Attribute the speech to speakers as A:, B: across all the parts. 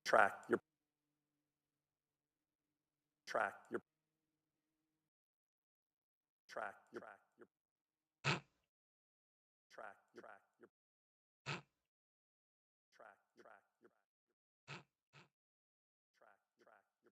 A: track your track your track your track your track your track your track your track your track your track your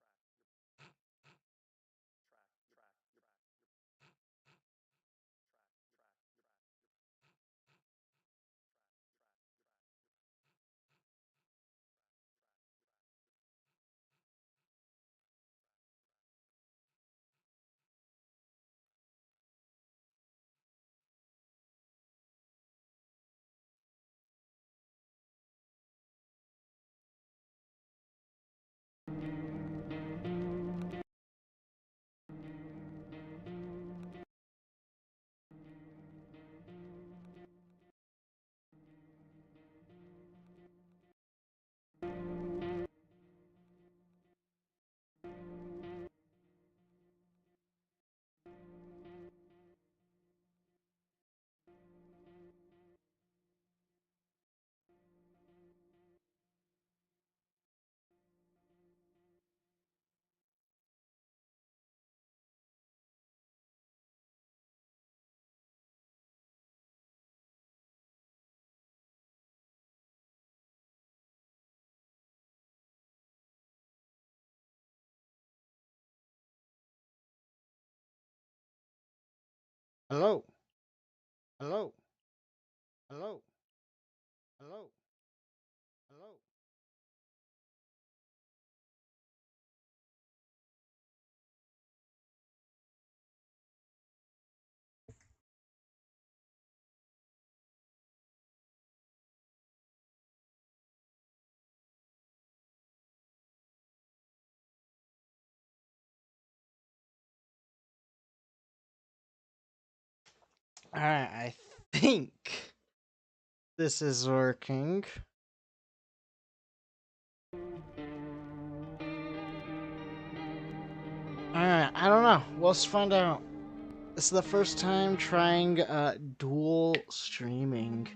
B: Hello, hello, hello, hello, hello. Alright, I think this is working. Alright, I don't know. Let's find out. This is the first time trying dual streaming.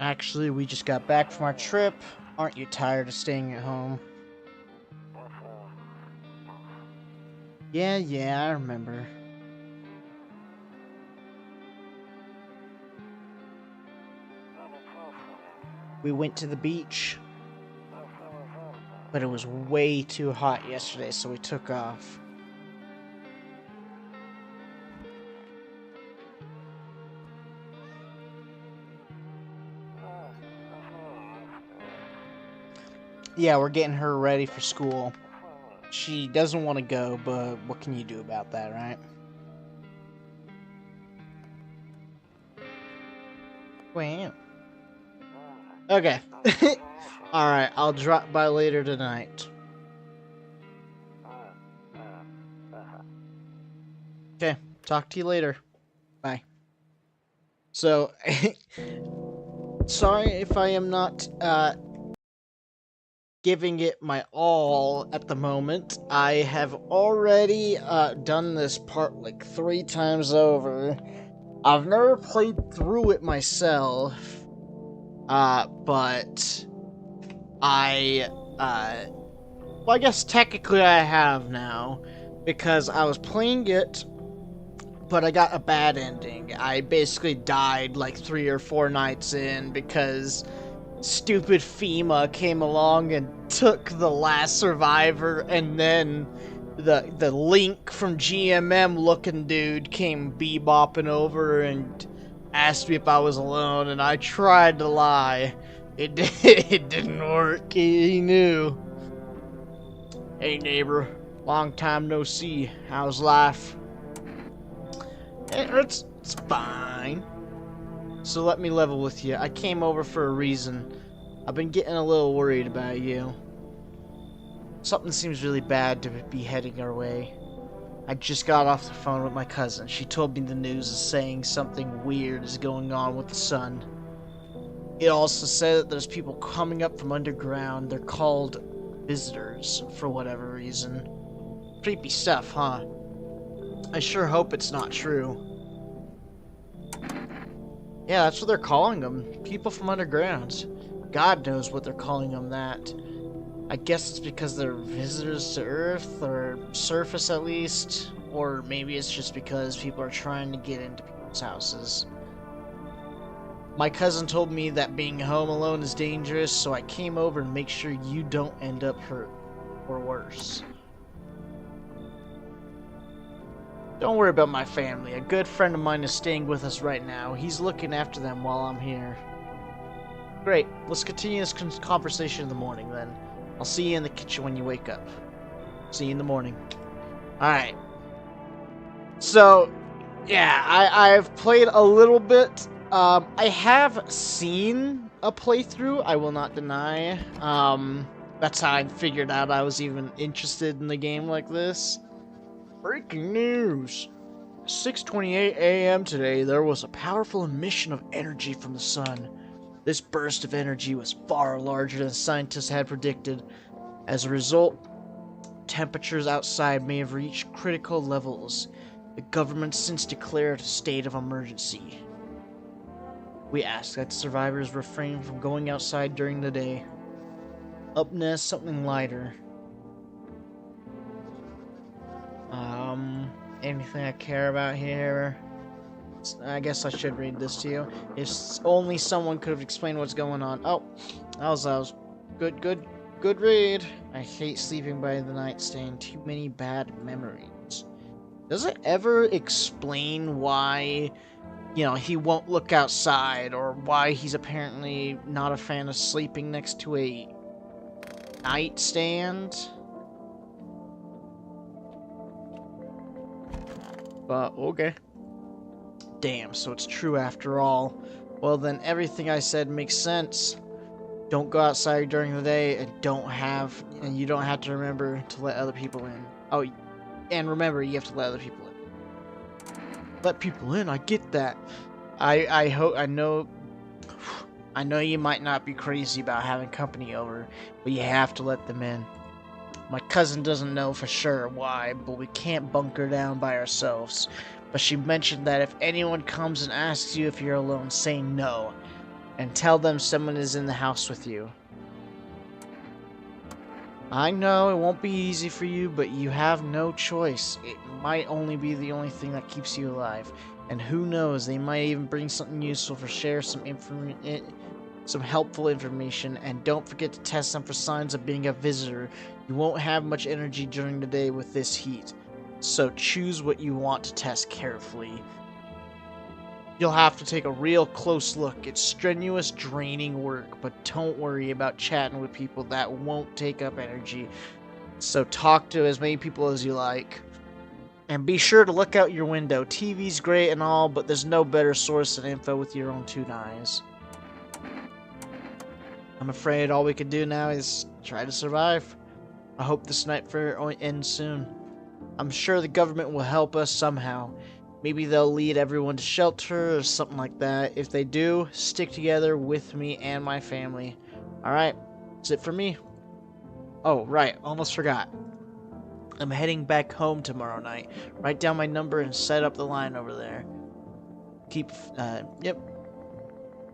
B: Actually, we just got back from our trip. Aren't you tired of staying at home? Yeah, I remember. We went to the beach, but it was way too hot yesterday, so we took off. Yeah, we're getting her ready for school. She doesn't want to go, but what can you do about that, right? Wow. Okay. Alright, I'll drop by later tonight. Okay, talk to you later. Bye. So, sorry if I am not giving it my all at the moment. I have already done this part like 3 times over. I've never played through it myself, but well, I guess technically I have now, because I was playing it, but I got a bad ending. I basically died like 3 or 4 nights in because stupid FEMA came along and took the last survivor, and then the Link from GMM looking dude came bebopping over and asked me if I was alone, and I tried to lie. It didn't work. He knew. Hey neighbor, long time no see. How's life? It's fine. So let me level with you. I came over for a reason. I've been getting a little worried about you. Something seems really bad to be heading our way. I just got off the phone with my cousin. She told me the news is saying something weird is going on with the sun. It also said that there's people coming up from underground. They're called visitors for whatever reason. Creepy stuff, huh? I sure hope it's not true. Yeah, that's what they're calling them. People from underground. God knows what they're calling them that. I guess it's because they're visitors to Earth, or surface at least. Or maybe it's just because people are trying to get into people's houses. My cousin told me that being home alone is dangerous, so I came over to make sure you don't end up hurt, or worse. Don't worry about my family. A good friend of mine is staying with us right now. He's looking after them while I'm here. Great. Let's continue this conversation in the morning, then. I'll see you in the kitchen when you wake up. See you in the morning. Alright. So, yeah, I've played a little bit. I have seen a playthrough, I will not deny. That's how I figured out I was even interested in the game like this. Breaking news! 6:28 a.m. today, there was a powerful emission of energy from the sun. This burst of energy was far larger than scientists had predicted. As a result, temperatures outside may have reached critical levels. The government since declared a state of emergency. We ask that survivors refrain from going outside during the day. Up next, something lighter. Anything I care about here? I guess I should read this to you. If only someone could have explained what's going on. Oh, that was good read. I hate sleeping by the nightstand. Too many bad memories. Does it ever explain why, he won't look outside, or why he's apparently not a fan of sleeping next to a nightstand? But, okay. Damn, so it's true after all. Well then, everything I said makes sense. Don't go outside during the day, and you don't have to remember to let other people in. Oh, and remember, you have to let other people in. Let people in, I get that. I know you might not be crazy about having company over, but you have to let them in. My cousin doesn't know for sure why, but we can't bunker down by ourselves. But she mentioned that if anyone comes and asks you if you're alone, say no, and tell them someone is in the house with you. I know it won't be easy for you, but you have no choice. It might only be the only thing that keeps you alive. And who knows, they might even bring something useful for share some helpful information. And don't forget to test them for signs of being a visitor. You won't have much energy during the day with this heat. So choose what you want to test carefully. You'll have to take a real close look. It's strenuous, draining work, but don't worry about chatting with people. That won't take up energy. So talk to as many people as you like. And be sure to look out your window. TV's great and all, but there's no better source of info with your own two eyes. I'm afraid all we can do now is try to survive. I hope this nightmare ends soon. I'm sure the government will help us somehow. Maybe they'll lead everyone to shelter or something like that. If they do, stick together with me and my family. Alright, that's it for me. Oh, right, almost forgot. I'm heading back home tomorrow night. Write down my number and set up the line over there. Yep.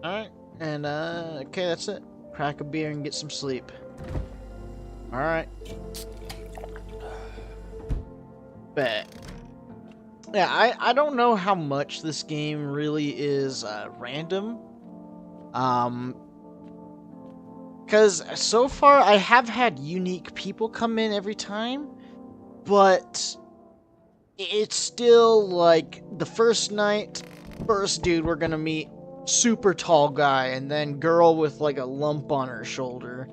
B: Alright, and, okay, that's it. Crack a beer and get some sleep. Alright. Bet. Yeah, I don't know how much this game really is random. Because so far I have had unique people come in every time, but it's still like the first night, first dude we're gonna meet, super tall guy, and then girl with like a lump on her shoulder.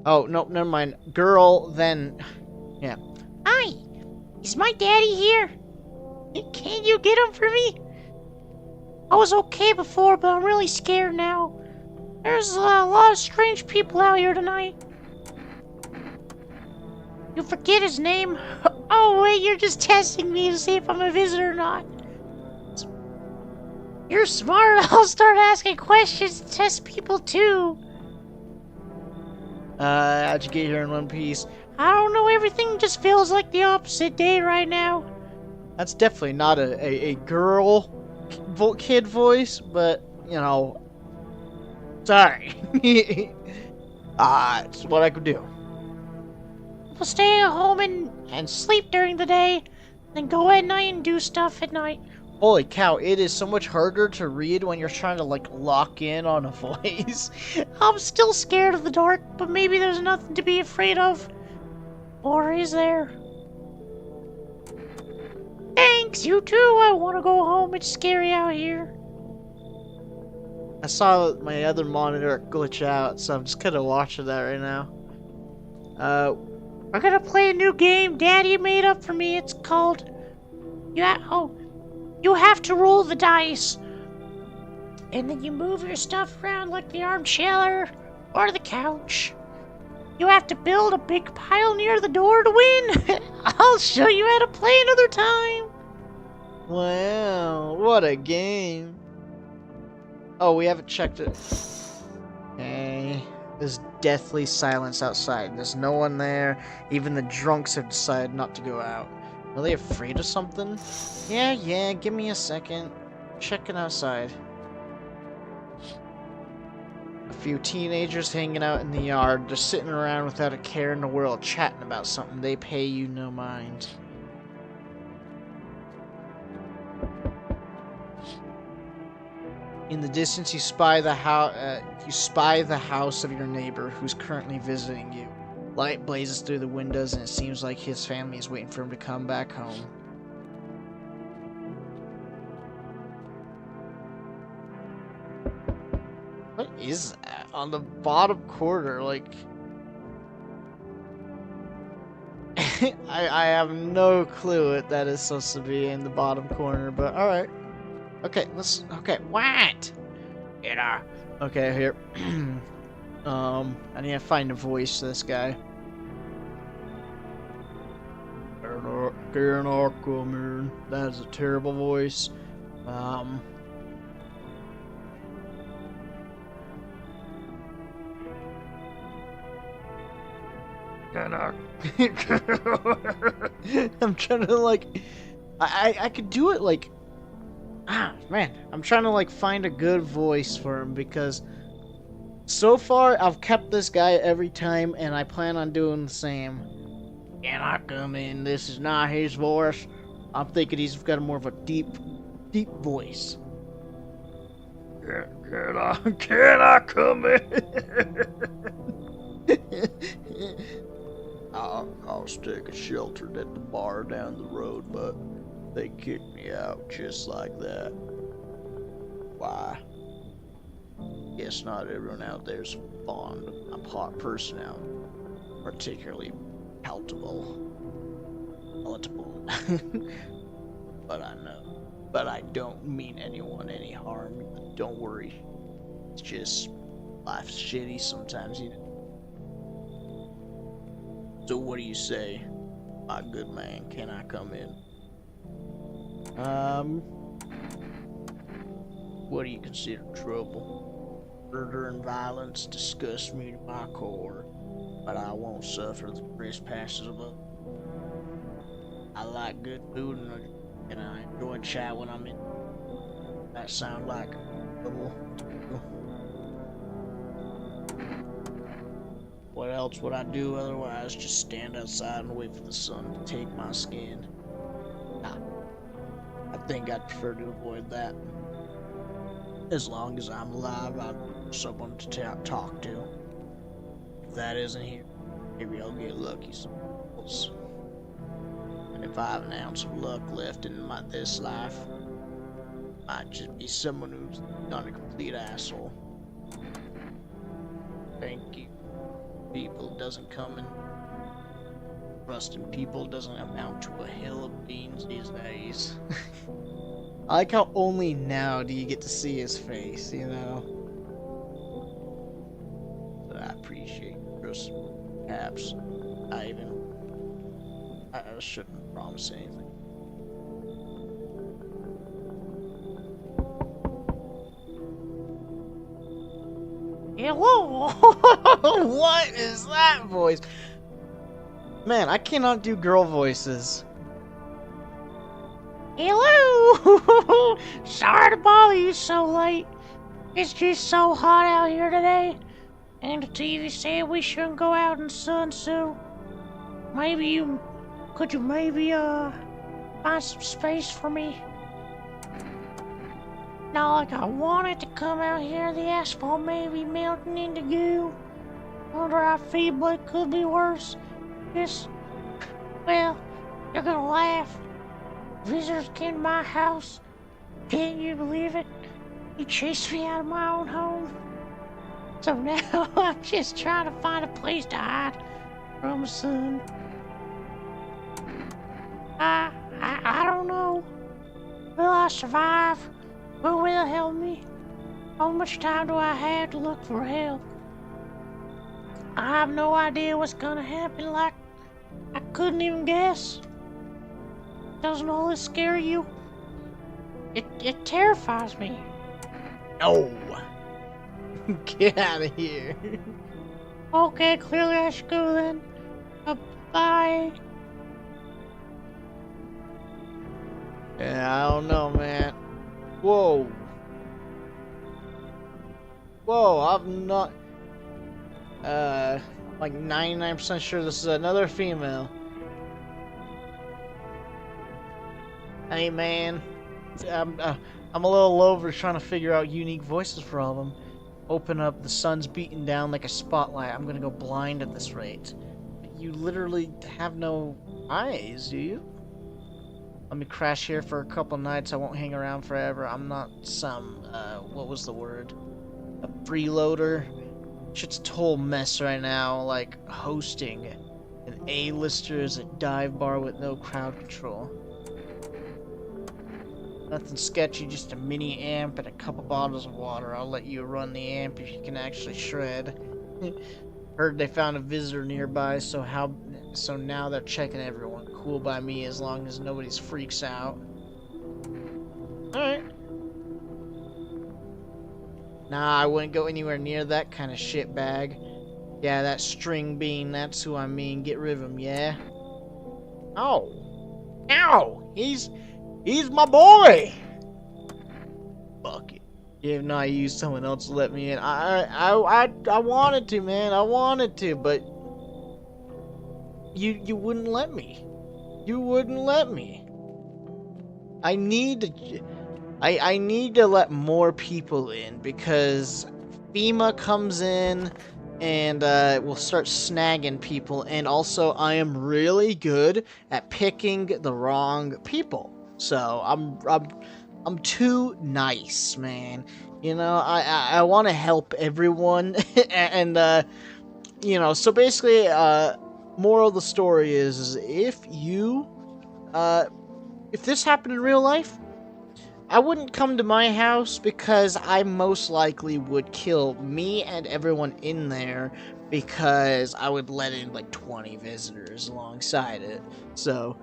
B: Oh, nope, never mind. Girl, then... yeah.
C: Hi! Is my daddy here? Can you get him for me? I was okay before, but I'm really scared now. There's a lot of strange people out here tonight. You forget his name? Oh wait, you're just testing me to see if I'm a visitor or not. You're smart. I'll start asking questions to test people too.
B: How'd you get here in one piece?
C: I don't know, everything just feels like the opposite day right now.
B: That's definitely not a girl kid voice, but, you know, sorry. It's what I could do.
C: We'll stay at home and sleep during the day, then go at night and do stuff at night.
B: Holy cow, it is so much harder to read when you're trying to, like, lock in on a voice.
C: I'm still scared of the dark, but maybe there's nothing to be afraid of. Or is there? Thanks, you too. I want to go home. It's scary out here.
B: I saw my other monitor glitch out, so I'm just kind of watching that right now.
C: We're gonna play a new game Daddy made up for me. It's called... You have to roll the dice. And then you move your stuff around like the armchair or the couch. You have to build a big pile near the door to win. I'll show you how to play another time.
B: Wow, what a game. Oh, we haven't checked it. Okay. There's deathly silence outside. There's no one there. Even the drunks have decided not to go out. Are they afraid of something? Yeah, give me a second. Checking outside. A few teenagers hanging out in the yard. They're sitting around without a care in the world, chatting about something. They pay you no mind. In the distance, you spy the house of your neighbor who's currently visiting you. Light blazes through the windows, and it seems like his family is waiting for him to come back home. What is that on the bottom corner? Like, I have no clue what that is supposed to be in the bottom corner, but all right. Okay, okay, what? Okay, here. I need to find a voice for this guy. Come in. That is a terrible voice. I'm trying to, like, I could do it, like, man, I'm trying to, like, find a good voice for him, because so far I've kept this guy every time, and I plan on doing the same. Can I come in? This is not his voice. I'm thinking he's got more of a deep voice. Can I come in? I was taking shelter at the bar down the road, but they kicked me out just like that. Why? Guess not everyone out there's fond of a hot person out, particularly palatable. But I know. But I don't mean anyone any harm. Don't worry. It's just life's shitty sometimes, you know. So what do you say, my good man? Can I come in? What do you consider trouble? Murder and violence disgust me to my core, but I won't suffer the trespasses of others. I like good food and I enjoy chat when I'm in. That sound like trouble. What else would I do otherwise? Just stand outside and wait for the sun to take my skin. Nah, I think I'd prefer to avoid that. As long as I'm alive, I'd have someone to talk to. If that isn't here, maybe I'll get lucky somewhere else. And if I have an ounce of luck left in this life, it might just be someone who's not a complete asshole. Thank you. People doesn't come in. Trusting people doesn't amount to a hill of beans these days. I like how only now do you get to see his face, you know? But I appreciate Chris. Perhaps I shouldn't promise anything.
C: Hello.
B: What is that voice? Man, I cannot do girl voices.
C: Hello! Sorry to bother you so late. It's just so hot out here today. And the TV said we shouldn't go out in the sun, so could you maybe find some space for me? No, like I wanted to come out here, the asphalt may be melting into goo. Under our feet, but it could be worse. Well, you're gonna laugh. Visitors came to my house. Can't you believe it? He chased me out of my own home. So now I'm just trying to find a place to hide from the sun. I don't know. Will I survive? Who will help me? How much time do I have to look for help? I have no idea what's gonna happen, like I couldn't even guess. Doesn't all this scare you? It terrifies me.
B: No. Get out of here.
C: Okay, clearly I should go then. Bye.
B: Yeah, I don't know, man. Whoa. Whoa, I'm not... like 99% sure this is another female. Hey, man. I'm a little over trying to figure out unique voices for all of them. Open up, the sun's beating down like a spotlight. I'm gonna go blind at this rate. You literally have no eyes, do you? Let me crash here for a couple nights. I won't hang around forever. I'm not some, what was the word? A freeloader? Shit's a total mess right now, like hosting an A-listers at dive bar with no crowd control. Nothing sketchy, just a mini amp and a couple bottles of water. I'll let you run the amp if you can actually shred. Heard they found a visitor nearby, so now they're checking everyone. Cool by me as long as nobody's freaks out. Alright. Nah, I wouldn't go anywhere near that kind of shitbag. Yeah, that string bean, that's who I mean. Get rid of him, yeah? Oh. Ow! He's my boy! Fuck it. If not, I used someone else to let me in. I wanted to, man. I wanted to, but you wouldn't let me. You wouldn't let me. I need to let more people in because FEMA comes in and will start snagging people, and also I am really good at picking the wrong people. So I'm too nice, man. You know, I want to help everyone, and you know. So basically, moral of the story is if this happened in real life, I wouldn't come to my house because I most likely would kill me and everyone in there because I would let in like 20 visitors alongside it. So.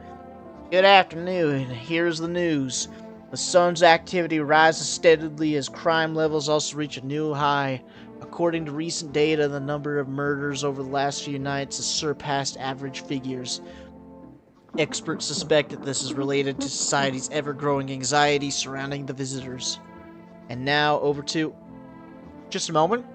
B: Good afternoon, here's the news. The sun's activity rises steadily as crime levels also reach a new high. According to recent data, the number of murders over the last few nights has surpassed average figures. Experts suspect that this is related to society's ever-growing anxiety surrounding the visitors. And now, over to... Just a moment.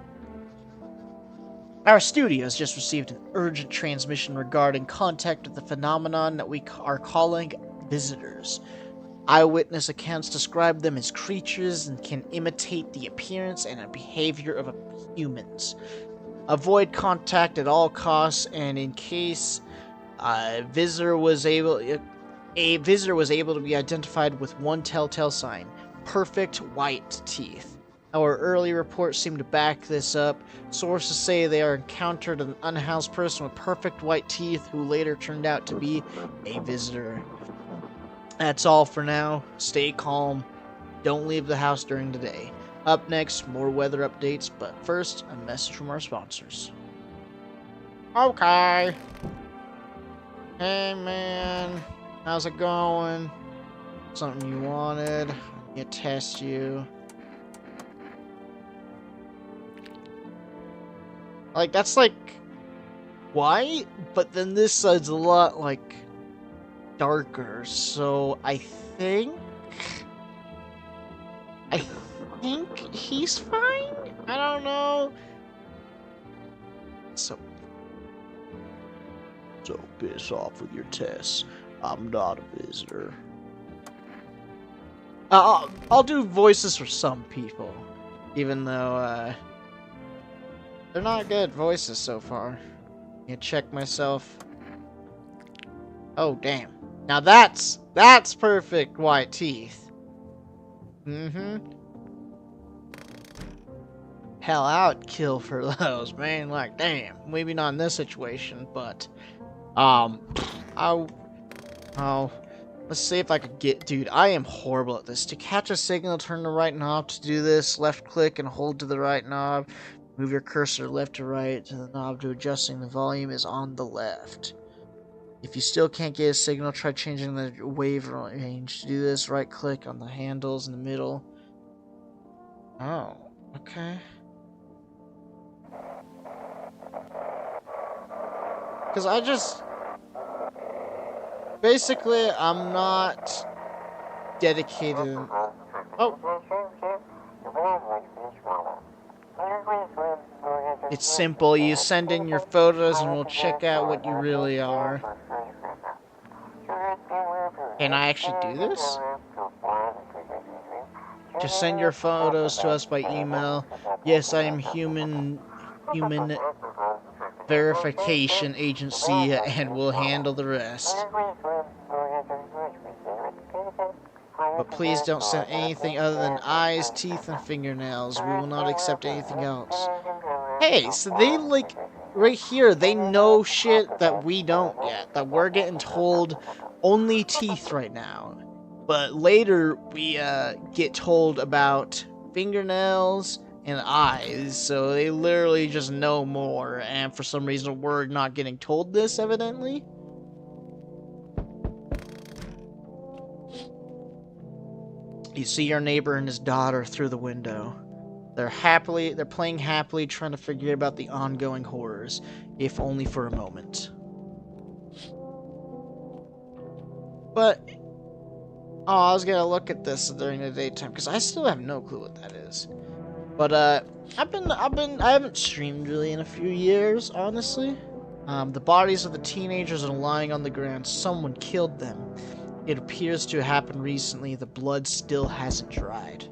B: Our studio has just received an urgent transmission regarding contact with the phenomenon that we are calling visitors. Eyewitness accounts describe them as creatures and can imitate the appearance and behavior of humans. Avoid contact at all costs, and in case a visitor was able to be identified with one telltale sign: perfect white teeth. Our early reports seem to back this up. Sources say they are encountered an unhoused person with perfect white teeth who later turned out to be a visitor. That's all for now. Stay calm. Don't leave the house during the day. Up next, more weather updates, but first, a message from our sponsors. Okay. Hey man, how's it going? Something you wanted? I need to test you. Like, that's like... white, but then this side's a lot, like, darker, so I think he's fine? I don't know. So piss off with your tests. I'm not a visitor. I'll do voices for some people, even though they're not good voices so far. You check myself. Oh damn! Now that's perfect white teeth. Hell, I would kill for those, man. Like damn, maybe not in this situation, but let's see if I could get... Dude, I am horrible at this. To catch a signal, turn the right knob. To do this, left click and hold to the right knob. Move your cursor left to right to the knob to adjusting the volume is on the left. If you still can't get a signal, try changing the wave range. To do this, right click on the handles in the middle. Oh, okay. Because I just... Basically, I'm not dedicated. Oh. It's simple. You send in your photos and we'll check out what you really are. Can I actually do this? Just send your photos to us by email. Yes, I am human verification agency and we'll handle the rest. But please don't send anything other than eyes, teeth, and fingernails. We will not accept anything else. Hey, so they, like, right here, they know shit that we don't yet. That we're getting told only teeth right now. But later, we get told about fingernails and eyes. So they literally just know more. And for some reason, we're not getting told this, evidently. You see your neighbor and his daughter through the window. They're playing happily, trying to forget about the ongoing horrors, if only for a moment. But, oh, I was gonna look at this during the daytime because I still have no clue what that is. But I haven't streamed really in a few years, honestly. The bodies of the teenagers are lying on the ground. Someone killed them. It appears to have happened recently. The blood still hasn't dried.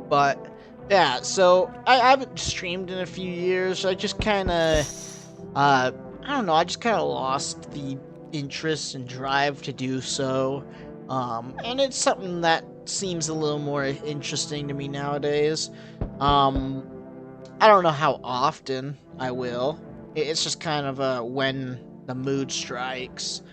B: But, yeah, so I haven't streamed in a few years. I just kind of, I don't know, I just kind of lost the interest and drive to do so. And it's something that seems a little more interesting to me nowadays. I don't know how often I will. It's just kind of when the mood strikes.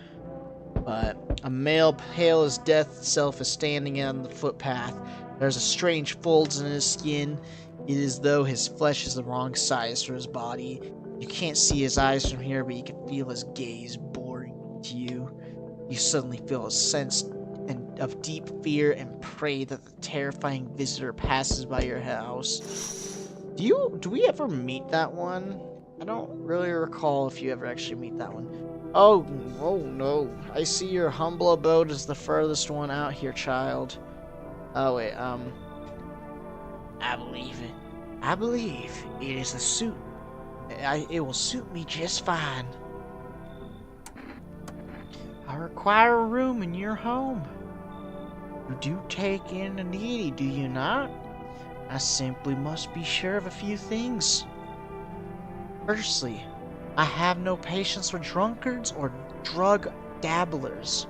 B: But a male pale as death itself is standing on the footpath. There's a strange folds in his skin. It is as though his flesh is the wrong size for his body. You can't see his eyes from here, but you can feel his gaze boring into you. You suddenly feel a sense of deep fear and pray that the terrifying visitor passes by your house. Do we ever meet that one? I don't really recall if you ever actually meet that one. Oh no. I see your humble abode is the furthest one out here, child. Oh wait, I believe it is a suit. It will suit me just fine. I require a room in your home. You do take in the needy, do you not? I simply must be sure of a few things. Firstly, I have no patience for drunkards or drug dabblers.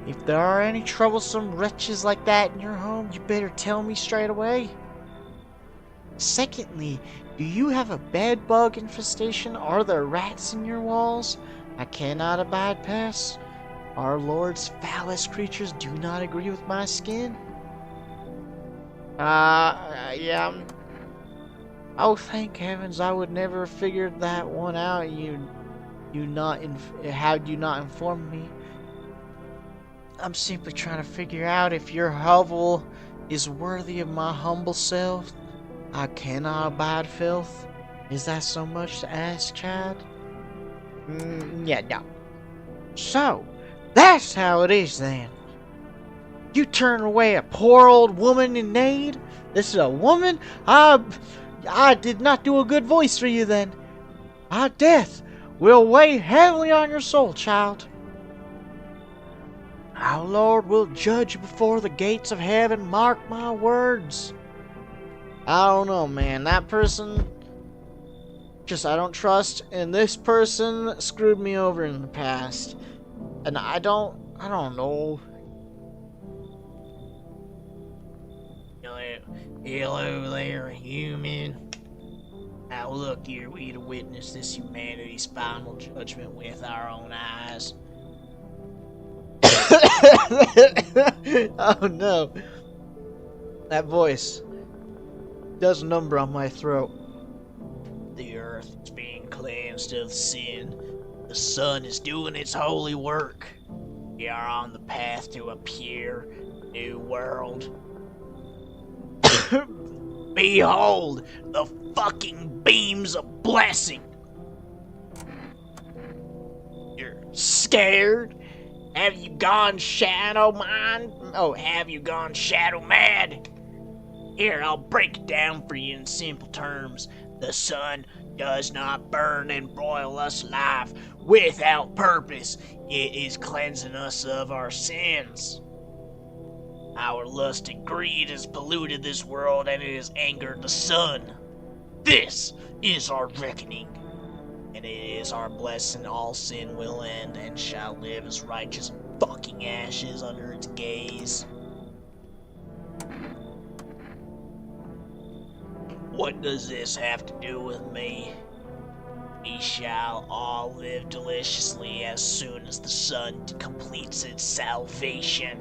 B: If there are any troublesome wretches like that in your home, you better tell me straight away. Secondly, do you have a bed bug infestation? Are there rats in your walls? I cannot abide pests. Our Lord's foulest creatures do not agree with my skin. Yeah. Oh, thank heavens! I would never have figured that one out. Had you not informed me? I'm simply trying to figure out if your hovel is worthy of my humble self. I cannot abide filth? Is that so much to ask, Chad? Yeah, no. So, that's how it is then. You turn away a poor old woman in need? This is a woman? I did not do a good voice for you then. My death will weigh heavily on your soul, child. Our Lord will judge you before the gates of heaven, mark my words. I don't know, man. That person, I don't trust, and this person screwed me over in the past. And I don't know.
C: Hello there, human. Now look here, we to witness this humanity's final judgment with our own eyes.
B: Oh no. That voice does a number on my throat.
C: The earth is being cleansed of sin. The sun is doing its holy work. We are on the path to a pure new world. Behold the fucking beams of blessing. You're scared? Have you gone shadow mind? Oh, have you gone shadow mad? Here, I'll break it down for you in simple terms. The sun does not burn and broil us alive without purpose. It is cleansing us of our sins. Our lust and greed has polluted this world and it has angered the sun. This is our reckoning. And it is our blessing all sin will end and shall live as righteous fucking ashes under its gaze. What does this have to do with me? We shall all live deliciously as soon as the sun completes its salvation.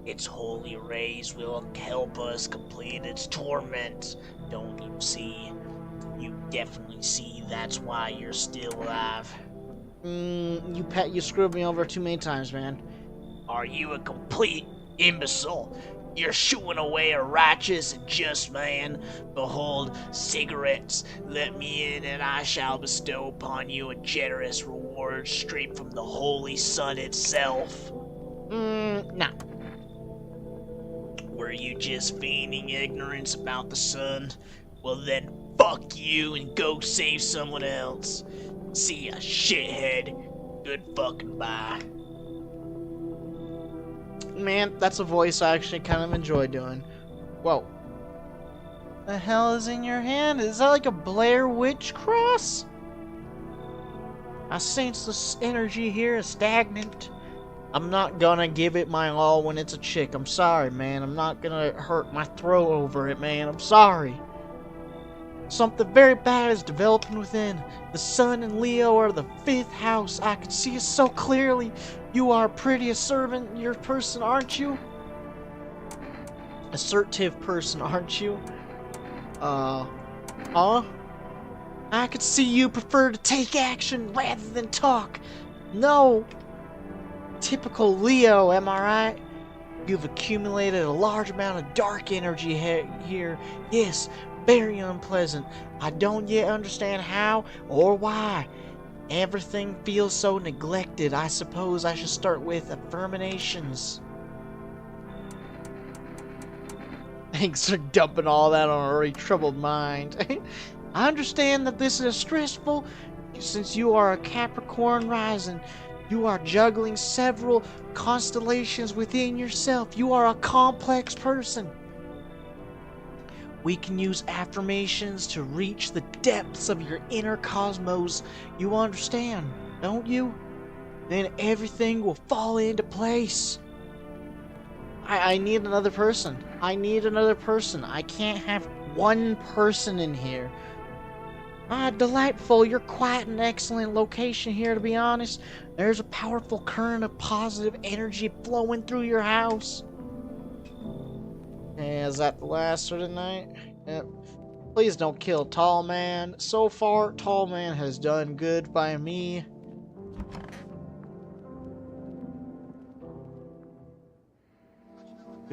C: Its holy rays will help us complete its torment. Don't you see? You definitely see that's why you're still alive.
B: You screwed me over too many times, man.
C: Are you a complete imbecile? You're shooing away a righteous and just man. Behold, cigarettes. Let me in, and I shall bestow upon you a generous reward straight from the holy sun itself.
B: No.
C: Were you just feigning ignorance about the sun? Well then, fuck you and go save someone else. See ya, shithead. Good fucking bye.
B: Man, that's a voice I actually kind of enjoy doing. Whoa. The hell is in your hand? Is that like a Blair Witch cross? I sense this energy here is stagnant. I'm not gonna give it my all when it's a chick. I'm sorry, man. I'm not gonna hurt my throat over it, man. I'm sorry. Something very bad is developing within. The sun and Leo are the 5th house. I can see it so clearly. You are a pretty assertive person, aren't you? Assertive person, aren't you? I could see you prefer to take action rather than talk. No. Typical Leo, am I right? You've accumulated a large amount of dark energy here. Yes, very unpleasant. I don't yet understand how or why. Everything feels so neglected. I suppose I should start with affirmations. Thanks for dumping all that on a already troubled mind. I understand that this is stressful since you are a Capricorn rising. You are juggling several constellations within yourself. You are a complex person. We can use affirmations to reach the depths of your inner cosmos. You understand, don't you? Then everything will fall into place. I need another person. I need another person. I can't have one person in here. Delightful. You're quite an excellent location here, to be honest. There's a powerful current of positive energy flowing through your house. Hey, is that the last for tonight? Yep. Please don't kill Tall Man. So far, Tall Man has done good by me.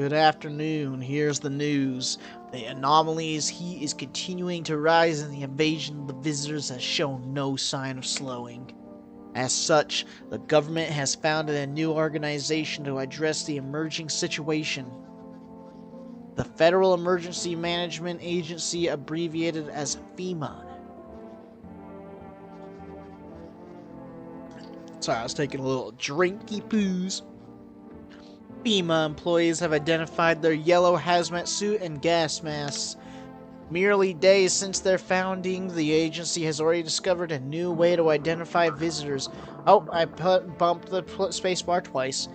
B: Good afternoon. Here's the news. The anomaly's heat is continuing to rise and the invasion of the visitors has shown no sign of slowing. As such, the government has founded a new organization to address the emerging situation. The Federal Emergency Management Agency, abbreviated as FEMA. Sorry, I was taking a little drinky poos. FEMA employees have identified their yellow hazmat suit and gas masks. Merely days since their founding, the agency has already discovered a new way to identify visitors. Oh, I bumped the spacebar twice.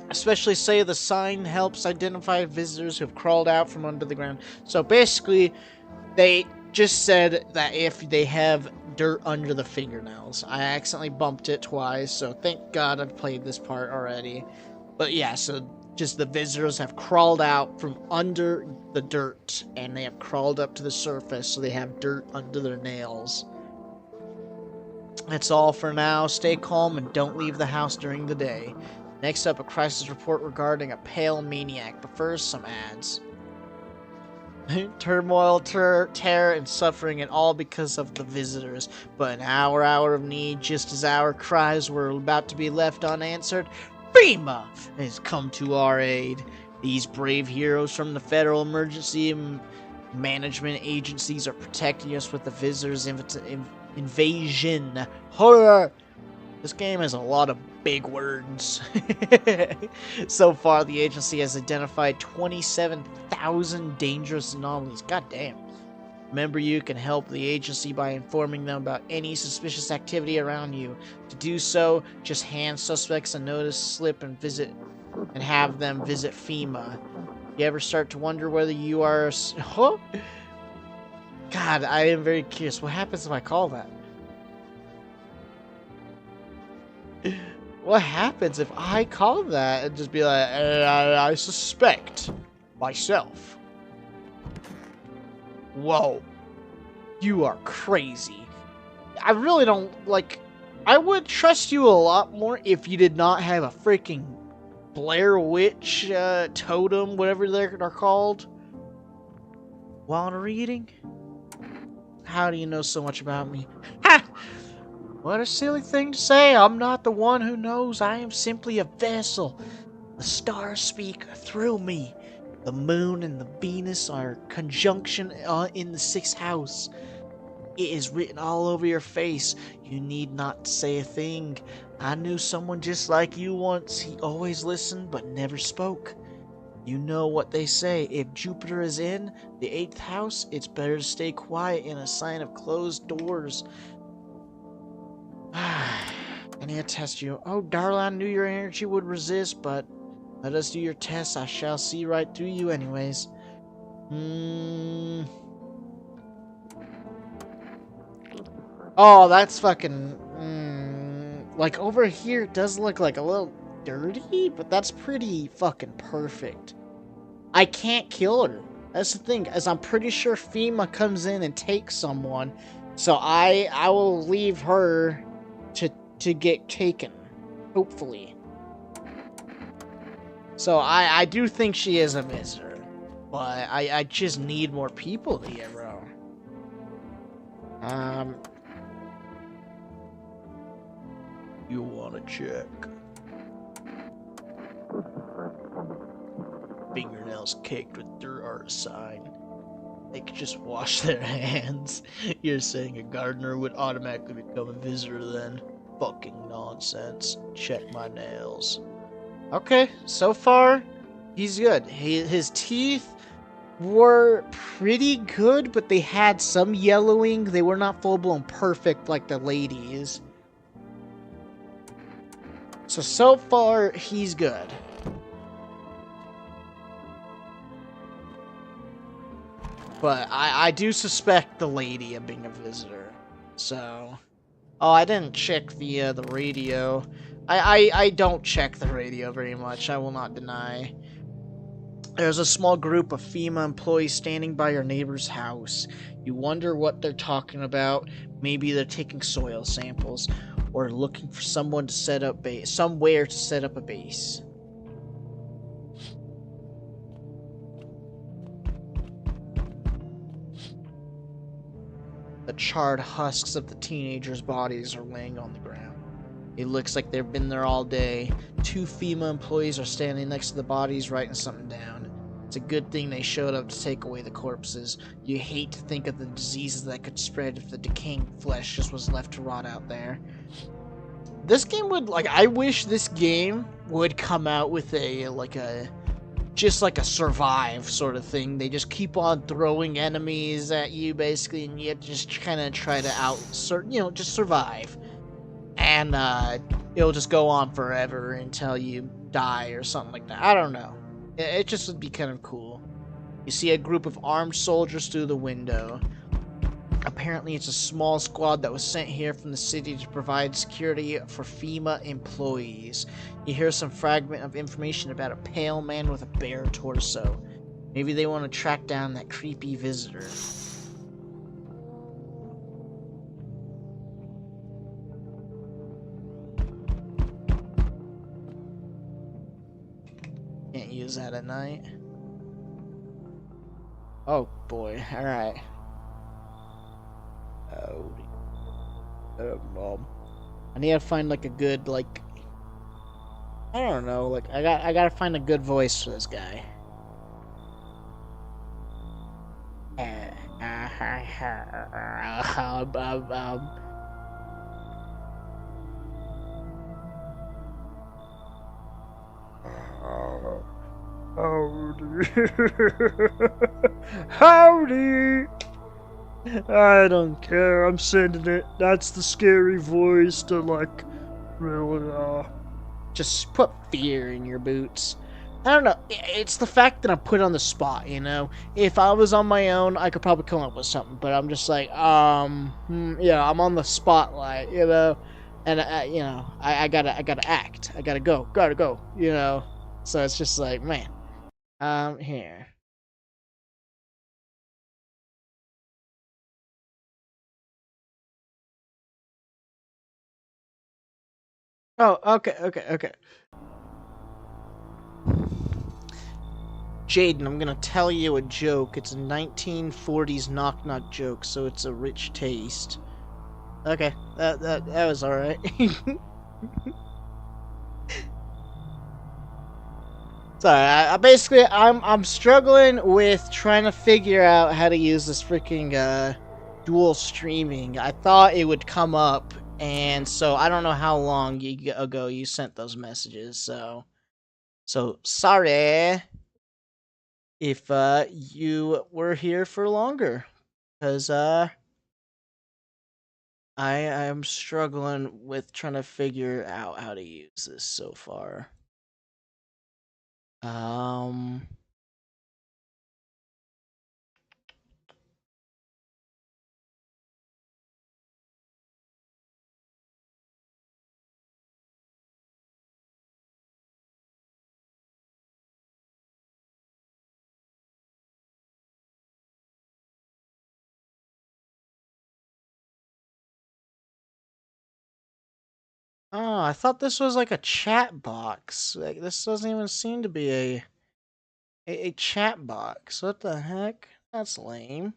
B: Especially say the sign helps identify visitors who have crawled out from under the ground. So basically, they just said that if they have dirt under the fingernails. I accidentally bumped it twice, so thank God I've played this part already. But yeah, so just the visitors have crawled out from under the dirt, and they have crawled up to the surface, so they have dirt under their nails. That's all for now. Stay calm and don't leave the house during the day. Next up, a crisis report regarding a pale maniac, but first, some ads. Turmoil, terror, and suffering, and all because of the visitors. But in our hour of need, just as our cries were about to be left unanswered, FEMA has come to our aid. These brave heroes from the Federal Emergency Management Agencies are protecting us with the visitors' invasion. Horror! This game has a lot of big words. So far, the agency has identified 27,000 dangerous anomalies. God damn. Remember, you can help the agency by informing them about any suspicious activity around you. To do so, just hand suspects a notice slip and have them visit FEMA. You ever start to wonder whether you are... Huh? God, I am very curious. What happens if I call that? What happens if I call that and just be like, I suspect myself? Whoa. You are crazy. I really don't, like, I would trust you a lot more if you did not have a freaking Blair Witch totem, whatever they're called, while reading. How do you know so much about me? Ha! What a silly thing to say. I'm not the one who knows. I am simply a vessel. The stars speak through me. The moon and the Venus are conjunction in the 6th house. It is written all over your face. You need not say a thing. I knew someone just like you once. He always listened but never spoke. You know what they say. If Jupiter is in the 8th house, it's better to stay quiet in a sign of closed doors. I need to test you. Oh, darling, I knew your energy would resist, but let us do your test. I shall see right through you anyways. Oh, that's fucking... Like, over here, it does look like a little dirty, but that's pretty fucking perfect. I can't kill her. That's the thing, as I'm pretty sure FEMA comes in and takes someone, so I will leave her to get taken, hopefully. So I do think she is a visitor, but I just need more people here, bro. You wanna check? Fingernails caked with dirt are a sign. They could just wash their hands. You're saying a gardener would automatically become a visitor then? Fucking nonsense. Check my nails. Okay, so far, he's good. His teeth were pretty good, but they had some yellowing. They were not full-blown perfect like the ladies. So far, he's good. But I do suspect the lady of being a visitor. So... Oh, I didn't check the radio. I don't check the radio very much, I will not deny. There's a small group of FEMA employees standing by your neighbor's house. You wonder what they're talking about. Maybe they're taking soil samples, or looking for someone to set up somewhere to set up a base. the charred husks of the teenagers' bodies are laying on the ground. It looks like they've been there all day. 2 FEMA employees are standing next to the bodies writing something down. It's a good thing they showed up to take away the corpses. You hate to think of the diseases that could spread if the decaying flesh just was left to rot out there. This game would, like, I wish this game would come out with just like a survive sort of thing. They just keep on throwing enemies at you, basically, and you just kind of try to just survive. And it'll just go on forever until you die or something like that. I don't know. It just would be kind of cool. You see a group of armed soldiers through the window. Apparently, it's a small squad that was sent here from the city to provide security for FEMA employees. You hear some fragment of information about a pale man with a bare torso. Maybe they want to track down that creepy visitor. Can't use that at night. Oh boy, alright. I need to find like a good, like, I don't know, like I gotta find a good voice for this guy. Howdy! I don't care, I'm sending it. That's the scary voice to, like, really, just put fear in your boots. I don't know, it's the fact that I'm put on the spot, you know? If I was on my own, I could probably come up with something, but I'm just like, yeah, I'm on the spotlight, you know? And, you know, I gotta act. I gotta go, you know? So it's just like, man, here. Oh, okay. Jaden, I'm gonna tell you a joke. It's a 1940s knock-knock joke, so it's a rich taste. Okay, that was alright. Sorry, I'm struggling with trying to figure out how to use this freaking dual streaming. I thought it would come up, and so I don't know how long ago you sent those messages. So sorry if you were here for longer, because I am struggling with trying to figure out how to use this so far. Oh, I thought this was like a chat box. Like, this doesn't even seem to be a chat box. What the heck? That's lame.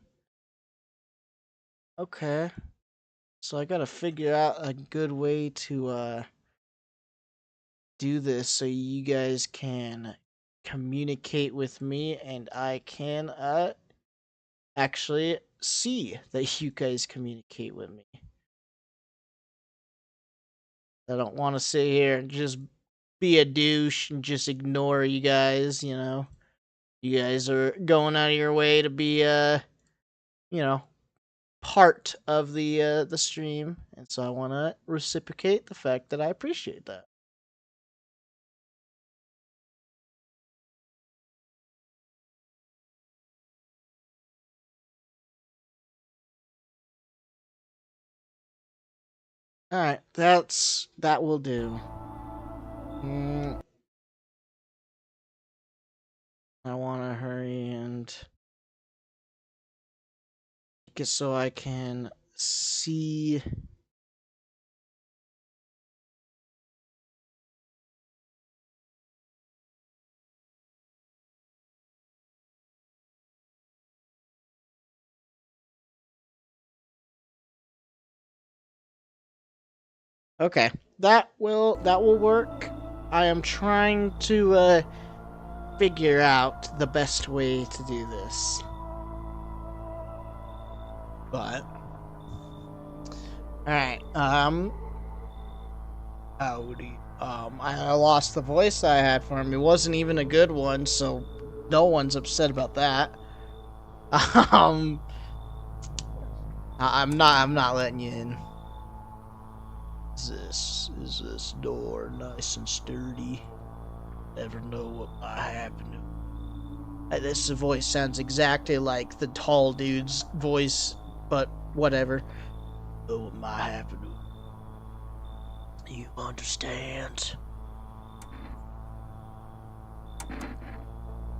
B: Okay. So I gotta figure out a good way to do this so you guys can communicate with me and I can actually see that you guys communicate with me. I don't want to sit here and just be a douche and just ignore you guys, you know. You guys are going out of your way to be you know, part of the stream, and so I want to reciprocate the fact that I appreciate that. All right, that will do. I want to hurry and get so I can see Okay, that will work. I am trying to figure out the best way to do this. But alright, howdy. I lost the voice I had for him. It wasn't even a good one, so no one's upset about that. Um, I'm not letting you in. Is this door nice and sturdy? Never know what might happen. This voice sounds exactly like the tall dude's voice, but whatever. Know what might happen. You understand?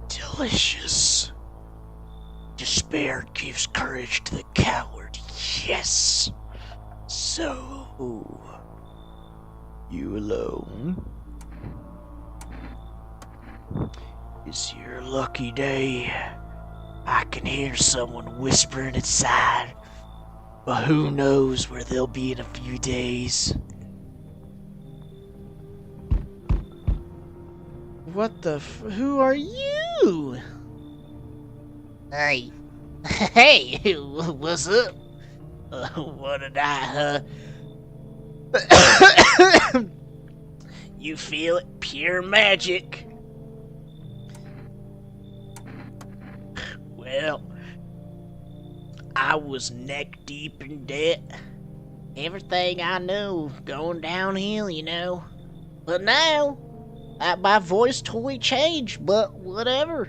B: Delicious. Despair gives courage to the coward. Yes. So, you alone? It's your lucky day. I can hear someone whispering inside, but who knows where they'll be in a few days. What the who are you?
C: Hey. Hey, what's up? What did You feel it? Pure magic. Well, I was neck deep in debt. Everything I knew going downhill, you know. But now, my voice totally changed, but whatever.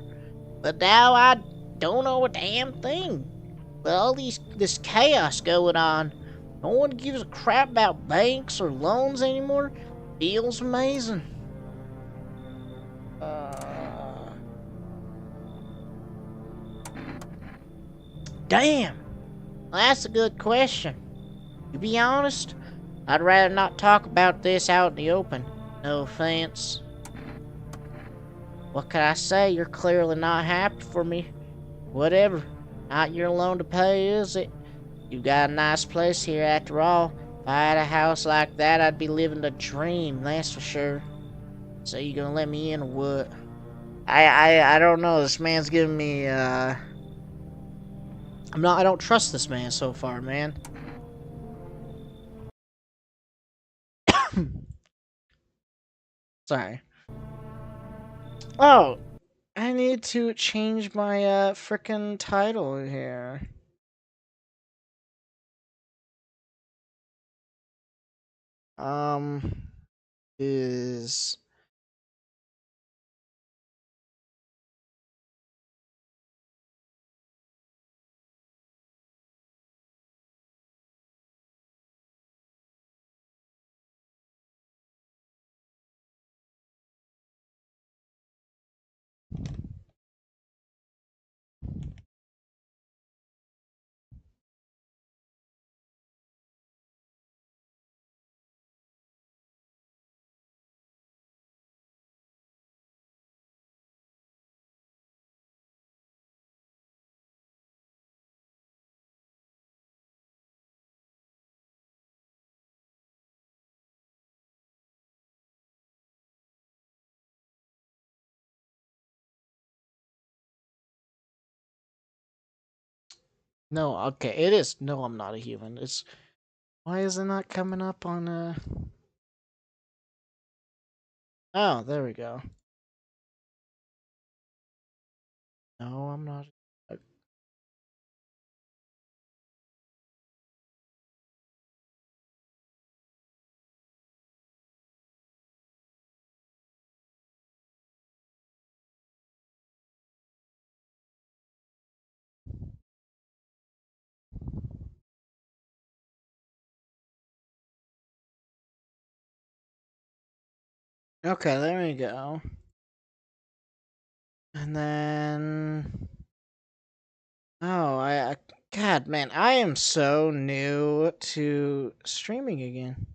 C: But now I don't know a damn thing. With all this chaos going on, no one gives a crap about banks or loans anymore. Feels amazing. Damn. Well, that's a good question. To be honest, I'd rather not talk about this out in the open. No offense. What can I say? You're clearly not happy for me. Whatever. Not your loan to pay, is it? You got a nice place here after all. If I had a house like that, I'd be living the dream, that's for sure. So you gonna let me in or what? I don't know. This man's giving me I don't trust this man so far, man. Sorry. Oh, I need to change my frickin' title here. Is no, okay, it is. No, I'm not a human. It's why is it not coming up on Oh, there we go. No, I'm not. Okay, there we go. And then oh, God, man, I am so new to streaming again.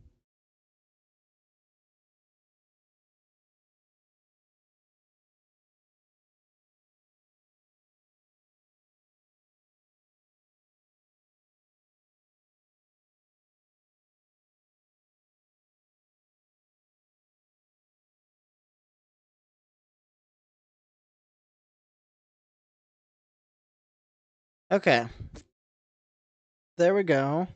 B: Okay. There we go.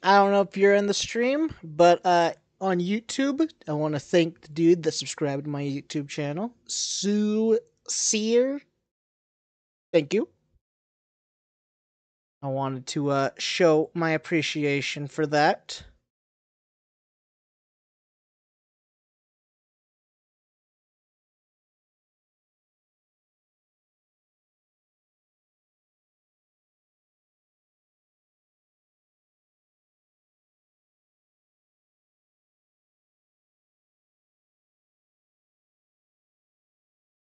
B: I don't know if you're in the stream, but on YouTube, I want to thank the dude that subscribed to my YouTube channel, Sue Seer. Thank you. I wanted to show my appreciation for that.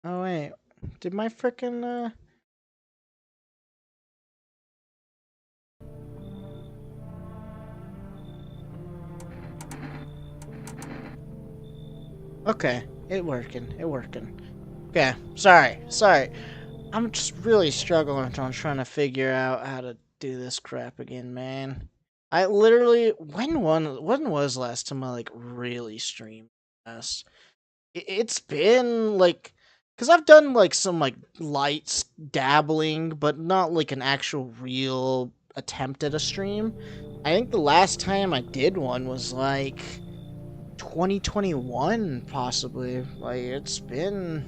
B: Oh wait, did my frickin' Okay, it working. Okay, sorry. I'm just really struggling on trying to figure out how to do this crap again, man. I literally when was last time I like really streamed this? It's been like because I've done like some like light dabbling, but not like an actual real attempt at a stream. I think the last time I did one was like 2021 possibly. Like it's been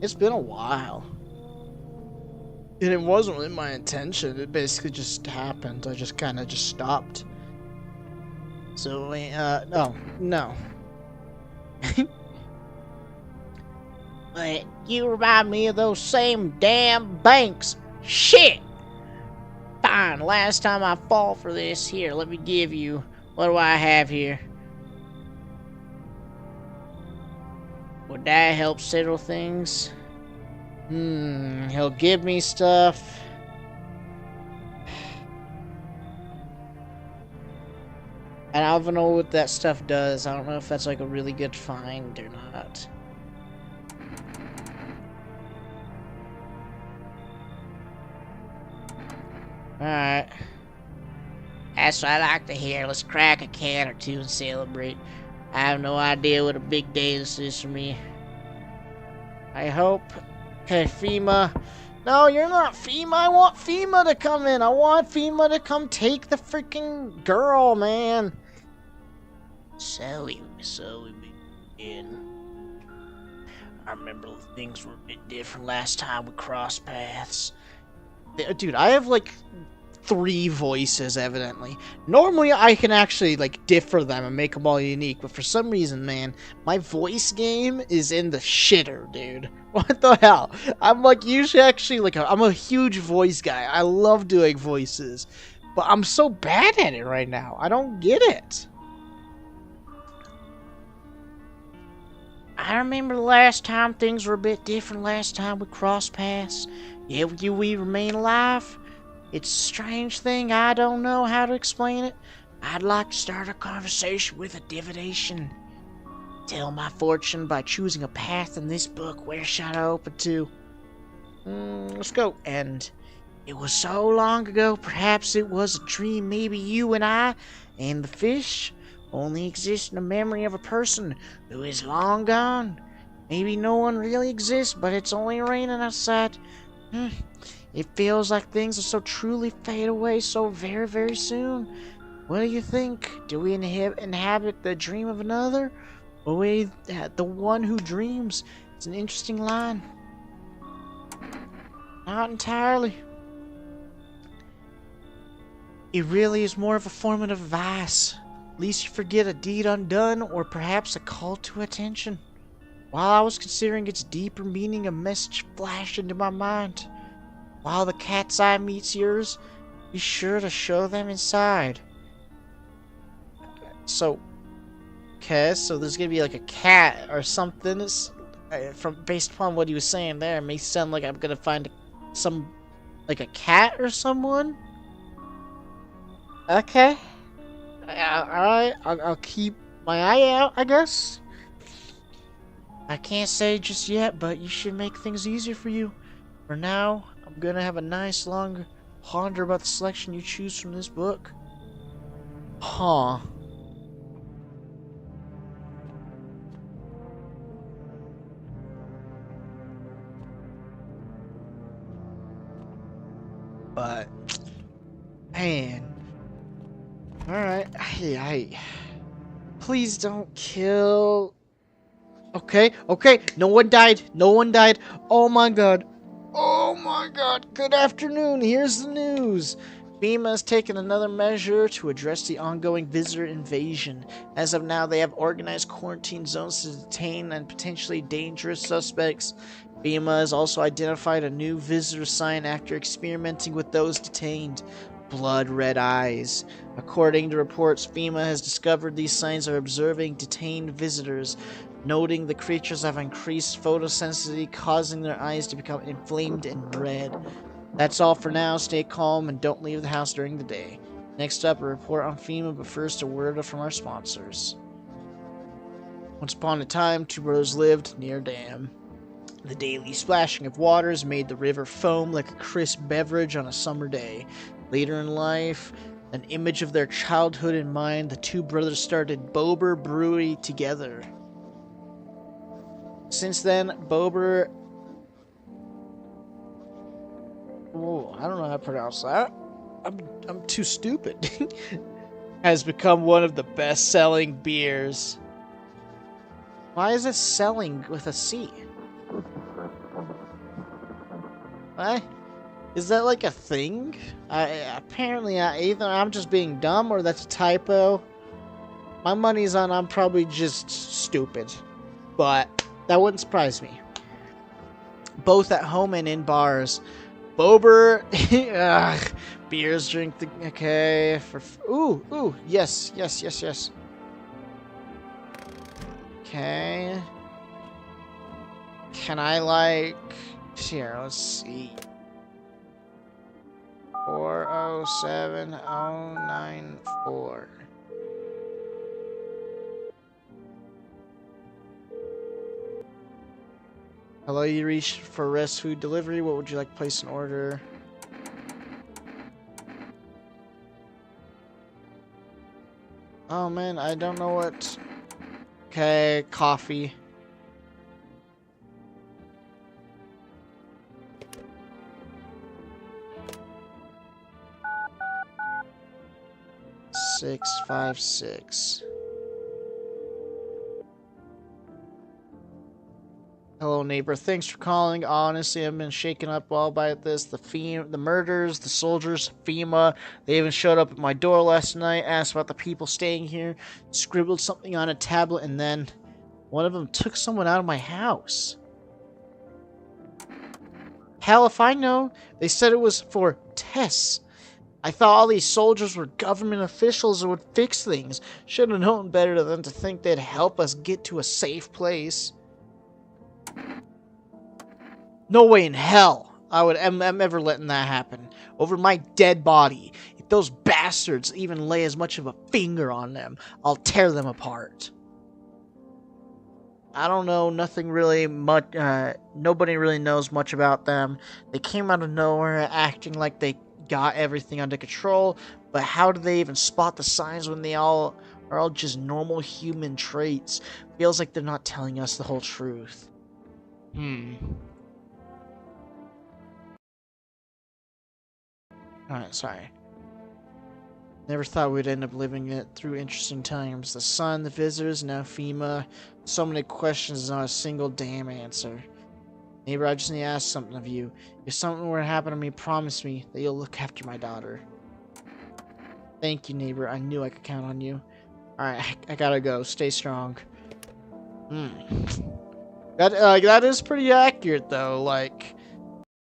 B: a while. And it wasn't really my intention. It basically just happened. I just kind of just stopped. So, no. But you remind me of those same damn banks. Shit! Fine, last time I fall for this, here, let me give you, what do I have here? Would that help settle things? He'll give me stuff. And I don't know what that stuff does. I don't know if that's like a really good find or not. Alright. That's what I like to hear. Let's crack a can or two and celebrate. I have no idea what a big day this is for me. I hope. Okay, FEMA. No, you're not FEMA. I want FEMA to come in. I want FEMA to come take the freaking girl, man. So we begin. I remember things were a bit different last time we crossed paths. Dude, I have like 3 voices, evidently. Normally, I can actually, like, differ them and make them all unique, but for some reason, man, my voice game is in the shitter, dude. What the hell? I'm, like, usually actually, like, I'm a huge voice guy. I love doing voices, but I'm so bad at it right now. I don't get it. I remember the last time things were a bit different last time we crossed paths. Yeah, we remain alive. It's a strange thing. I don't know how to explain it. I'd like to start a conversation with a divination. Tell my fortune by choosing a path in this book. Where should I open to? Let's go. And it was so long ago. Perhaps it was a dream. Maybe you and I and the fish only exist in the memory of a person who is long gone. Maybe no one really exists, but it's only raining outside. It feels like things will so truly fade away so very, very soon. What do you think? Do we inhabit the dream of another? Or we the one who dreams? It's an interesting line. Not entirely. It really is more of a form of advice. Least you forget a deed undone, or perhaps a call to attention. While I was considering its deeper meaning, a message flashed into my mind. While the cat's eye meets yours, be sure to show them inside. So, okay, so there's gonna be like a cat or something. It's, based upon what he was saying there, it may sound like I'm gonna find like a cat or someone. Okay. Alright, I'll keep my eye out, I guess. I can't say just yet, but you should make things easier for you. For now, I'm gonna have a nice long ponder about the selection you choose from this book. Huh. But, man. Alright, please don't kill. Okay, no one died. Oh my god. Good afternoon. Here's the news. FEMA has taken another measure to address the ongoing visitor invasion. As of now, they have organized quarantine zones to detain and potentially dangerous suspects. FEMA has also identified a new visitor sign after experimenting with those detained. Blood red eyes. According to reports, FEMA has discovered these signs are observing detained visitors, noting the creatures have increased photosensitivity, causing their eyes to become inflamed and red. That's all for now. Stay calm and don't leave the house during the day. Next up, a report on FEMA, but first a word from our sponsors. Once upon a time, two brothers lived near a dam. The daily splashing of waters made the river foam like a crisp beverage on a summer day. Later in life, an image of their childhood in mind, the two brothers started Bober Brewery together. Since then, Bober... Oh, I don't know how to pronounce that. I'm too stupid. Has become one of the best-selling beers. Why is it selling with a C? What? Is that like a thing? Apparently, either I'm just being dumb or that's a typo. My money's on I'm probably just stupid. But that wouldn't surprise me. Both at home and in bars. Bober, beers, drink the, okay, ooh, yes. Okay. Can I like, here, let's see. 407094. Hello, you reached for Rest Food Delivery. What would you like to place an order? Oh man, I don't know what. Okay, coffee. $656. Hello, neighbor. Thanks for calling. Honestly, I've been shaken up all by this. The murders, the soldiers, FEMA. They even showed up at my door last night, asked about the people staying here, scribbled something on a tablet, and then one of them took someone out of my house. Hell if I know. They said it was for tests. I thought all these soldiers were government officials who would fix things. Should have known better than to think they'd help us get to a safe place. No way in hell I'm ever letting that happen. Over my dead body. If those bastards even lay as much of a finger on them, I'll tear them apart. I don't know, nothing really much, nobody really knows much about them. They came out of nowhere acting like they got everything under control, but how do they even spot the signs when they all are all just normal human traits? Feels like they're not telling us the whole truth. Alright, sorry. Never thought we'd end up living it through interesting times. The sun, the visitors, now FEMA. So many questions, not a single damn answer. Neighbor, I just need to ask something of you. If something were to happen to me, promise me that you'll look after my daughter. Thank you, neighbor. I knew I could count on you. Alright, I gotta go. Stay strong. That is pretty accurate, though. Like,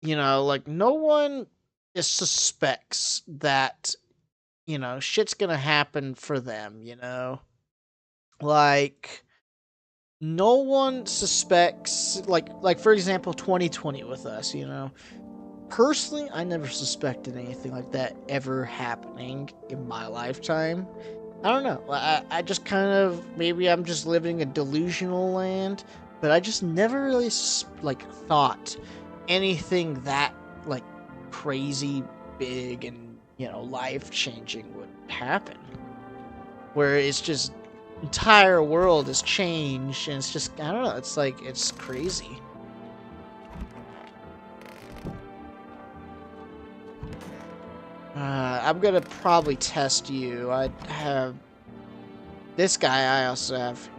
B: you know, like, no one suspects that, you know, shit's gonna happen for them, you know? Like, no one suspects, like for example, 2020 with us, you know? Personally, I never suspected anything like that ever happening in my lifetime. I don't know. I just kind of, maybe I'm just living a delusional land, but I just never really, like, thought anything that, like, crazy big and, you know, life-changing would happen. Where it's just entire world has changed and it's just, I don't know, it's like, it's crazy. I'm gonna probably test you. I have this guy. I also have.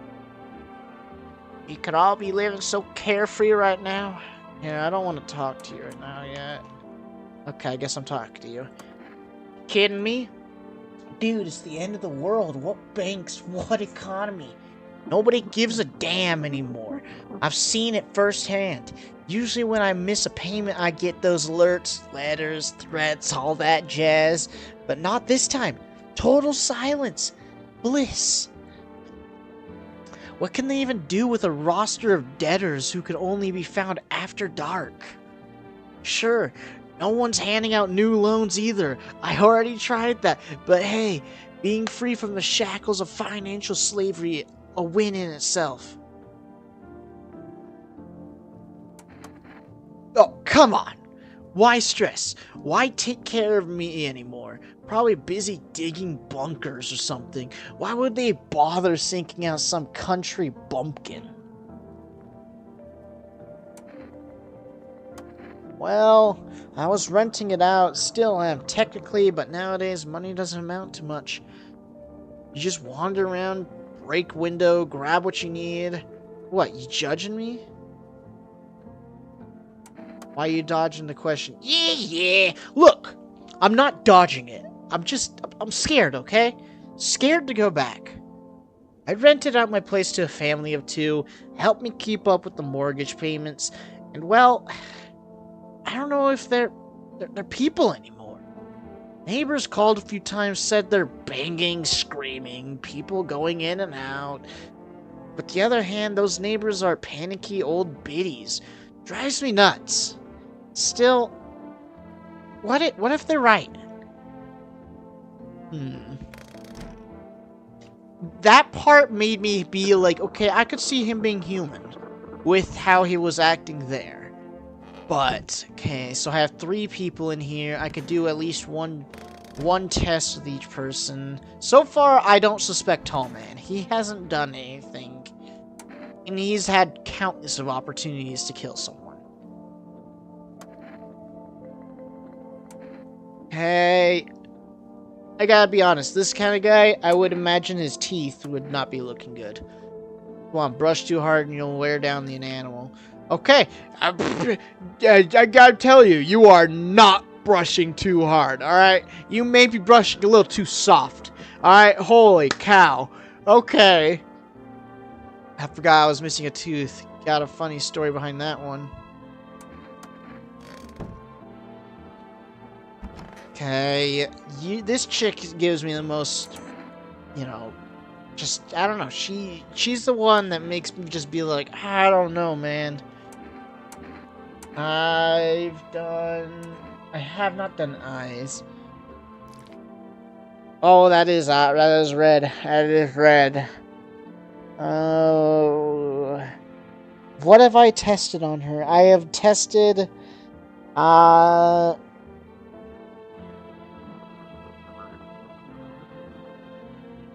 B: You could all be living so carefree right now. Yeah, I don't want to talk to you right now yet. Okay, I guess I'm talking to you. Kidding me? Dude, it's the end of the world. What banks? What economy? Nobody gives a damn anymore. I've seen it firsthand. Usually when I miss a payment, I get those alerts, letters, threats, all that jazz. But not this time. Total silence. Bliss. What can they even do with a roster of debtors who could only be found after dark? Sure, no one's handing out new loans either. I already tried that. But hey, being free from the shackles of financial slavery, a win in itself. Oh, come on! Why stress? Why take care of me anymore? Probably busy digging bunkers or something. Why would they bother sinking out some country bumpkin? Well, I was renting it out, still am technically, but nowadays money doesn't amount to much. You just wander around, break window, grab what you need. What, you judging me? Why are you dodging the question? Yeah. Look, I'm not dodging it. I'm scared, okay? Scared to go back. I rented out my place to a family of 2, helped me keep up with the mortgage payments, and well, I don't know if they're people anymore. Neighbors called a few times, said they're banging, screaming, people going in and out. But the other hand, those neighbors are panicky old biddies. Drives me nuts. Still, what if they're right? That part made me be like, okay, I could see him being human with how he was acting there. But, okay, so I have 3 people in here. I could do at least one test with each person. So far, I don't suspect Tall Man. He hasn't done anything. And he's had countless of opportunities to kill someone. Hey, I gotta be honest, this kind of guy, I would imagine his teeth would not be looking good. Come on, brush too hard and you'll wear down the animal. Okay, I gotta tell you, you are not brushing too hard, alright? You may be brushing a little too soft, alright? Holy cow. Okay. I forgot I was missing a tooth. Got a funny story behind that one. Okay, this chick gives me the most, you know, just, I don't know, she's the one that makes me just be like, I don't know, man. I have not done eyes. Oh, that is red. That is red. Oh, what have I tested on her? I have tested,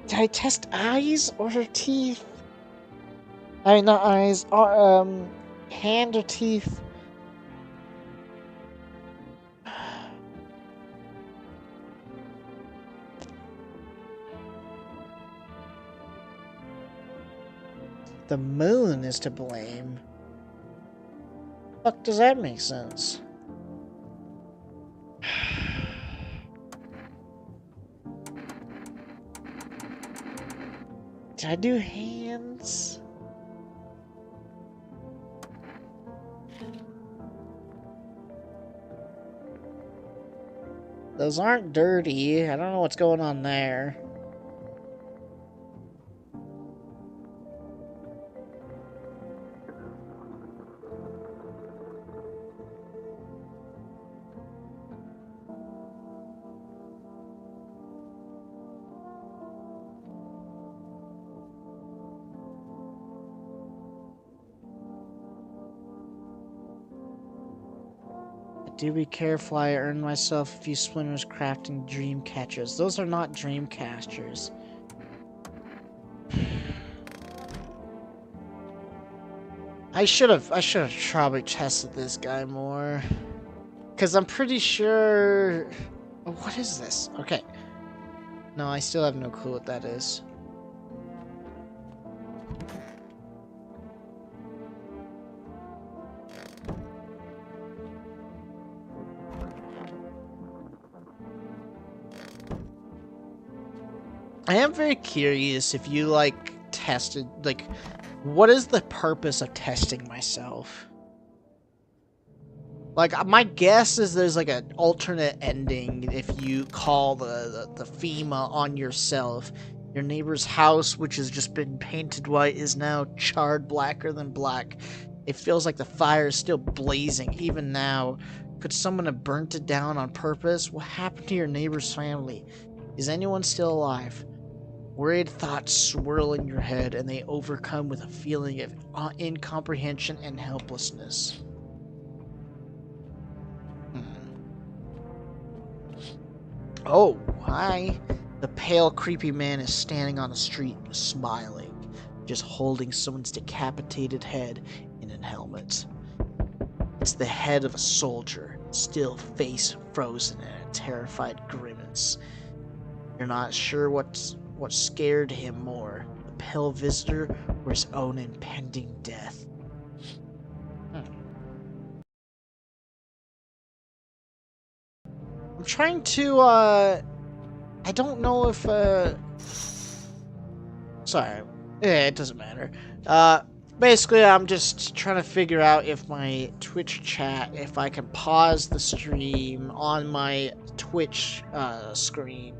B: did I test eyes or her teeth? I mean, not eyes, hand or teeth? The moon is to blame. Fuck, does that make sense? Did I do hands? Those aren't dirty. I don't know what's going on there. Do be careful, I earned myself a few splinters crafting dream catchers. Those are not dream catchers. I should have probably tested this guy more. Cause I'm pretty sure... Oh, what is this? Okay. No, I still have no clue what that is. I am very curious if you, like, tested, like, what is the purpose of testing myself? Like, my guess is there's, like, an alternate ending if you call the FEMA on yourself. Your neighbor's house, which has just been painted white, is now charred blacker than black. It feels like the fire is still blazing, even now. Could someone have burnt it down on purpose? What happened to your neighbor's family? Is anyone still alive? Worried thoughts swirl in your head, and they overcome with a feeling of incomprehension and helplessness. Oh, hi. The pale, creepy man is standing on the street, smiling, just holding someone's decapitated head in a helmet. It's the head of a soldier, still face frozen in a terrified grimace. You're not sure what scared him more, the pale visitor or his own impending death. I'm trying to, I don't know if, sorry, it doesn't matter. Basically, I'm just trying to figure out if my Twitch chat, if I can pause the stream on my Twitch, screen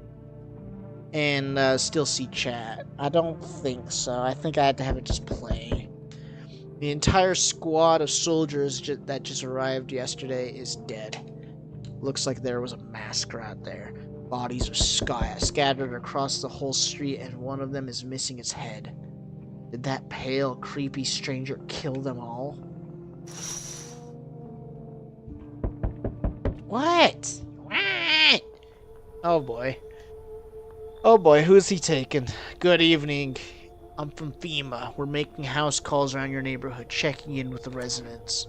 B: and, still see chat. I don't think so. I think I had to have it just play. The entire squad of soldiers that just arrived yesterday is dead. Looks like there was a massacre out there. Bodies are scattered across the whole street, and one of them is missing its head. Did that pale, creepy stranger kill them all? What? What? Oh boy. Oh boy, who's he taking? Good evening. I'm from FEMA. We're making house calls around your neighborhood, checking in with the residents.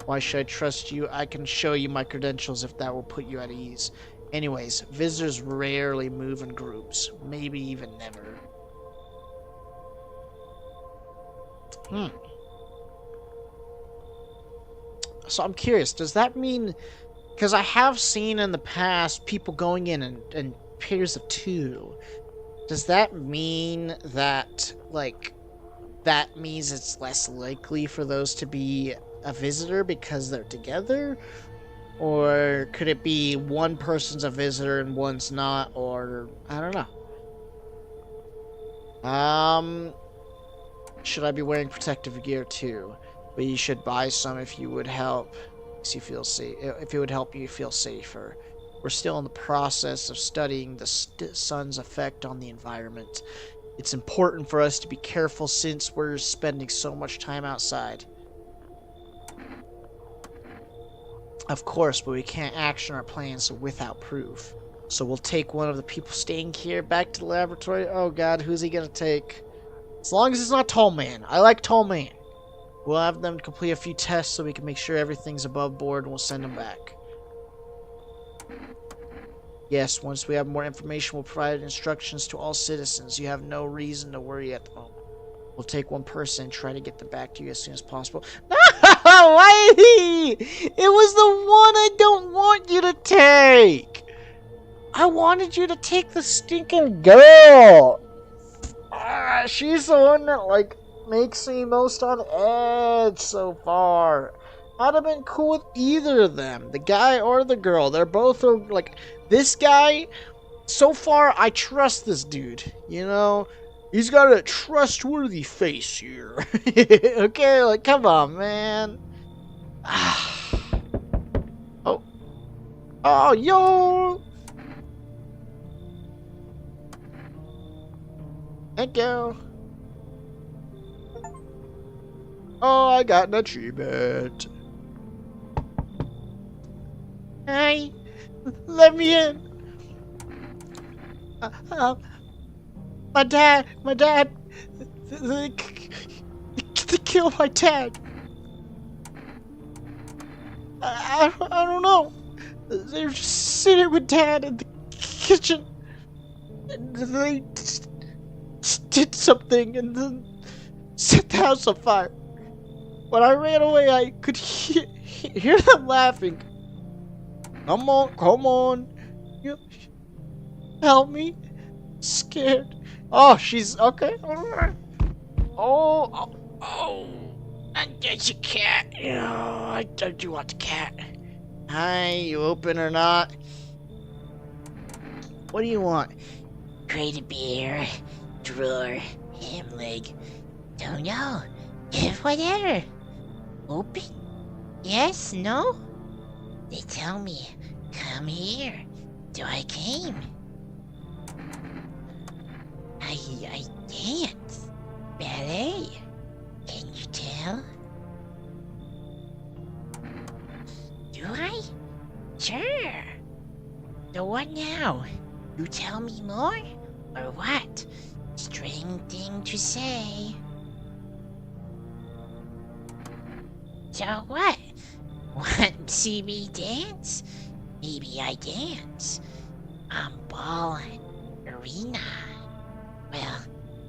B: Why should I trust you? I can show you my credentials if that will put you at ease. Anyways, visitors rarely move in groups. Maybe even never. So I'm curious, does that mean... Because I have seen in the past people going in pairs of two. Does that mean that, like, that means it's less likely for those to be a visitor because they're together? Or could it be one person's a visitor and one's not? Or, I don't know. Should I be wearing protective gear too? But you should buy some if you would help. You feel safe. If it would help you feel safer. We're still in the process of studying the sun's effect on the environment. It's important for us to be careful since we're spending so much time outside. Of course, but we can't action our plans without proof. So we'll take one of the people staying here back to the laboratory. Oh god, who's he gonna take? As long as it's not Tall Man. I like Tall Man. We'll have them complete a few tests so we can make sure everything's above board, and we'll send them back. Yes, once we have more information, we'll provide instructions to all citizens. You have no reason to worry at the moment. We'll take one person and try to get them back to you as soon as possible. No! Why? It was the one I don't want you to take! I wanted you to take the stinking girl! She's the one that, like, makes me most on edge so far. I'd have been cool with either of them, the guy or the girl. They're both like, this guy, so far I trust this dude, you know? He's got a trustworthy face here. Okay, like, come on, man. Oh, yo! Thank you. Oh, I got an achievement.
C: Hi.
B: Let me in. My dad, they killed my dad. I don't know. They were just sitting with Dad in the kitchen, and they did something and then set the house on fire. When I ran away, I could hear them laughing. Come on. You help me. Scared. Oh, she's okay. Oh.
C: And there's a cat.
B: Yeah, I do want the cat. Hi, you open or not? What do you want?
C: Crate of beer, drawer, ham leg. Don't know. Give whatever. Open? Yes? No? They tell me, come here. So I came. I dance. Ballet. Can you tell? Do I? Sure. So what now? You tell me more? Or what? Strange thing to say. So what? Want to see me dance? Maybe I dance. I'm ballin'. Arena. Well,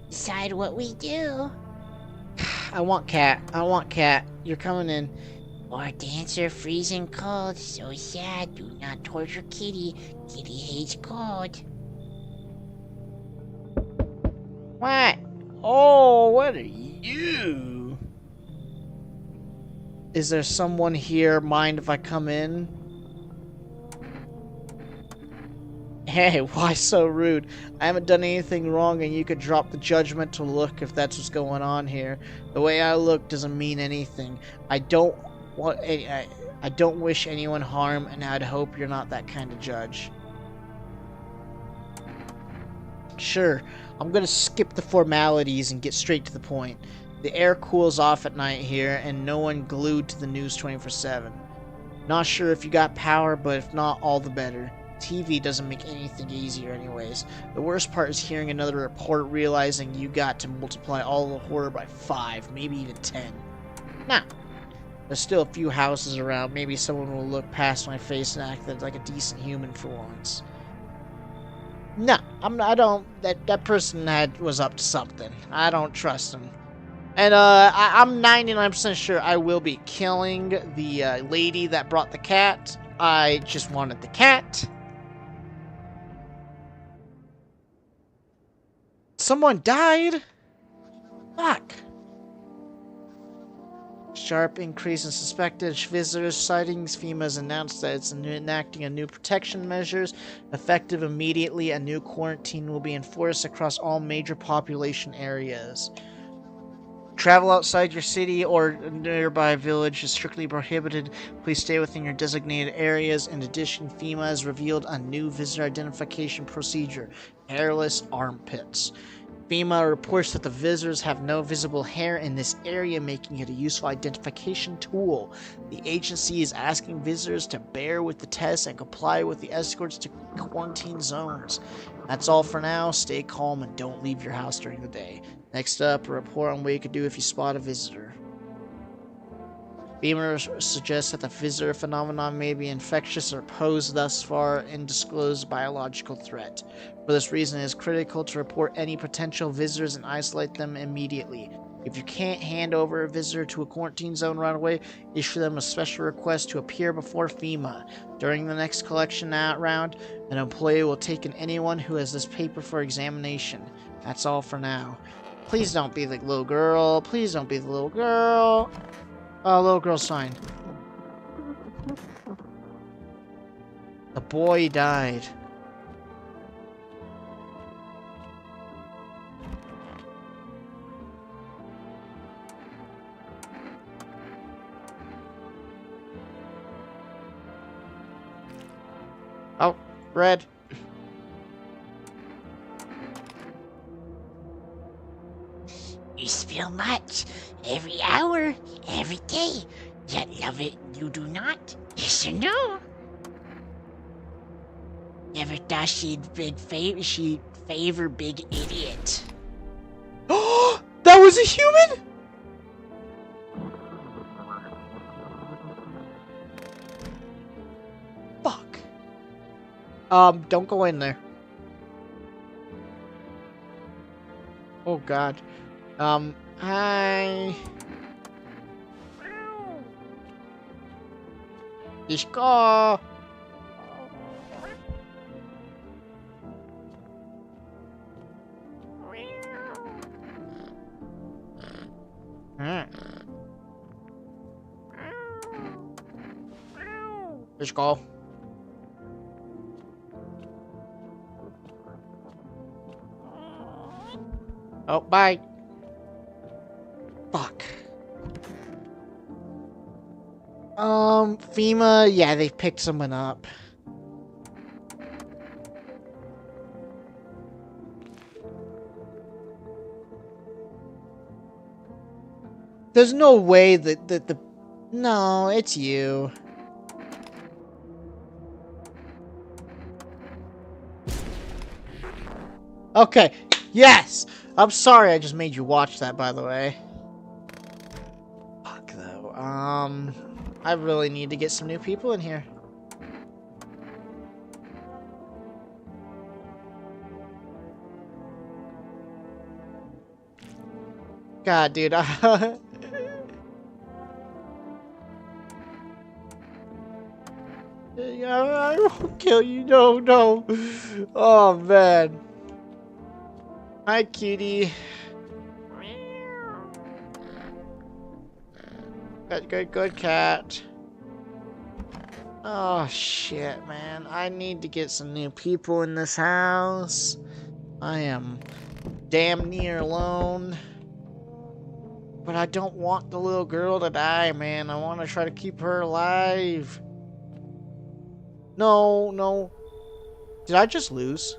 C: decide what we do.
B: I want cat. You're coming in.
C: Or dancer freezing cold. So sad. Do not torture Kitty. Kitty hates cold.
B: What? Oh, what are you? Is there someone here? Mind if I come in? Hey, why so rude? I haven't done anything wrong and you could drop the judgmental look if that's what's going on here. The way I look doesn't mean anything. I don't wish anyone harm, and I'd hope you're not that kind of judge. Sure, I'm gonna skip the formalities and get straight to the point. The air cools off at night here, and no one glued to the news 24/7. Not sure if you got power, but if not, all the better. TV doesn't make anything easier anyways. The worst part is hearing another report, realizing you got to multiply all the horror by 5, maybe even 10. Now, there's still a few houses around. Maybe someone will look past my face and act like a decent human for once. No, that person was up to something. I don't trust him. And I'm 99% sure I will be killing the lady that brought the cat. I just wanted the cat. Someone died? Fuck. Sharp increase in suspected visitors sightings. FEMA has announced that it's enacting a new protection measures. Effective immediately, a new quarantine will be enforced across all major population areas. Travel outside your city or nearby village is strictly prohibited. Please stay within your designated areas. In addition, FEMA has revealed a new visitor identification procedure, hairless armpits. FEMA reports that the visitors have no visible hair in this area, making it a useful identification tool. The agency is asking visitors to bear with the test and comply with the escorts to quarantine zones. That's all for now. Stay calm and don't leave your house during the day. Next up, a report on what you could do if you spot a visitor. FEMA suggests that the visitor phenomenon may be infectious or pose thus far undisclosed biological threat. For this reason, it is critical to report any potential visitors and isolate them immediately. If you can't hand over a visitor to a quarantine zone right away, issue them a special request to appear before FEMA. During the next collection round, an employee will take in anyone who has this paper for examination. That's all for now. Please don't be the little girl. Please don't be the little girl. Oh, little girl's fine. The boy died. Oh, red.
C: You spill much. Every hour, every day. Yet love it, you do not. Yes or no? Never thought she'd favor big idiot.
B: Oh, that was a human? Fuck. Don't go in there. Oh god. Hi. Ishko. Ishko. Oh, bye. Fuck. FEMA, yeah, they picked someone up. There's no way that the... No, it's you. Okay, yes! I'm sorry I just made you watch that, by the way. Fuck, though. I really need to get some new people in here. God, dude. I won't kill you. No, no. Oh, man. Hi, cutie. Good cat. Oh, shit, man. I need to get some new people in this house. I am damn near alone. But I don't want the little girl to die, man. I want to try to keep her alive. No, no. Did I just lose?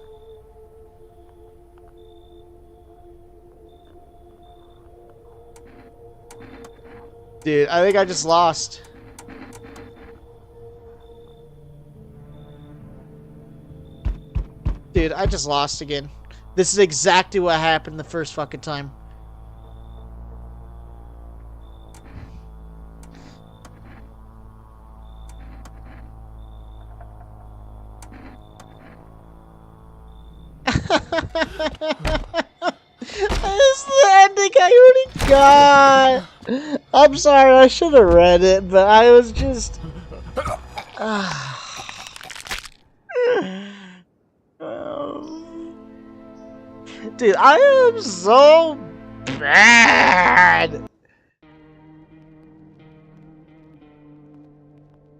B: Dude, I think I just lost. Dude, I just lost again. This is exactly what happened the first fucking time. That's the ending I already got. I'm sorry, I should have read it, but I was just... Dude, I am so bad.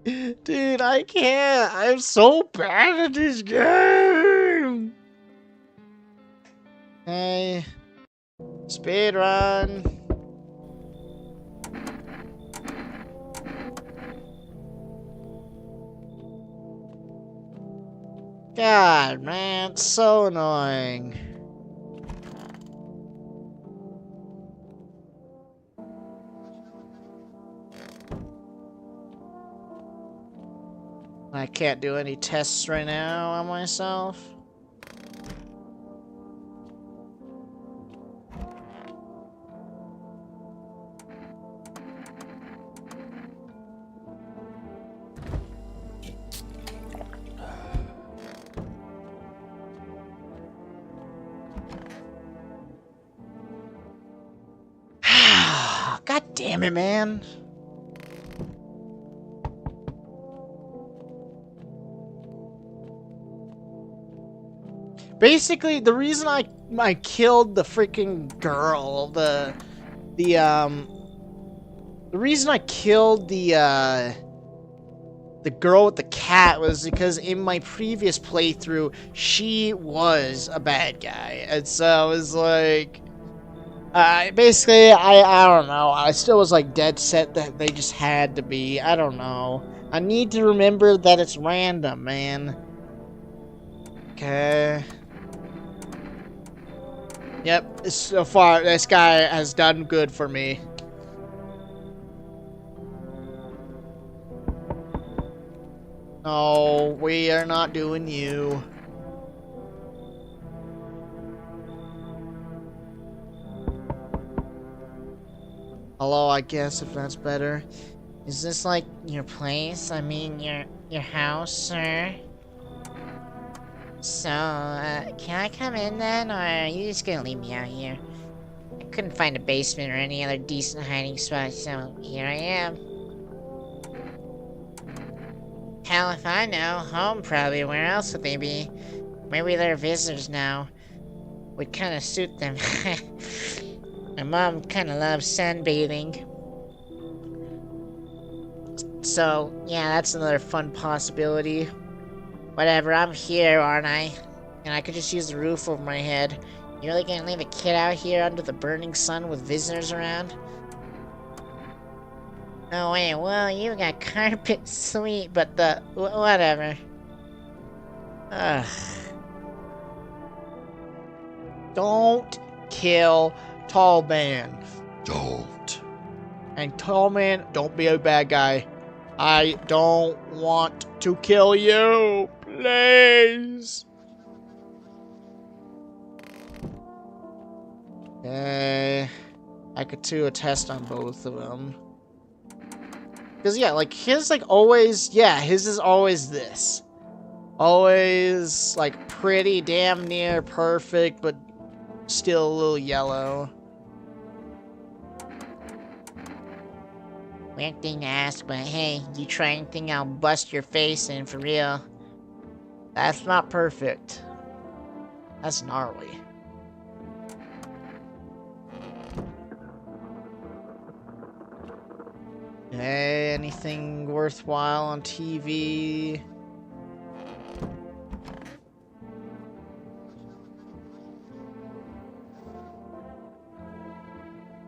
B: Dude, I can't. I'm so bad at this game. Hey. Speed run. God, man, it's so annoying. I can't do any tests right now on myself. God damn it, man. Basically, the reason I killed the freaking girl, the reason I killed the girl with the cat was because in my previous playthrough, she was a bad guy, and so I was like, basically, I don't know. I still was like dead set that they just had to be. I don't know. I need to remember that it's random, man. Okay. Yep, so far, this guy has done good for me. No, we are not doing you. Hello, I guess, if that's better.
C: Is this like your place? I mean, your house, sir? So, can I come in then, or are you just gonna leave me out here? I couldn't find a basement or any other decent hiding spot, so here I am. Hell if I know, home probably, where else would they be? Maybe they're visitors now. Would kinda suit them. My mom kinda loves sunbathing. So, yeah, that's another fun possibility. Whatever, I'm here, aren't I? And I could just use the roof over my head. You really gonna leave a kid out here under the burning sun with visitors around? Oh wait, well, you got carpet, sweet, but the... whatever. Ugh.
B: Don't kill Tall Man. Don't. And Tall Man, don't be a bad guy. I don't want to kill you. Please. I could do a test on both of them. Because, yeah, like, his, like, always... Yeah, his is always this. Always, like, pretty damn near perfect, but still a little yellow.
C: Weird thing to ask, but hey, you try anything, I'll bust your face in for real.
B: That's not perfect. That's gnarly. Hey, anything worthwhile on TV?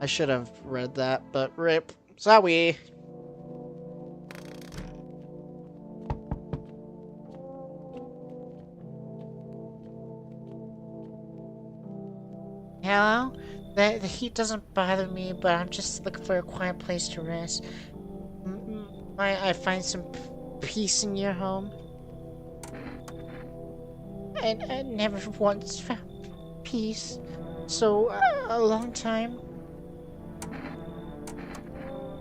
B: I should have read that, but rip. Sorry.
C: Hello? The heat doesn't bother me, but I'm just looking for a quiet place to rest. I find some peace in your home. And I never once found peace. So, a long time.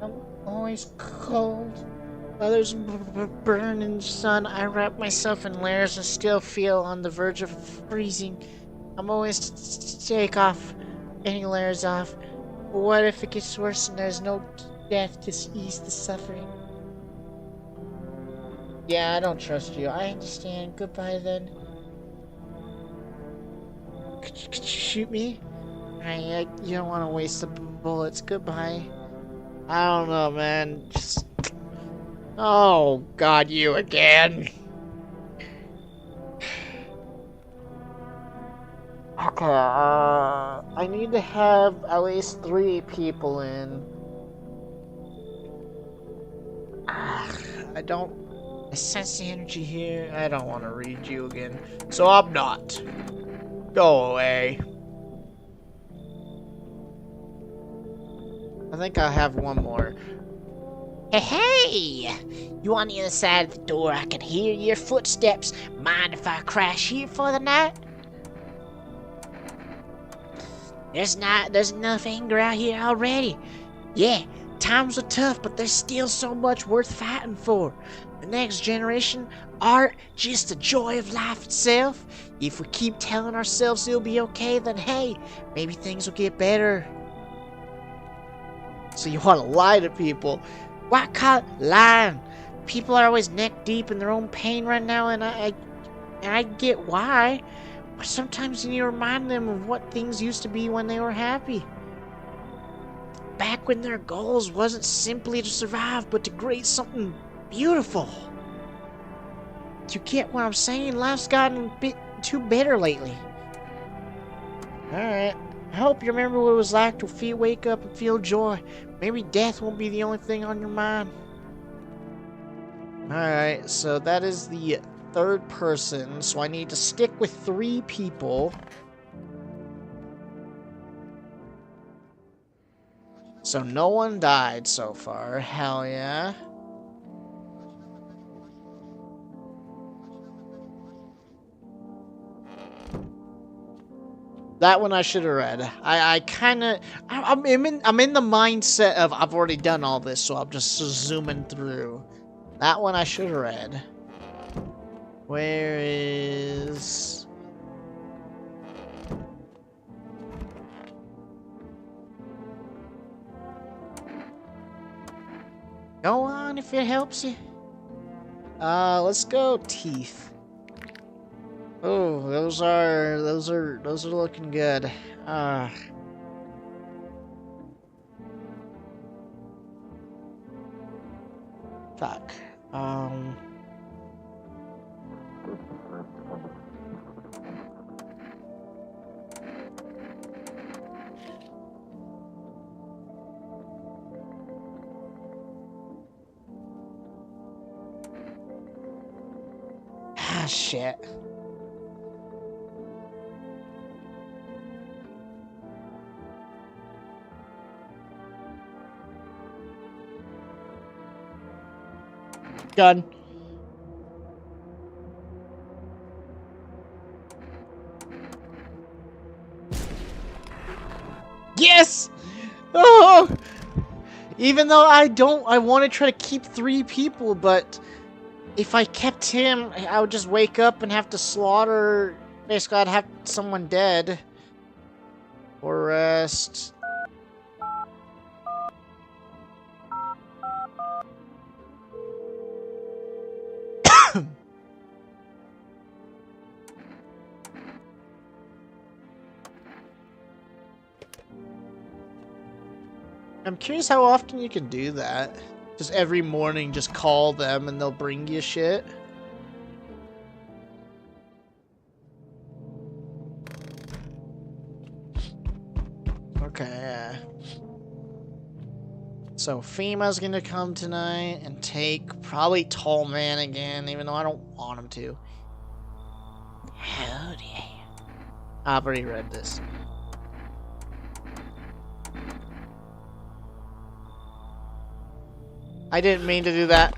C: I'm always cold. Others burn in the sun. I wrap myself in layers and still feel on the verge of freezing. I'm always take off any layers off. What if it gets worse and there's no death to ease the suffering? Yeah, I don't trust you. I understand. Goodbye then. Could you shoot me? You don't want to waste the bullets. Goodbye.
B: I don't know, man. Just... Oh, God, you again. Okay, I need to have at least 3 people in. I don't... I sense the energy here. I don't want to read you again. So I'm not. Go away. I think I have one more.
C: Hey! You on the other side of the door? I can hear your footsteps. Mind if I crash here for the night? There's enough anger out here already. Yeah, times are tough, but there's still so much worth fighting for. The next generation, art, just the joy of life itself. If we keep telling ourselves it'll be okay, then hey, maybe things will get better.
B: So you want to lie to people?
C: Why call it lying? People are always neck deep in their own pain right now, and I get why. But sometimes you need to remind them of what things used to be when they were happy. Back when their goals wasn't simply to survive, but to create something beautiful. You get what I'm saying? Life's gotten a bit too bitter lately. Alright. I hope you remember what it was like to wake up and feel joy. Maybe death won't be the only thing on your mind.
B: Alright, so that is the 3rd person, so I need to stick with 3 people. So no one died so far, hell yeah. That one I should have read. I kind of, I'm in the mindset of I've already done all this, so I'm just zooming through. That one I should have read. Where is? Go on if it helps you. Let's go teeth. Oh, those are looking good. Fuck. Shit. Done. Yes! Oh! Even though I want to try to keep 3 people, but if I kept him, I would just wake up and have to slaughter. Basically, I'd have someone dead. Or rest. I'm curious how often you can do that. Just every morning, just call them and they'll bring you shit. Okay, yeah. So FEMA's gonna come tonight and take probably Tall Man again, even though I don't want him to. Hell yeah. I've already read this. I didn't mean to do that.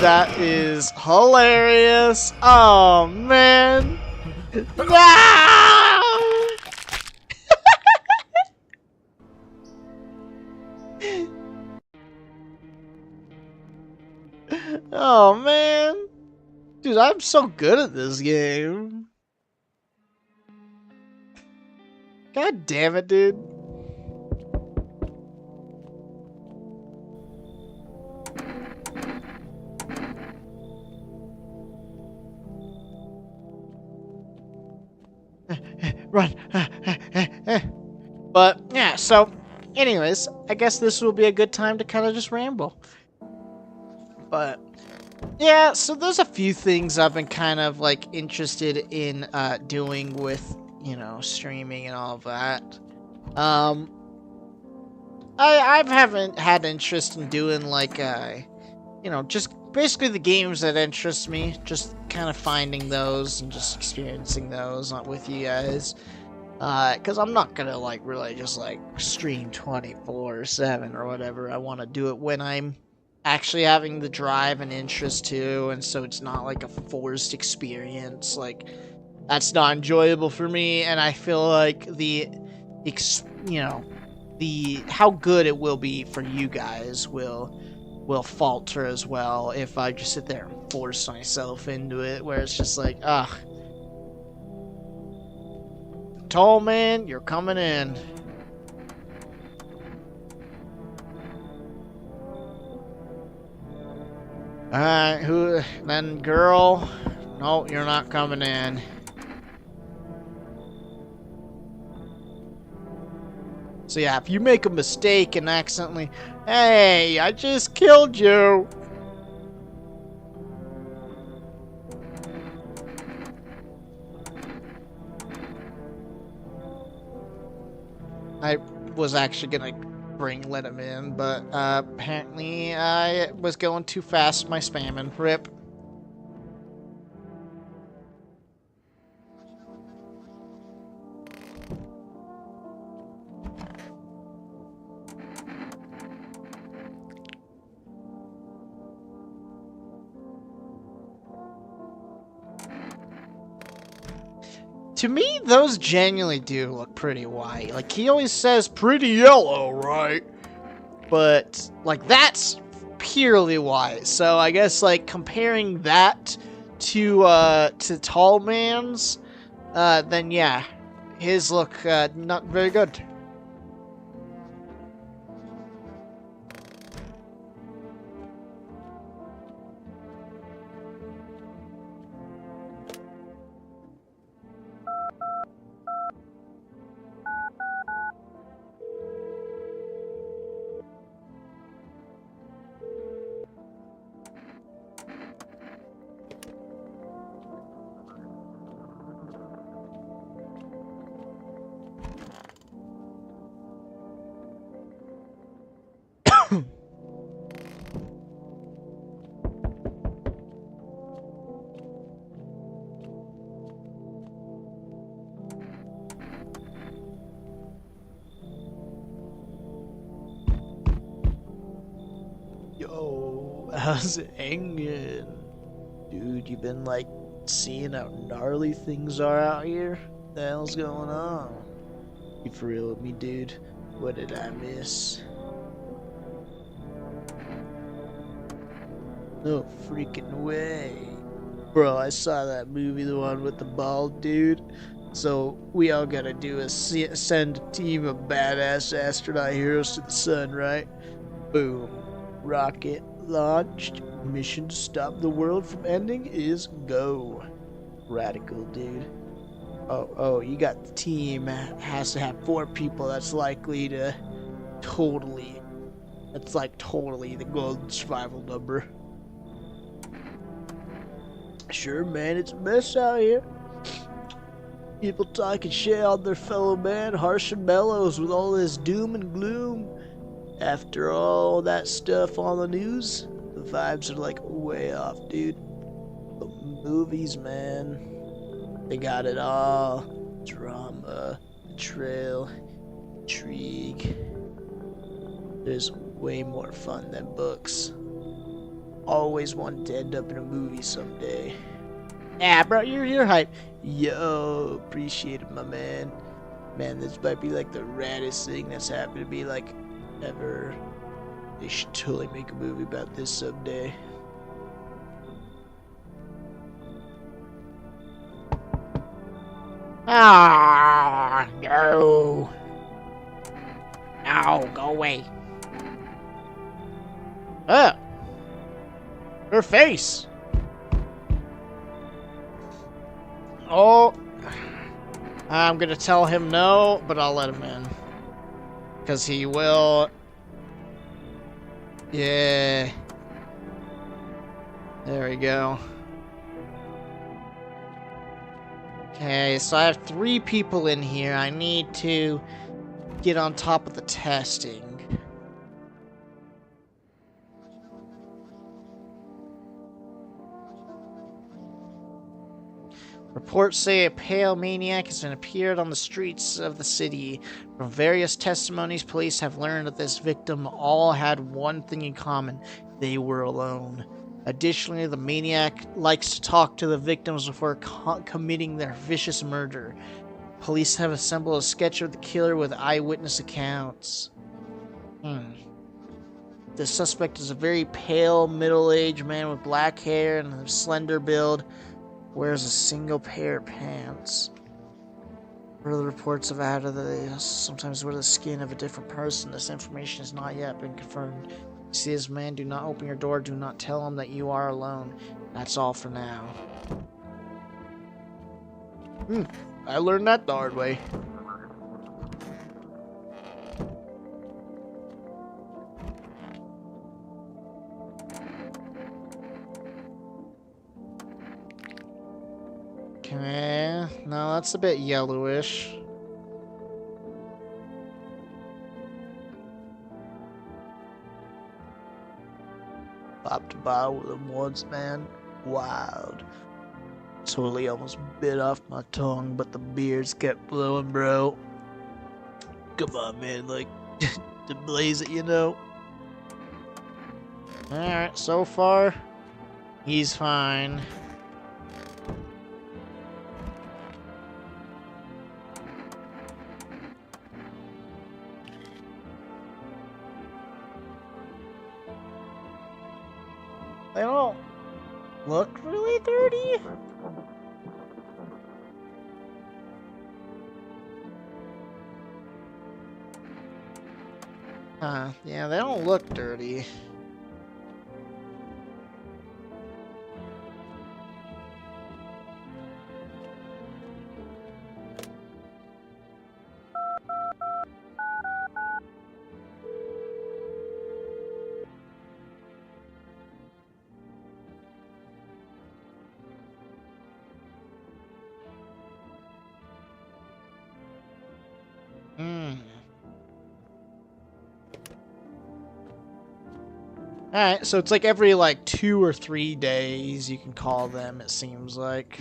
B: That is hilarious. Oh, man. No! Oh, man. Dude, I'm so good at this game. God damn it, dude. Run. But, yeah, so, anyways, I guess this will be a good time to kind of just ramble. But, yeah, so there's a few things I've been kind of, like, interested in doing with, you know, streaming and all of that. I haven't had interest in doing, like, you know, just basically the games that interest me, just kind of finding those and just experiencing those with you guys. Because I'm not gonna, like, really just, like, stream 24/7 or whatever. I want to do it when I'm actually having the drive and interest to, and so it's not, like, a forced experience. Like, that's not enjoyable for me, and I feel like how good it will be for you guys will falter as well if I just sit there and force myself into it, where it's just like, ugh. Tall Man, you're coming in. Alright, then girl? No, you're not coming in. So yeah, if you make a mistake and accidentally, hey, I just killed you. I was actually gonna let him in, but apparently I was going too fast with my spamming. Rip. To me, those genuinely do look pretty white. Like, he always says pretty yellow, right? But, like, that's purely white. So I guess, like, comparing that to Tall Man's, then yeah, his look not very good. Yo, how's it hanging? Dude, you been, like, seeing how gnarly things are out here? What the hell's going on? You for real with me, dude? What did I miss? No freaking way. Bro, I saw that movie, the one with the bald dude. So, we all gotta do is send a team of badass astronaut heroes to the sun, right? Boom. Rocket launched. Mission to stop the world from ending is go. Radical, dude. Oh, you got the team. Has to have 4 people. That's likely to totally. That's like totally the golden survival number. Sure, man, it's a mess out here. People talking shit on their fellow man, harsh and bellows with all this doom and gloom. After all that stuff on the news, the vibes are like way off, dude. But movies, man, they got it all. Drama, betrayal, intrigue. There's way more fun than books. Always wanted to end up in a movie someday. Yeah, bro, you're hype. Yo, appreciate it, my man. Man, this might be like the raddest thing that's happened to me, like, ever. They should totally make a movie about this someday.
C: Ah, no. No, go away.
B: Ah! Her face! Oh! I'm gonna tell him no, but I'll let him in. Because he will... Yeah. There we go. Okay, so I have 3 people in here. I need to get on top of the testing. Reports say a pale maniac has appeared on the streets of the city. From various testimonies, police have learned that this victim all had one thing in common. They were alone. Additionally, the maniac likes to talk to the victims before committing their vicious murder. Police have assembled a sketch of the killer with eyewitness accounts. The suspect is a very pale, middle-aged man with black hair and a slender build. Wears a single pair of pants. Further reports have added that they sometimes wear the skin of a different person. This information has not yet been confirmed. You see this man, do not open your door. Do not tell him that you are alone. That's all for now. I learned that the hard way. Okay, no, that's a bit yellowish. Popped a bottle with him once, man. Wild. Totally almost bit off my tongue, but the beers kept blowing, bro. Come on, man, like, to blaze it, you know? Alright, so far, he's fine. They don't look really dirty. Yeah, they don't look dirty. Alright, so it's like every like 2 or 3 days you can call them, it seems like.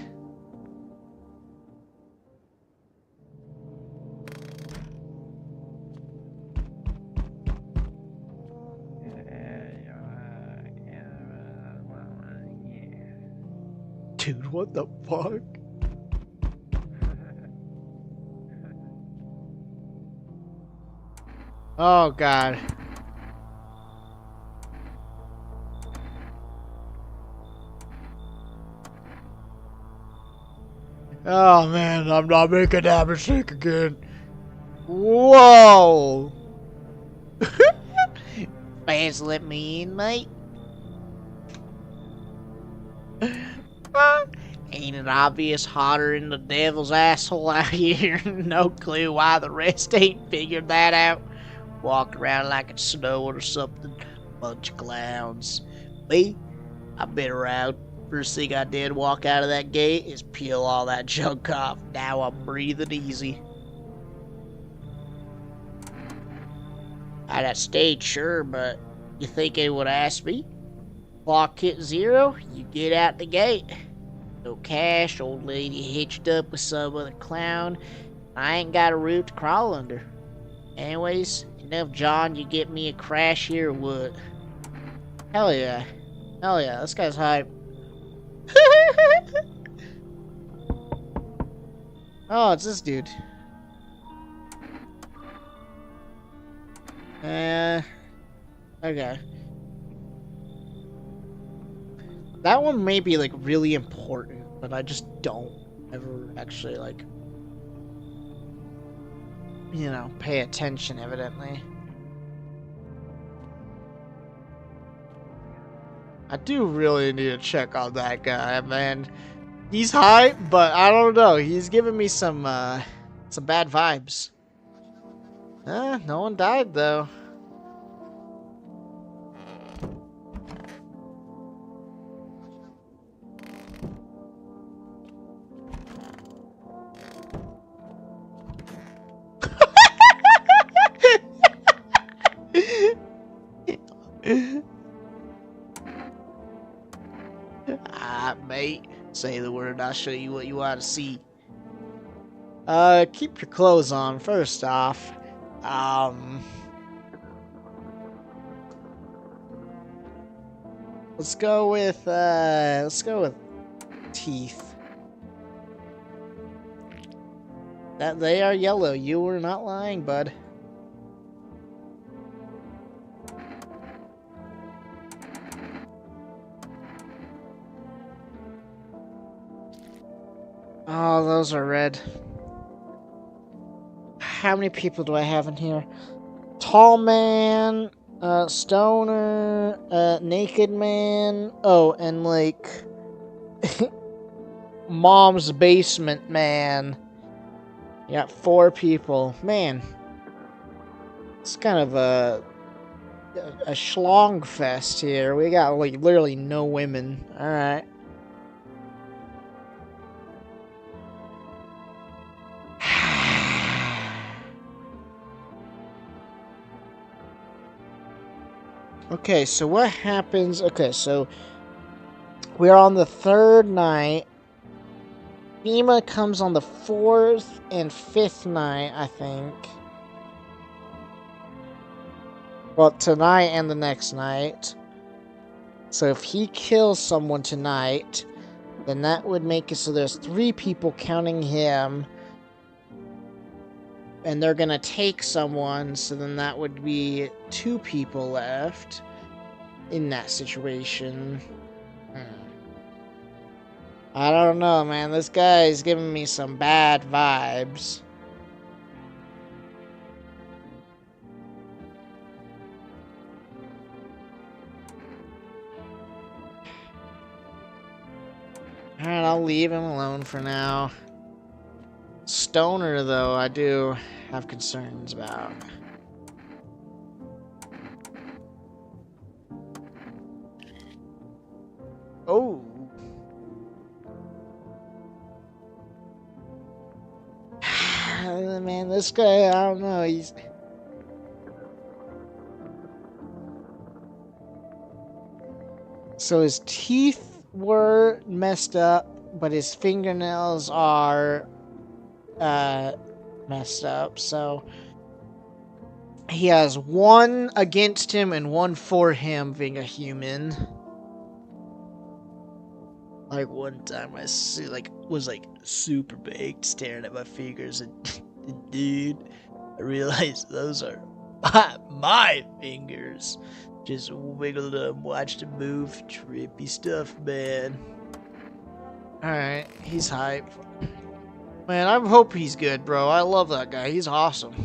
B: Dude, what the fuck? Oh god. Oh man, I'm not making that mistake again. Whoa!
C: Fans, let me in, mate. Ain't it obvious hotter than the devil's asshole out here? No clue why the rest ain't figured that out. Walk around like it's snowing or something. Bunch of clowns. Me? I've been around. First thing I did walk out of that gate is peel all that junk off. Now I'm breathing easy. I'd have stayed, sure, but you think anyone would ask me? Clock hit 0, you get out the gate. No cash, old lady hitched up with some other clown. I ain't got a root to crawl under. Anyways, enough John, you get me a crash here or what? Hell yeah. Hell yeah, this guy's hype. Oh, it's this dude. Okay. That one may be, like, really important, but I just don't ever actually, like, you know, pay attention, evidently. I do really need to check on that guy, man. He's hype, but I don't know. He's giving me some bad vibes. No one died, though. Mate, say the word, I'll show you what you want to see. Keep your clothes on, first off. Let's go with teeth. That they are yellow. You were not lying, bud. Oh, those are red. How many people do I have in here? Tall man, stoner, naked man. Oh, and like mom's basement man. You got 4 people. Man, it's kind of a schlong fest here. We got like literally no women. All right. Okay, so what happens? Okay, so we're on the 3rd night. FEMA comes on the 4th and 5th night, I think. Well, tonight and the next night. So if he kills someone tonight, then that would make it so there's 3 people counting him. And they're gonna take someone, so then that would be 2 people left.
B: in that situation. I don't know, man. This guy's giving me some bad vibes. Alright, I'll leave him alone for now. Stoner, though, I do have concerns about. Oh. Man, this guy, I don't know, he's... So his teeth were messed up, but his fingernails are messed up, so he has one against him and one for him being a human. Like one time I was super baked staring at my fingers and dude, I realized those are my fingers. Just wiggled them, watched them move. Trippy stuff, man. Alright, he's hype. Man, I hope he's good, bro. I love that guy. He's awesome.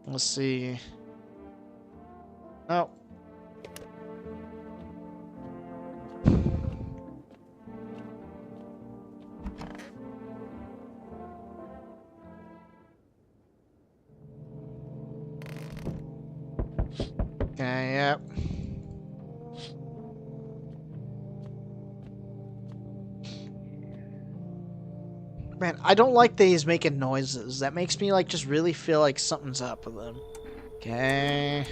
B: Let's see. Oh. Okay, yep. Man, I don't like that he's making noises. That makes me like just really feel like something's up with him. Okay.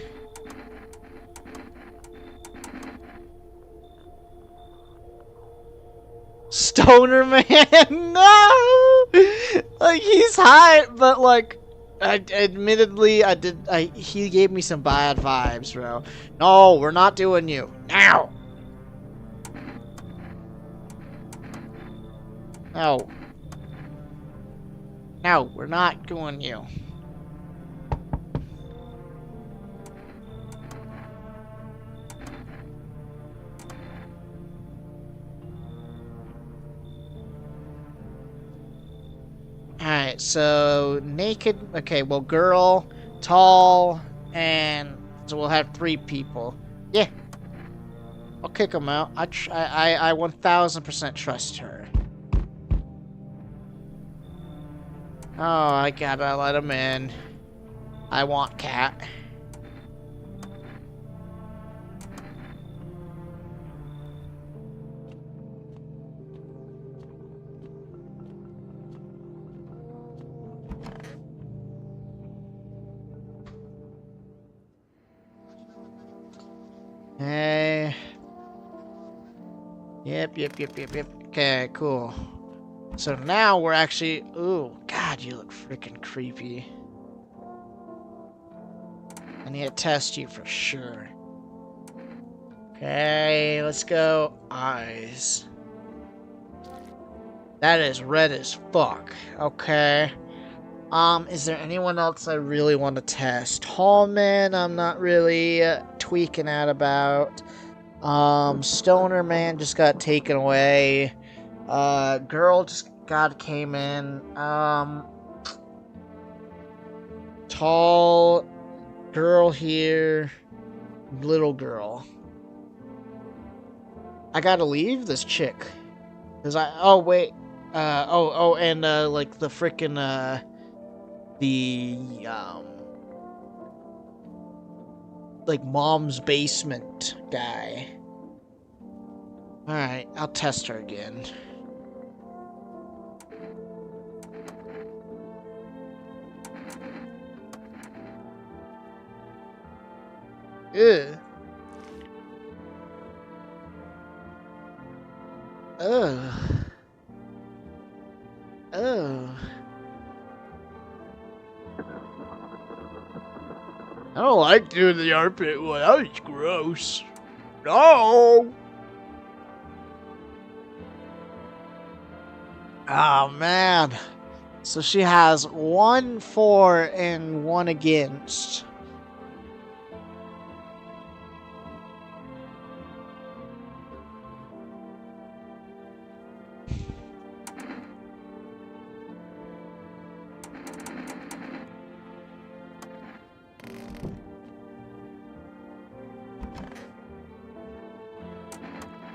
B: Stoner man, no! Like he's high, but like admittedly he gave me some bad vibes, bro. No, we're not doing you. Now. No. No, we're not doing you. Alright, so naked, okay, well girl, tall, and so we'll have 3 people. Yeah. I'll kick them out. I 1000% trust her. Oh, I gotta let him in. I want cat. Hey. Yep. Okay, cool. So now we're actually... Ooh, God, you look freaking creepy. I need to test you for sure. Okay, let's go. Eyes. That is red as fuck. Okay. Is there anyone else I really want to test? Hallman, I'm not really tweaking out about. Stoner man just got taken away. Girl just came in. Tall girl here. Little girl. I gotta leave this chick. Cause oh wait. And like the frickin' like mom's basement guy. Alright, I'll test her again. Ugh. Ugh. Ugh. I don't like doing the armpit one. That was gross. No. Oh man. So she has 1 for and 1 against.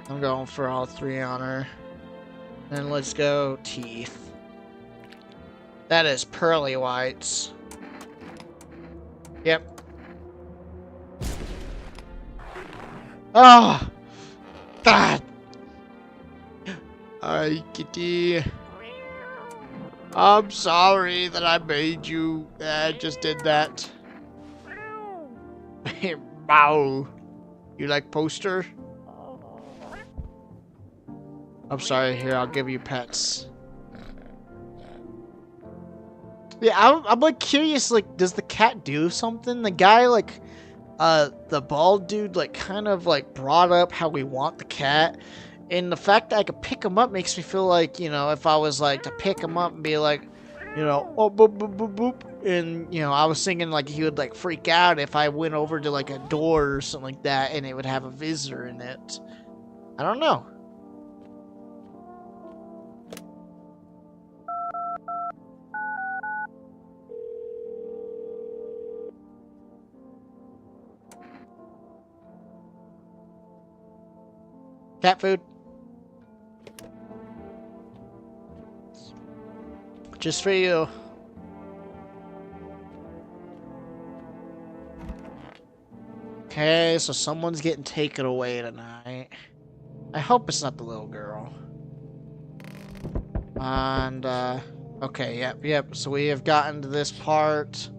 B: I'm going for all 3 on her. And let's go teeth. That is pearly whites. Yep. Oh! God! Hi, kitty. I'm sorry that I made you. I just did that. Bow. You like poster? I'm sorry, here, I'll give you pets. Yeah, I'm like curious, like, does the cat do something? The guy, like, the bald dude, like, kind of, like, brought up how we want the cat. And the fact that I could pick him up makes me feel like, you know, if I was, like, to pick him up and be like, you know, oh, boop, boop, boop, boop. And, you know, I was thinking, like, he would, like, freak out if I went over to, like, a door or something like that and it would have a visitor in it. I don't know. Cat food. Just for you. Okay, so someone's getting taken away tonight. I hope it's not the little girl. And, okay, yep. So we have gotten to this part.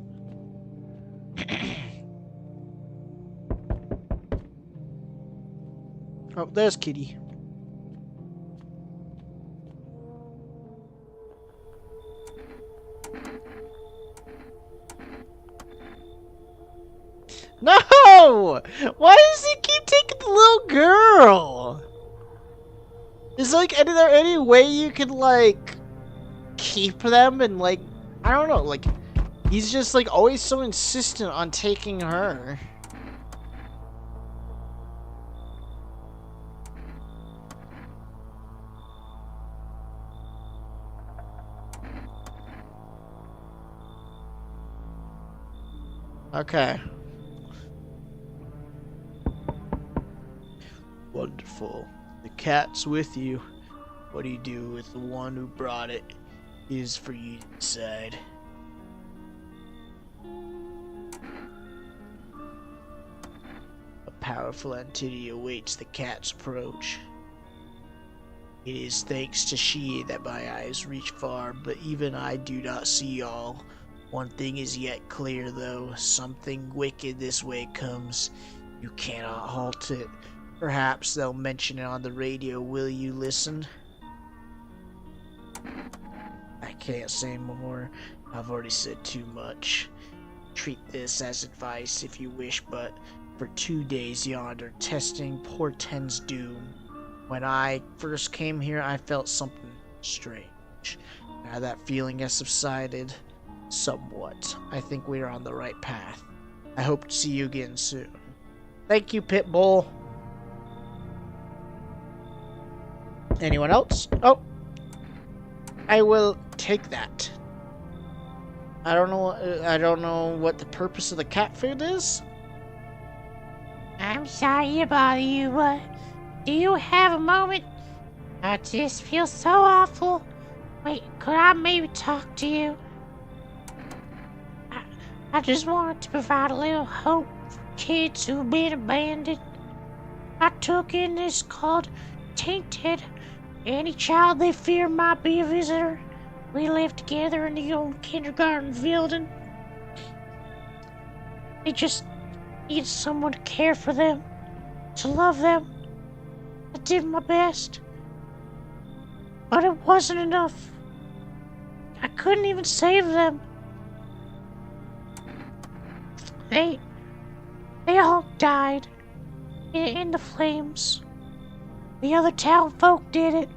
B: Oh, there's Kitty. No! Why does he keep taking the little girl? Is there any way you could, like, keep them and, like, I don't know, like, he's just, like, always so insistent on taking her. Okay. Wonderful. The cat's with you. What do you do with the one who brought it is for you to decide. A powerful entity awaits the cat's approach. It is thanks to she that my eyes reach far, but even I do not see all. One thing is yet clear, though. Something wicked this way comes. You cannot halt it. Perhaps they'll mention it on the radio. Will you listen? I can't say more. I've already said too much. Treat this as advice if you wish, but for 2 days yonder, testing portends doom. When I first came here, I felt something strange. Now that feeling has subsided somewhat. I think we are on the right path. I hope to see you again soon. Thank you, Pitbull. Anyone else? Oh, I will take that. I don't know what the purpose of the cat food is.
C: I'm sorry to bother you, but do you have a moment? I just feel so awful. Wait, could I maybe talk to you? I just wanted to provide a little hope for kids who've been abandoned. I took in this called Tainted. Any child they fear might be a visitor. We lived together in the old kindergarten building. They just need someone to care for them, to love them. I did my best, but it wasn't enough. I couldn't even save them. They all died in the flames. The other town folk did it.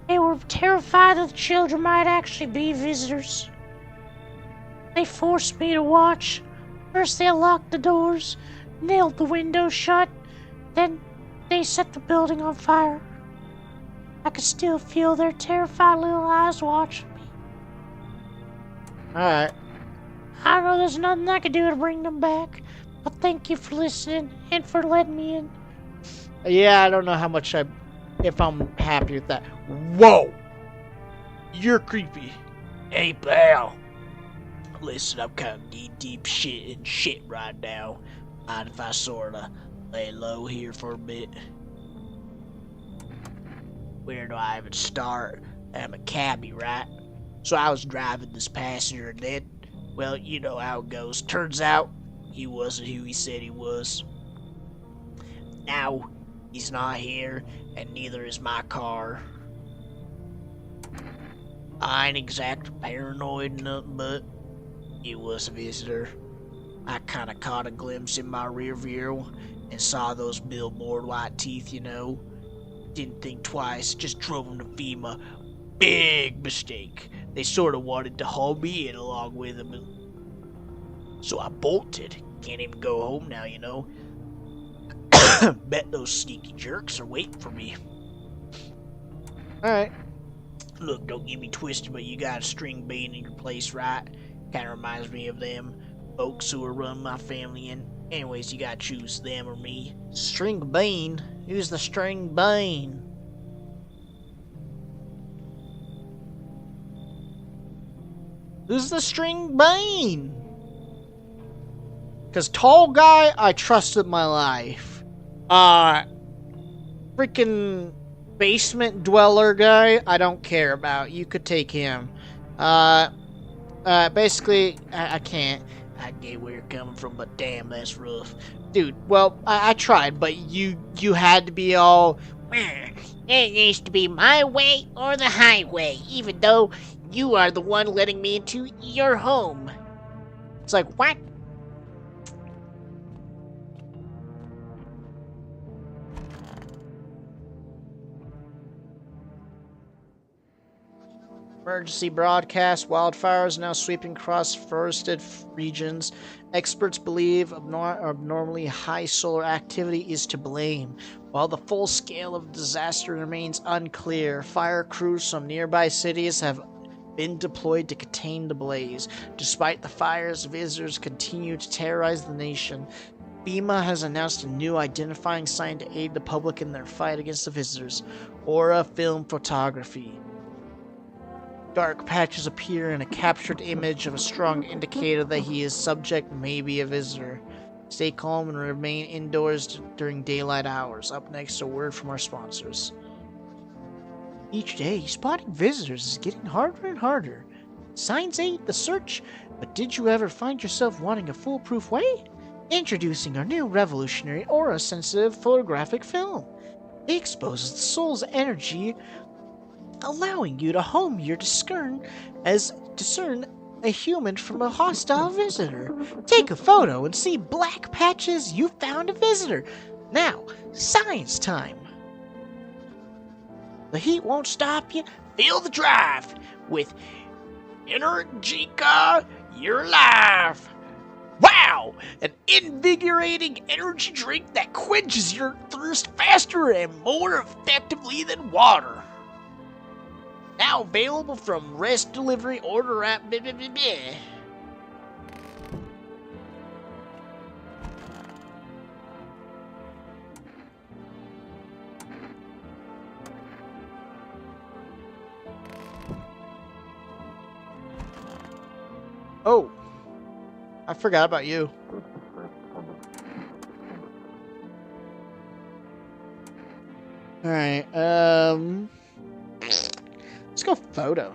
C: They were terrified that the children might actually be visitors. They forced me to watch. First they locked the doors, nailed the windows shut, then they set the building on fire. I could still feel their terrified little eyes watching me.
B: Alright.
C: I know there's nothing I can do to bring them back, but thank you for listening and for letting me in.
B: Yeah, I don't know how much if I'm happy with that. Whoa! You're creepy. Hey, pal. Listen, I'm kind of deep shit right now. Mind if I sorta lay low here for a bit? Where do I even start? I'm a cabbie, right? So I was driving this passenger and then, well, you know how it goes. Turns out, he wasn't who he said he was. Now, he's not here, and neither is my car. I ain't exactly paranoid or nothing, but it was a visitor. I kinda caught a glimpse in my rear view and saw those billboard white teeth, you know. Didn't think twice, just drove them to FEMA. Big mistake. They sorta wanted to haul me in along with them. So I bolted. Can't even go home now, you know. Bet those sneaky jerks are waiting for me. Alright. Look, don't get me twisted, but you got a string bean in your place, right? Kinda reminds me of them folks who are running my family in. Anyways, you gotta choose them or me. String bean? Who's the string bean? Who's the string bean? Cause tall guy, I trusted my life. Freaking basement dweller guy, I don't care about. You could take him. Basically, I can't. I get where you're coming from, but damn, that's rough. Dude, well, I tried, but you had to be all...
C: It needs to be my way or the highway, even though you are the one letting me into your home.
B: It's like, what? Emergency broadcast. Wildfires now sweeping across forested regions. Experts believe abnormally high solar activity is to blame. While the full scale of the disaster remains unclear, fire crews from nearby cities have been deployed to contain the blaze. Despite the fires, visitors continue to terrorize the nation. FEMA has announced a new identifying sign to aid the public in their fight against the visitors. Aura Film Photography. Dark patches appear in a captured image of a strong indicator that he is subject, maybe a visitor. Stay calm and remain indoors during daylight hours. Up next, a word from our sponsors. Each day, spotting visitors is getting harder and harder. Signs aid the search, but did you ever find yourself wanting a foolproof way? Introducing our new revolutionary aura-sensitive photographic film. It exposes the soul's energy, allowing you to home your discern a human from a hostile visitor. Take a photo and see black patches, you found a visitor. Now, science time. The heat won't stop you. Feel the drive with Energica Your Life. Wow! An invigorating energy drink that quenches your thirst faster and more effectively than water. Now available from Rest Delivery Order app. Oh, I forgot about you. All right, let's go photo.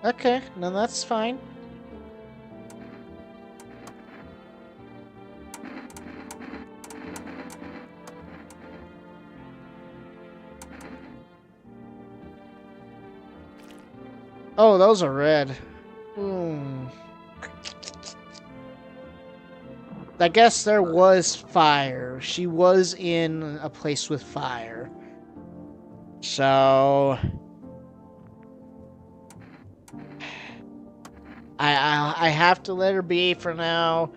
B: Okay, no, that's fine. Oh, those are red. I guess there was fire. She was in a place with fire. So I have to let her be for now.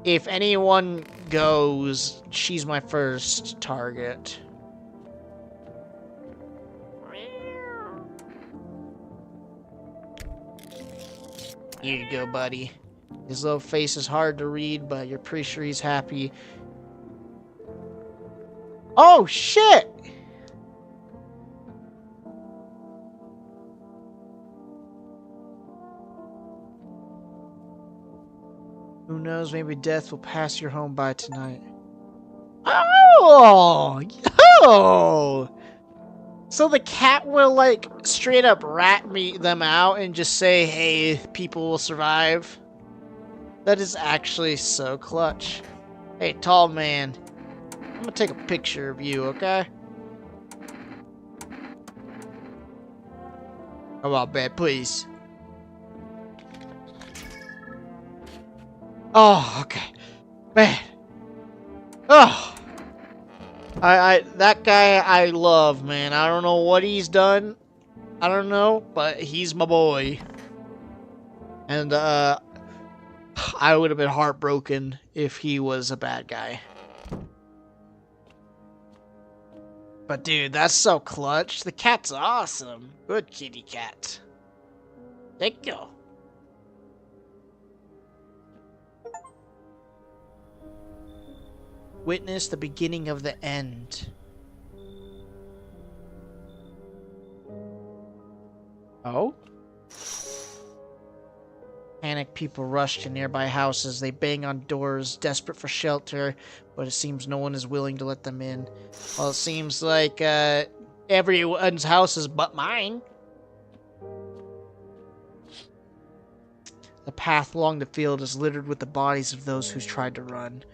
B: If anyone goes, she's my first target. Here you go, buddy. His little face is hard to read, but you're pretty sure he's happy. Oh, shit! Who knows, maybe death will pass your home by tonight. Oh! Oh! So the cat will, like, straight up rat meat them out and just say, hey, people will survive? That is actually so clutch. Hey, tall man. I'm gonna take a picture of you, okay? Come on, man, please. Oh, okay. Man. Oh. That guy I love, man. I don't know what he's done. I don't know, but he's my boy. And, I would have been heartbroken if he was a bad guy. But dude, that's so clutch. The cat's awesome. Good kitty cat. Thank you. Witness the beginning of the end. Oh? Panicked people rush to nearby houses. They bang on doors, desperate for shelter, but it seems no one is willing to let them in. Well, it seems like everyone's houses but mine. The path along the field is littered with the bodies of those who tried to run.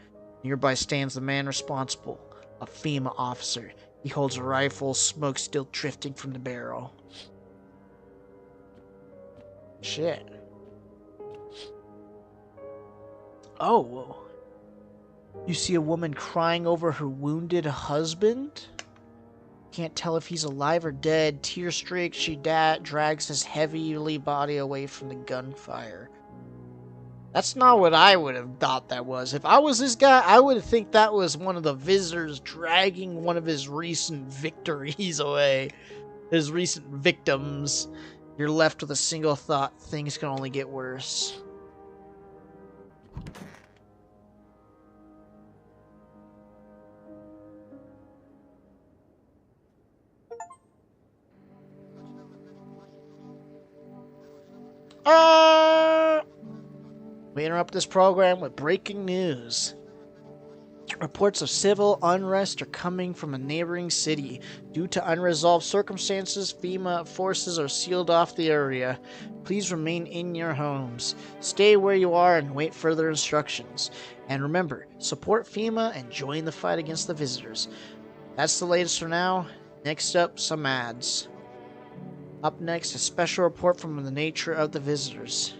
B: Nearby stands the man responsible, a FEMA officer. He holds a rifle, smoke still drifting from the barrel. Shit. Oh. You see a woman crying over her wounded husband? Can't tell if he's alive or dead. Tear-streaked, she drags his heavily body away from the gunfire. That's not what I would have thought that was. If I was this guy, I would think that was one of the visitors dragging one of his recent victories away. His recent victims. You're left with a single thought. Things can only get worse. We interrupt this program with breaking news. Reports of civil unrest are coming from a neighboring city. Due to unresolved circumstances, FEMA forces are sealed off the area. Please remain in your homes. Stay where you are and wait further instructions. And remember, support FEMA and join the fight against the visitors. That's the latest for now. Next up, some ads. Up next, a special report from the nature of the visitors.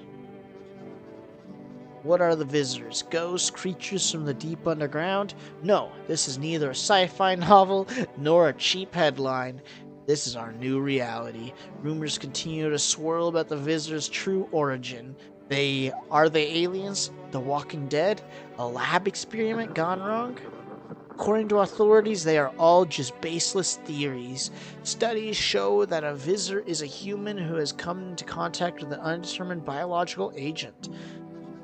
B: What are the visitors? Ghosts, creatures from the deep underground? No, this is neither a sci-fi novel nor a cheap headline. This is our new reality. Rumors continue to swirl about the visitors' true origin. Are they aliens? The Walking Dead? A lab experiment gone wrong? According to authorities, they are all just baseless theories. Studies show that a visitor is a human who has come into contact with an undetermined biological agent.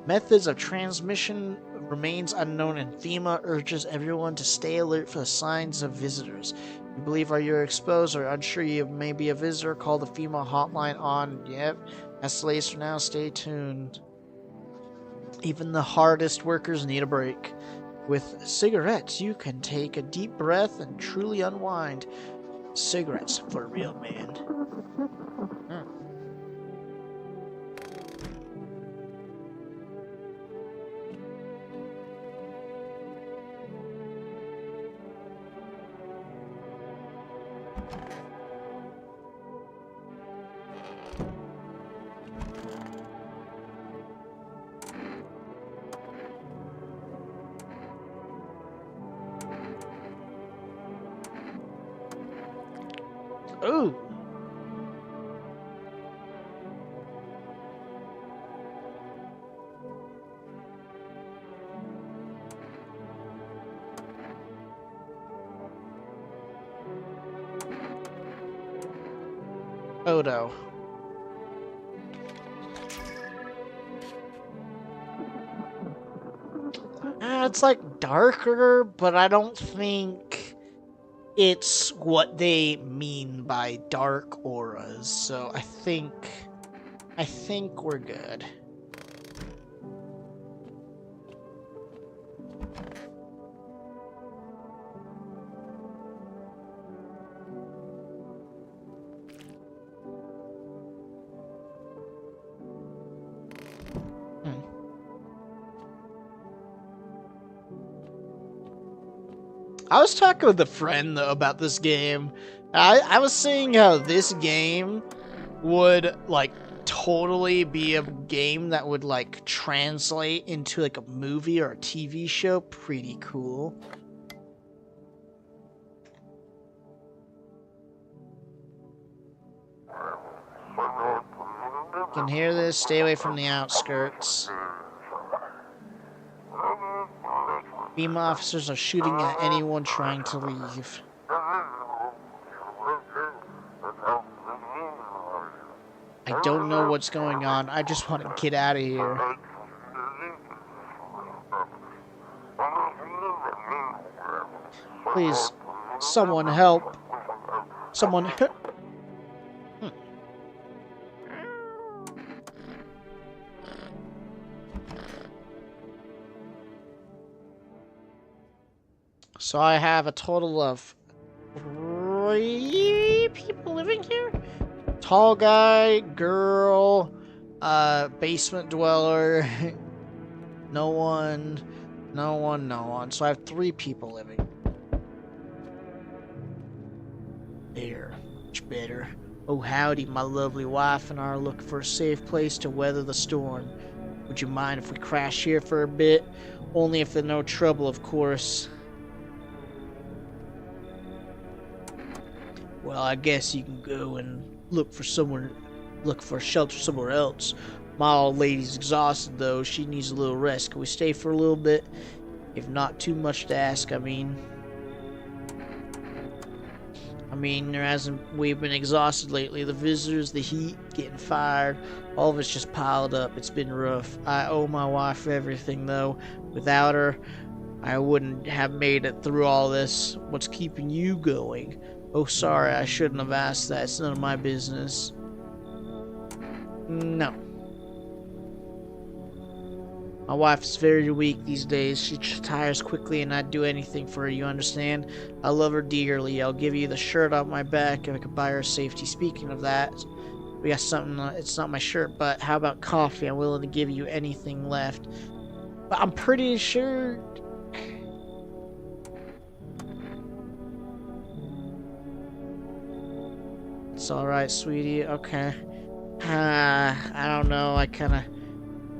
B: Methods of transmission remains unknown, and FEMA urges everyone to stay alert for the signs of visitors. You believe you're exposed or unsure you may be a visitor, call the FEMA hotline on. Yep, that's the latest for now. Stay tuned. Even the hardest workers need a break. With cigarettes, you can take a deep breath and truly unwind. Cigarettes for a real man. Ooh. Odo. It's like darker, but I don't think it's what they mean by dark auras. So I think we're good. I was talking with a friend though about this game. I was saying how this game would like totally be a game that would like translate into like a movie or a TV show. Pretty cool. You can hear this. Stay away from the outskirts. Beam officers are shooting at anyone trying to leave. I don't know what's going on. I just want to get out of here. Please, someone help. Someone help. So I have a total of 3 people living here? Tall guy, girl, basement dweller, no one. So I have 3 people living. There, much better. Oh howdy, my lovely wife and I are looking for a safe place to weather the storm. Would you mind if we crash here for a bit? Only if there's no trouble, of course. Well, I guess you can go and look for shelter somewhere else. My old lady's exhausted though. She needs a little rest. Can we stay for a little bit? If not too much to ask, I mean, we've been exhausted lately. The visitors, the heat, getting fired, all of it's just piled up. It's been rough. I owe my wife everything though. Without her, I wouldn't have made it through all this. What's keeping you going? Oh, sorry, I shouldn't have asked that. It's none of my business. No. My wife is very weak these days. She tires quickly and I'd do anything for her, you understand? I love her dearly. I'll give you the shirt off my back if I could buy her safety. Speaking of that, we got something, it's not my shirt, but how about coffee? I'm willing to give you anything left. But I'm pretty sure... It's alright, sweetie. Okay. I don't know.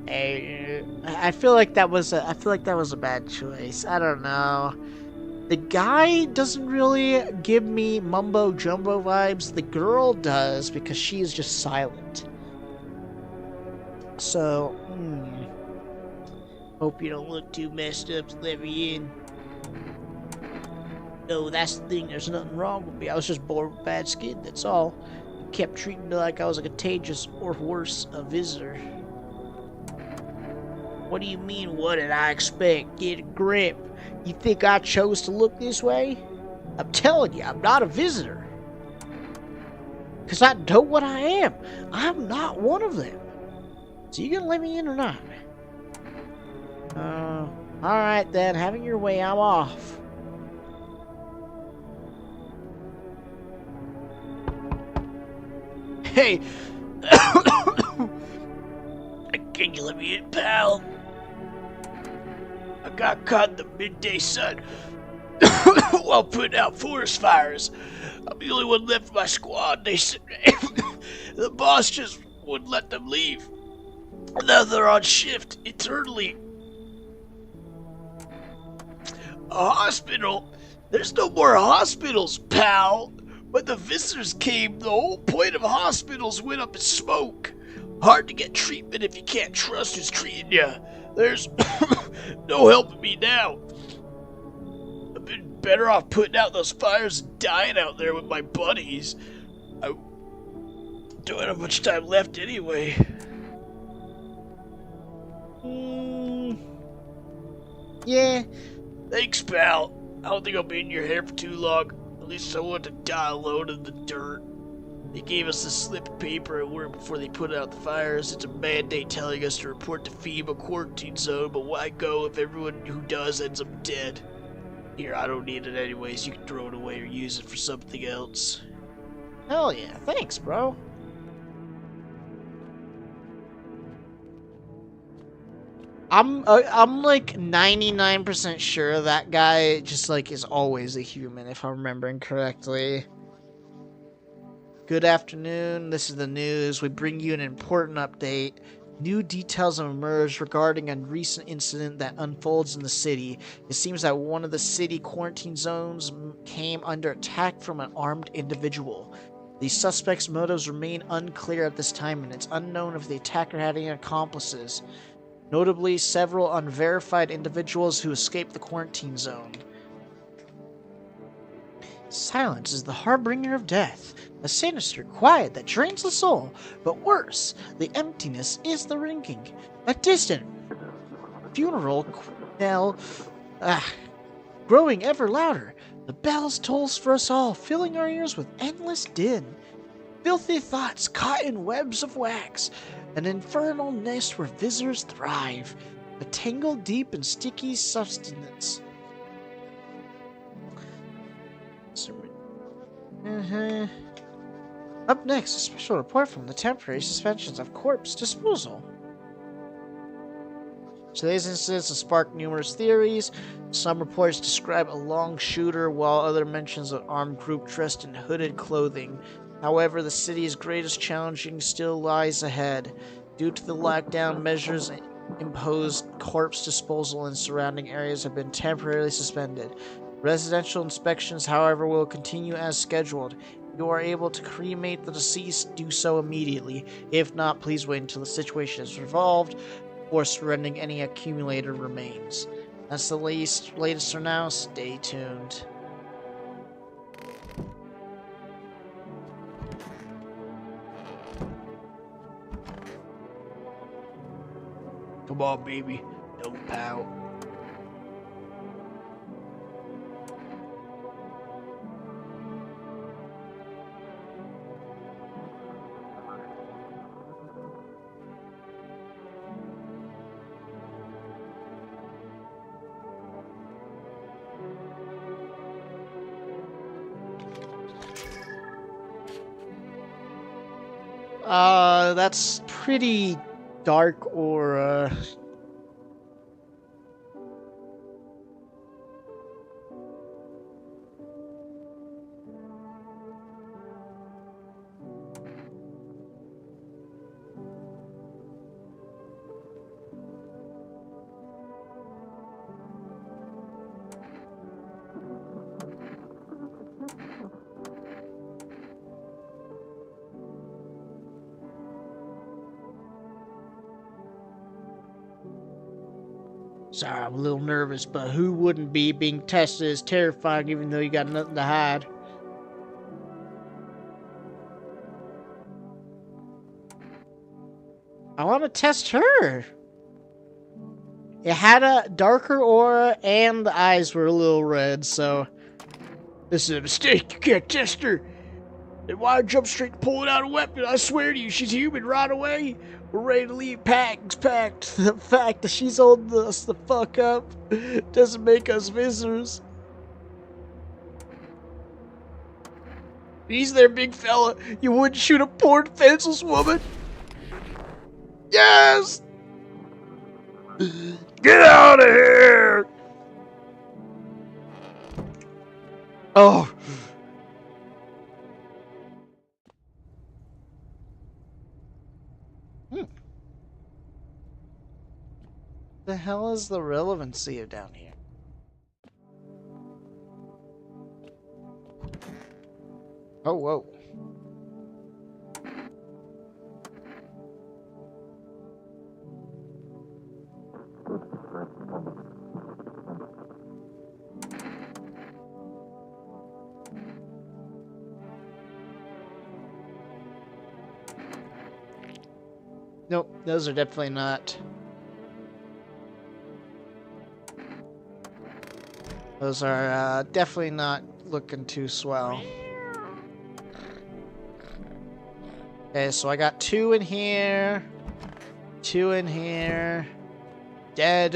B: I feel like that was a bad choice. I don't know. The guy doesn't really give me mumbo jumbo vibes. The girl does because she is just silent. So, hope you don't look too messed up to let me in. No, that's the thing. There's nothing wrong with me. I was just born with bad skin, that's all. You kept treating me like I was a contagious, or worse, a visitor. What do you mean, what did I expect? Get a grip. You think I chose to look this way? I'm telling you, I'm not a visitor. Because I know what I am. I'm not one of them. So you gonna let me in or not? Alright then, having your way, I'm off. Hey! Can you let me in, pal? I got caught in the midday sun while putting out forest fires. I'm the only one left of my squad. They said the boss just wouldn't let them leave. Now they're on shift eternally. A hospital? There's no more hospitals, pal.
D: When the visitors came, the whole point of hospitals went up in smoke. Hard to get treatment if you can't trust who's treating you. There's no helping me now. I've been better off putting out those fires and dying out there with my buddies. I don't have much time left anyway.
B: Yeah.
D: Thanks, pal. I don't think I'll be in your hair for too long. At least I want to die alone in the dirt. They gave us a slip of paper at work before they put out the fires. It's a mandate telling us to report to FEMA quarantine zone, but why go if everyone who does ends up dead? Here, I don't need it anyways. You can throw it away or use it for something else.
B: Hell yeah. Thanks, bro. I'm like 99% sure that guy just like is always a human, if I'm remembering correctly. Good afternoon, this is the news. We bring you an important update. New details have emerged regarding a recent incident that unfolds in the city. It seems that one of the city quarantine zones came under attack from an armed individual. The suspect's motives remain unclear at this time, and it's unknown if the attacker had any accomplices. Notably, several unverified individuals who escaped the quarantine zone. Silence is the harbinger of death, a sinister quiet that drains the soul, but worse, the emptiness is the ringing. A distant funeral knell, growing ever louder. The bells tolls for us all, filling our ears with endless din. Filthy thoughts caught in webs of wax, an infernal nest where visitors thrive, a tangled deep and sticky substance. Up next, a special report from the temporary suspensions of corpse disposal. Today's incidents have sparked numerous theories. Some reports describe a long shooter, while other mentions an armed group dressed in hooded clothing. However, the city's greatest challenge still lies ahead. Due to the lockdown measures imposed, corpse disposal in surrounding areas have been temporarily suspended. Residential inspections, however, will continue as scheduled. If you are able to cremate the deceased, do so immediately. If not, please wait until the situation is resolved before surrendering any accumulated remains. That's the latest for now. Stay tuned.
D: Come on, baby. Don't pout.
B: That's pretty dark aura. Sorry, I'm a little nervous, but who wouldn't be? Being tested is terrifying even though you got nothing to hide. I want to test her. It had a darker aura and the eyes were a little red, so...
D: This is a mistake. You can't test her. Then why jump straight to pulling out a weapon? I swear to you, she's human right away. We're ready to leave. Packs packed.
B: The fact that she's holding us the fuck up doesn't make us visitors.
D: He's there, big fella. You wouldn't shoot a poor defenseless woman. Yes! Get out of here!
B: Oh. The hell is the relevancy of down here? Oh, whoa. Nope, those are definitely not. Those are definitely not looking too swell. Okay, so I got 2 in here. 2 in here. Dead.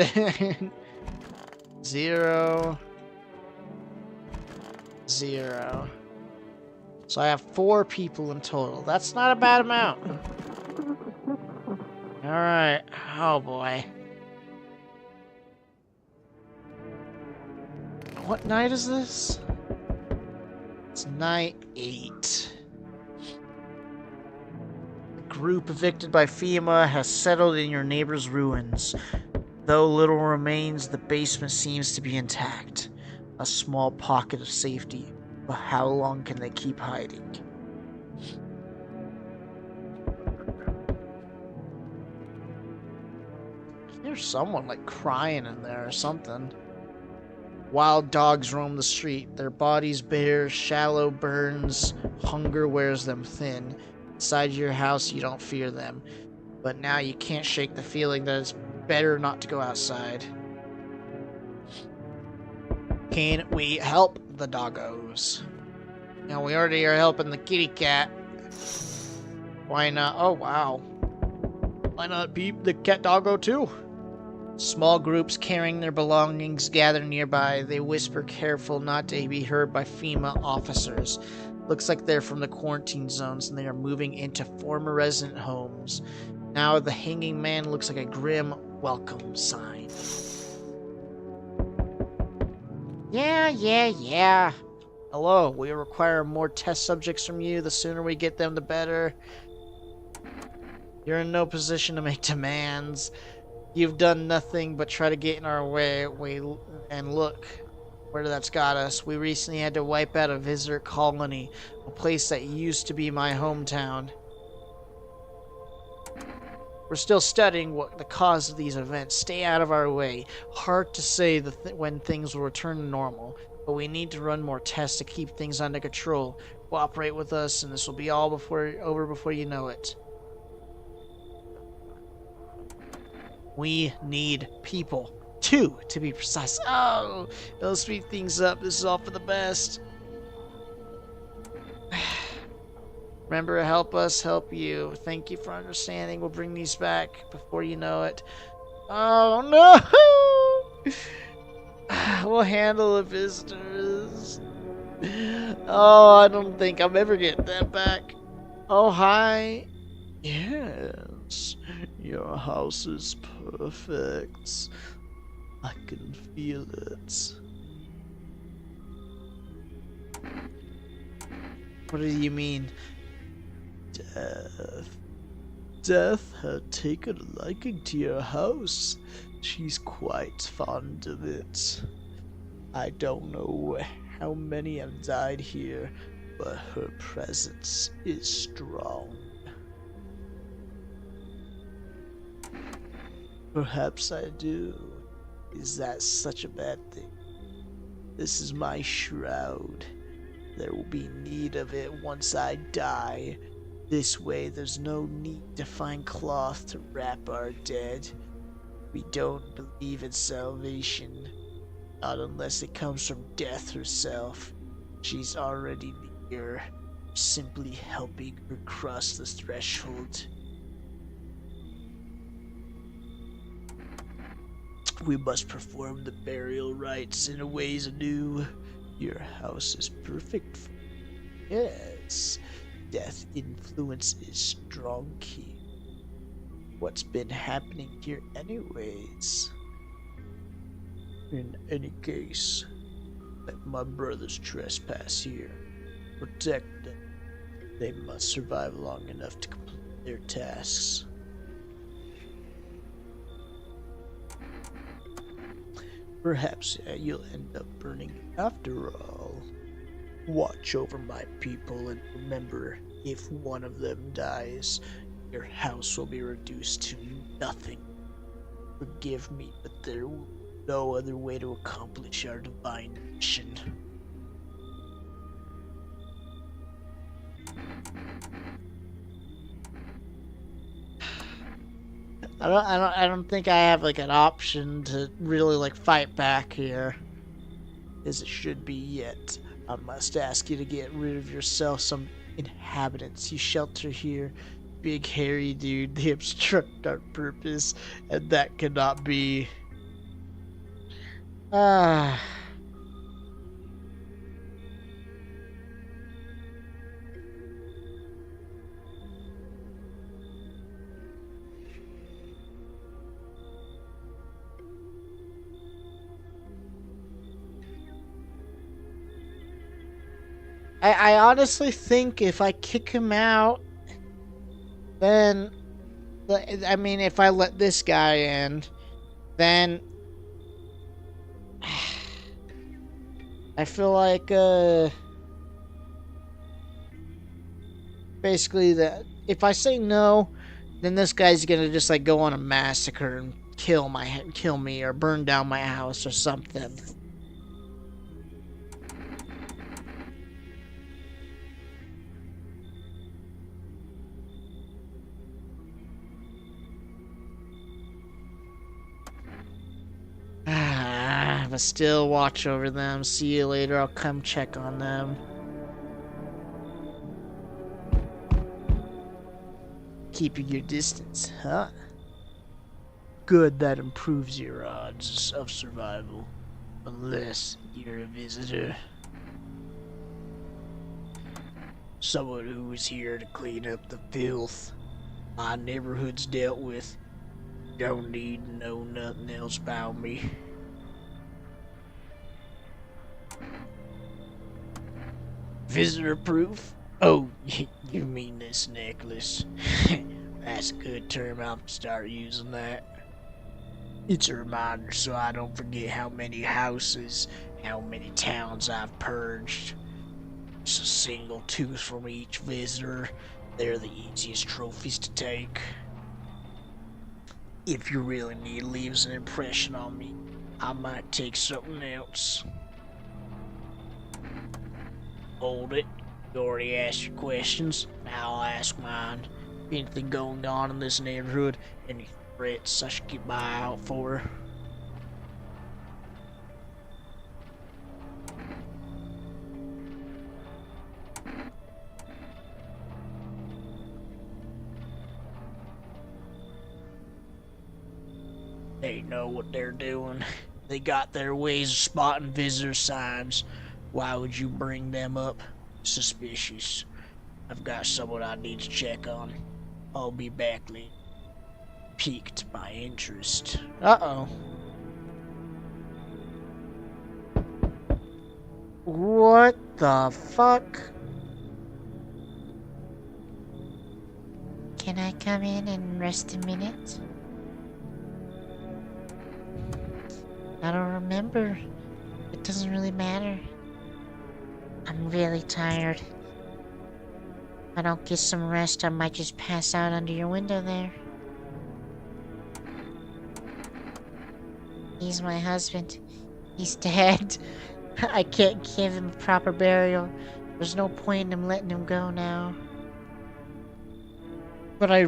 B: 0. 0. So I have 4 people in total. That's not a bad amount. Alright. Oh boy. What night is this? It's night 8. The group evicted by FEMA has settled in your neighbor's ruins. Though little remains, the basement seems to be intact. A small pocket of safety. But how long can they keep hiding? There's someone like crying in there or something. Wild dogs roam the street, their bodies bare, shallow burns, hunger wears them thin. Inside your house, you don't fear them. But now you can't shake the feeling that it's better not to go outside. Can we help the doggos? Now, we already are helping the kitty cat. Why not? Oh, wow. Why not be the cat doggo too? Small groups carrying their belongings gather nearby. They whisper, careful not to be heard by FEMA officers. Looks like they're from the quarantine zones and they are moving into former resident homes. Now the hanging man looks like a grim welcome sign. Yeah. Hello, we require more test subjects from you. The sooner we get them, the better. You're in no position to make demands. You've done nothing but try to get in our way. And look where that's got us. We recently had to wipe out a visitor colony, a place that used to be my hometown. We're still studying what the cause of these events. Stay out of our way. Hard to say when things will return to normal, but we need to run more tests to keep things under control. Cooperate with us, and this will be all over before you know it. We need people. 2, to be precise. Oh, it'll speed things up. This is all for the best. Remember, help us, help you. Thank you for understanding. We'll bring these back before you know it. Oh, no! We'll handle the visitors. Oh, I don't think I'll ever get that back. Oh, hi. Yes, your house is perfect. I can feel it. What do you mean? Death had taken a liking to your house. She's quite fond of it. I don't know how many have died here, but her presence is strong. Perhaps I do. Is that such a bad thing? This is my shroud. There will be need of it once I die. This way there's no need to find cloth to wrap our dead. We don't believe in salvation. Not unless it comes from death herself. She's already near. Simply helping her cross the threshold. We must perform the burial rites in a ways anew. Your house is perfect for yes. Death influence is strong key. What's been happening here anyways? In any case, let my brothers trespass here. Protect them. They must survive long enough to complete their tasks. Perhaps you'll end up burning after all.
D: Watch over my people and remember, if one of them dies, your house will be reduced to nothing. Forgive me, but there will be no other way to accomplish our divine mission.
B: I don't think I have like an option to really like fight back here, as it should be yet. I must ask you to get rid of yourself some inhabitants you shelter here. Big hairy dude, they obstruct our purpose, and that cannot be. Ah. I honestly think if I kick him out, then, I mean, if I let this guy in, then I feel like, basically that if I say no, then this guy's gonna just like go on a massacre and kill me or burn down my house or something. But still watch over them. See you later. I'll come check on them. Keeping your distance, huh? Good, that improves your odds of survival. Unless you're a visitor. Someone who is here to clean up the filth my neighborhood's dealt with. Don't need to know nothing else about me. Visitor proof? Oh, you mean this necklace? That's a good term. I'll start using that. It's a reminder so I don't forget how many houses, how many towns I've purged. Just a single tooth from each visitor. They're the easiest trophies to take. If you really need leaves an impression on me, I might take something else. Hold it. You already asked your questions. Now I'll ask mine. Anything going on in this neighborhood? Any threats I should keep my eye out for? They know what they're doing. They got their ways of spotting visitor signs. Why would you bring them up? Suspicious. I've got someone I need to check on. I'll be back late. Piqued my interest. Uh-oh. What the fuck?
C: Can I come in and rest a minute? I don't remember. It doesn't really matter. I'm really tired. If I don't get some rest, I might just pass out under your window there. He's my husband. He's dead. I can't give him a proper burial. There's no point in him letting him go now.
B: But I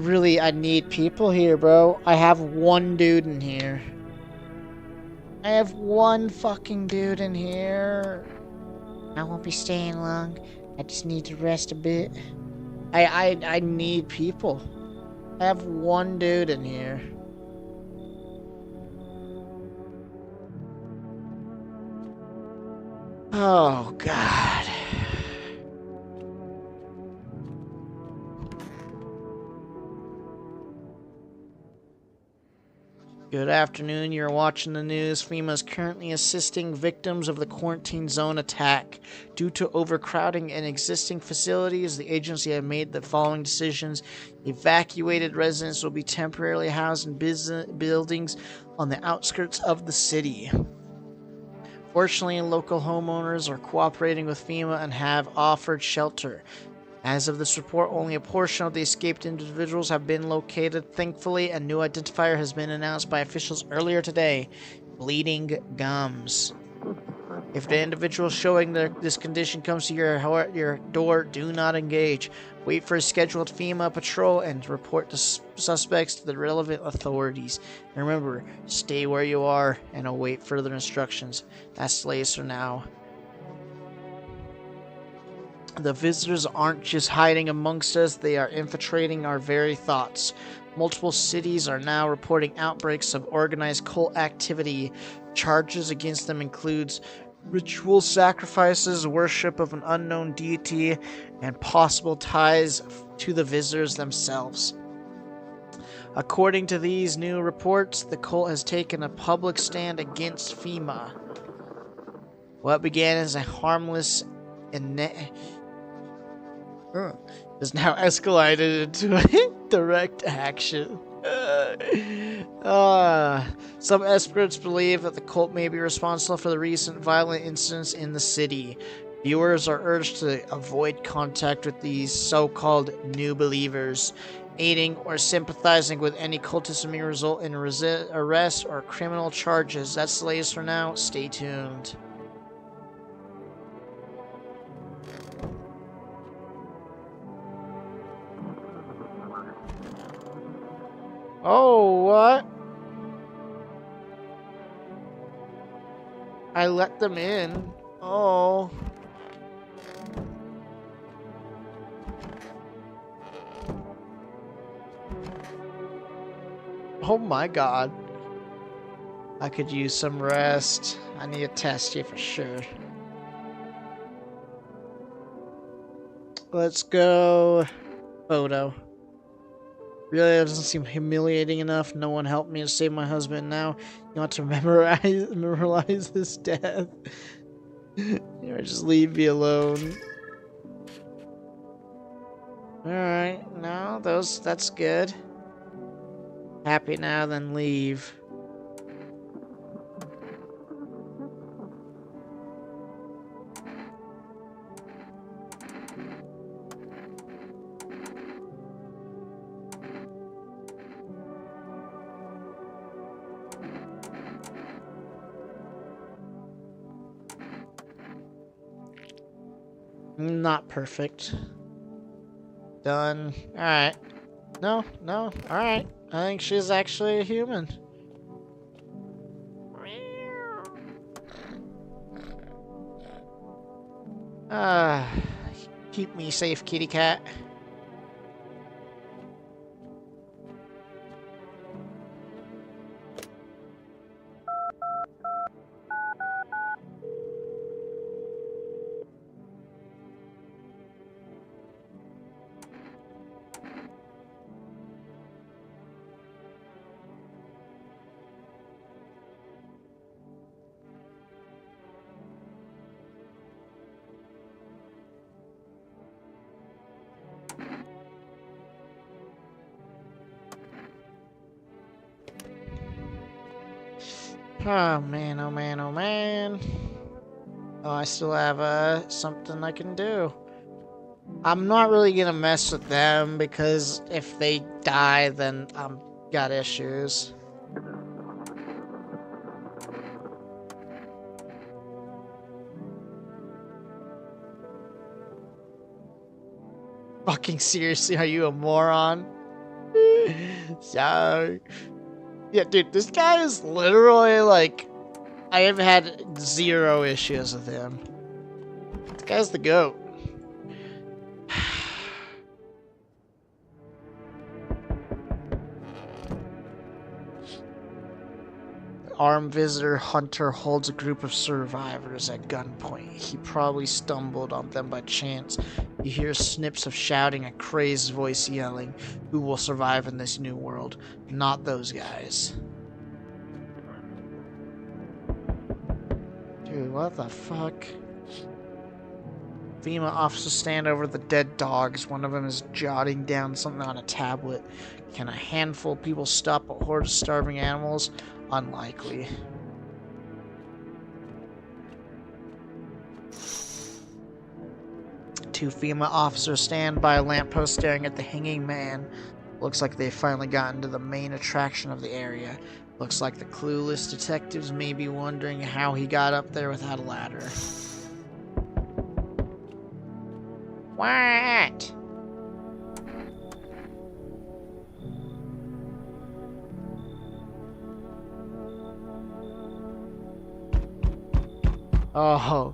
B: need people here, bro. I have one dude in here. I have one fucking dude in here.
C: I won't be staying long. I just need to rest a bit.
B: I need people. I have one dude in here. Oh, God. Good afternoon, you're watching the news. FEMA is currently assisting victims of the quarantine zone attack. Due to overcrowding in existing facilities, the agency have made the following decisions. Evacuated residents will be temporarily housed in buildings on the outskirts of the city. Fortunately, local homeowners are cooperating with FEMA and have offered shelter. As of this report, only a portion of the escaped individuals have been located. Thankfully, a new identifier has been announced by officials earlier today: bleeding gums. If the individual showing this condition comes to your door, do not engage. Wait for a scheduled FEMA patrol and report the suspects to the relevant authorities. And remember, stay where you are and await further instructions. That's Laser now. The visitors aren't just hiding amongst us, they are infiltrating our very thoughts. Multiple cities are now reporting outbreaks of organized cult activity. Charges against them includes ritual sacrifices, worship of an unknown deity, and possible ties to the visitors themselves. According to these new reports, the cult has taken a public stand against FEMA. What began as a harmless is now escalated into direct action. Some experts believe that the cult may be responsible for the recent violent incidents in the city. Viewers are urged to avoid contact with these so-called new believers. Aiding or sympathizing with any cultism may result in arrest or criminal charges. That's the latest for now. Stay tuned. Oh, what? I let them in. Oh. Oh my god. I could use some rest. I need to test you for sure. Let's go. Photo. Really, that doesn't seem humiliating enough. No one helped me to save my husband. Now you want to memorialize his death. Or just leave me alone. Alright, no, that's good. Happy now, then leave. Not perfect. Done. Alright. No. Alright. I think she's actually a human. Keep me safe, kitty cat. Oh man, oh man, oh man. Oh, I still have something I can do. I'm not really gonna mess with them because if they die, then I'm got issues. Fucking seriously, are you a moron? Sorry. Yeah, dude, this guy is literally like, I have had 0 issues with him. This guy's the GOAT. Armed visitor Hunter holds a group of survivors at gunpoint. He probably stumbled on them by chance. You hear snips of shouting, a crazed voice yelling, "Who will survive in this new world? Not those guys." Dude, what the fuck? FEMA officers stand over the dead dogs. One of them is jotting down something on a tablet. Can a handful of people stop a horde of starving animals? Unlikely. Two FEMA officers stand by a lamppost staring at the hanging man. Looks like they've finally gotten to the main attraction of the area. Looks like the clueless detectives may be wondering how he got up there without a ladder.
C: What?
B: Oh,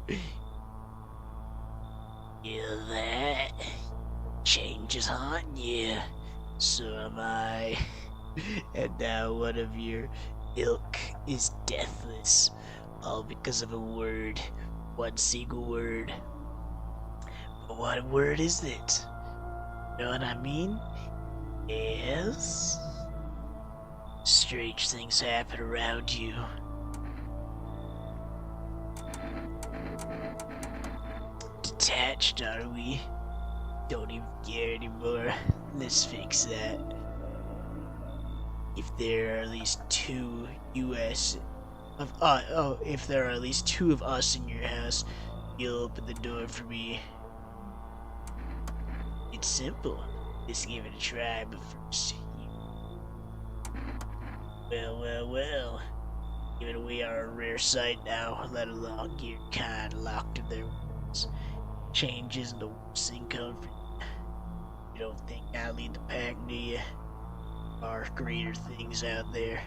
D: You that? Change is haunting you. So am I. And now one of your ilk is deathless. All because of a word. One single word. But what word is it? Know what I mean? Yes? Strange things happen around you. Detached, are we? Don't even care anymore. Let's fix that. If there are at least two if there are at least two of us in your house, you'll open the door for me. It's simple. Just give it a try, but first well. Given we are a rare sight now, let alone your kind locked in their rooms. Change isn't the worst thing coming for you. You don't think I lead the pack, do you? There are greater things out there.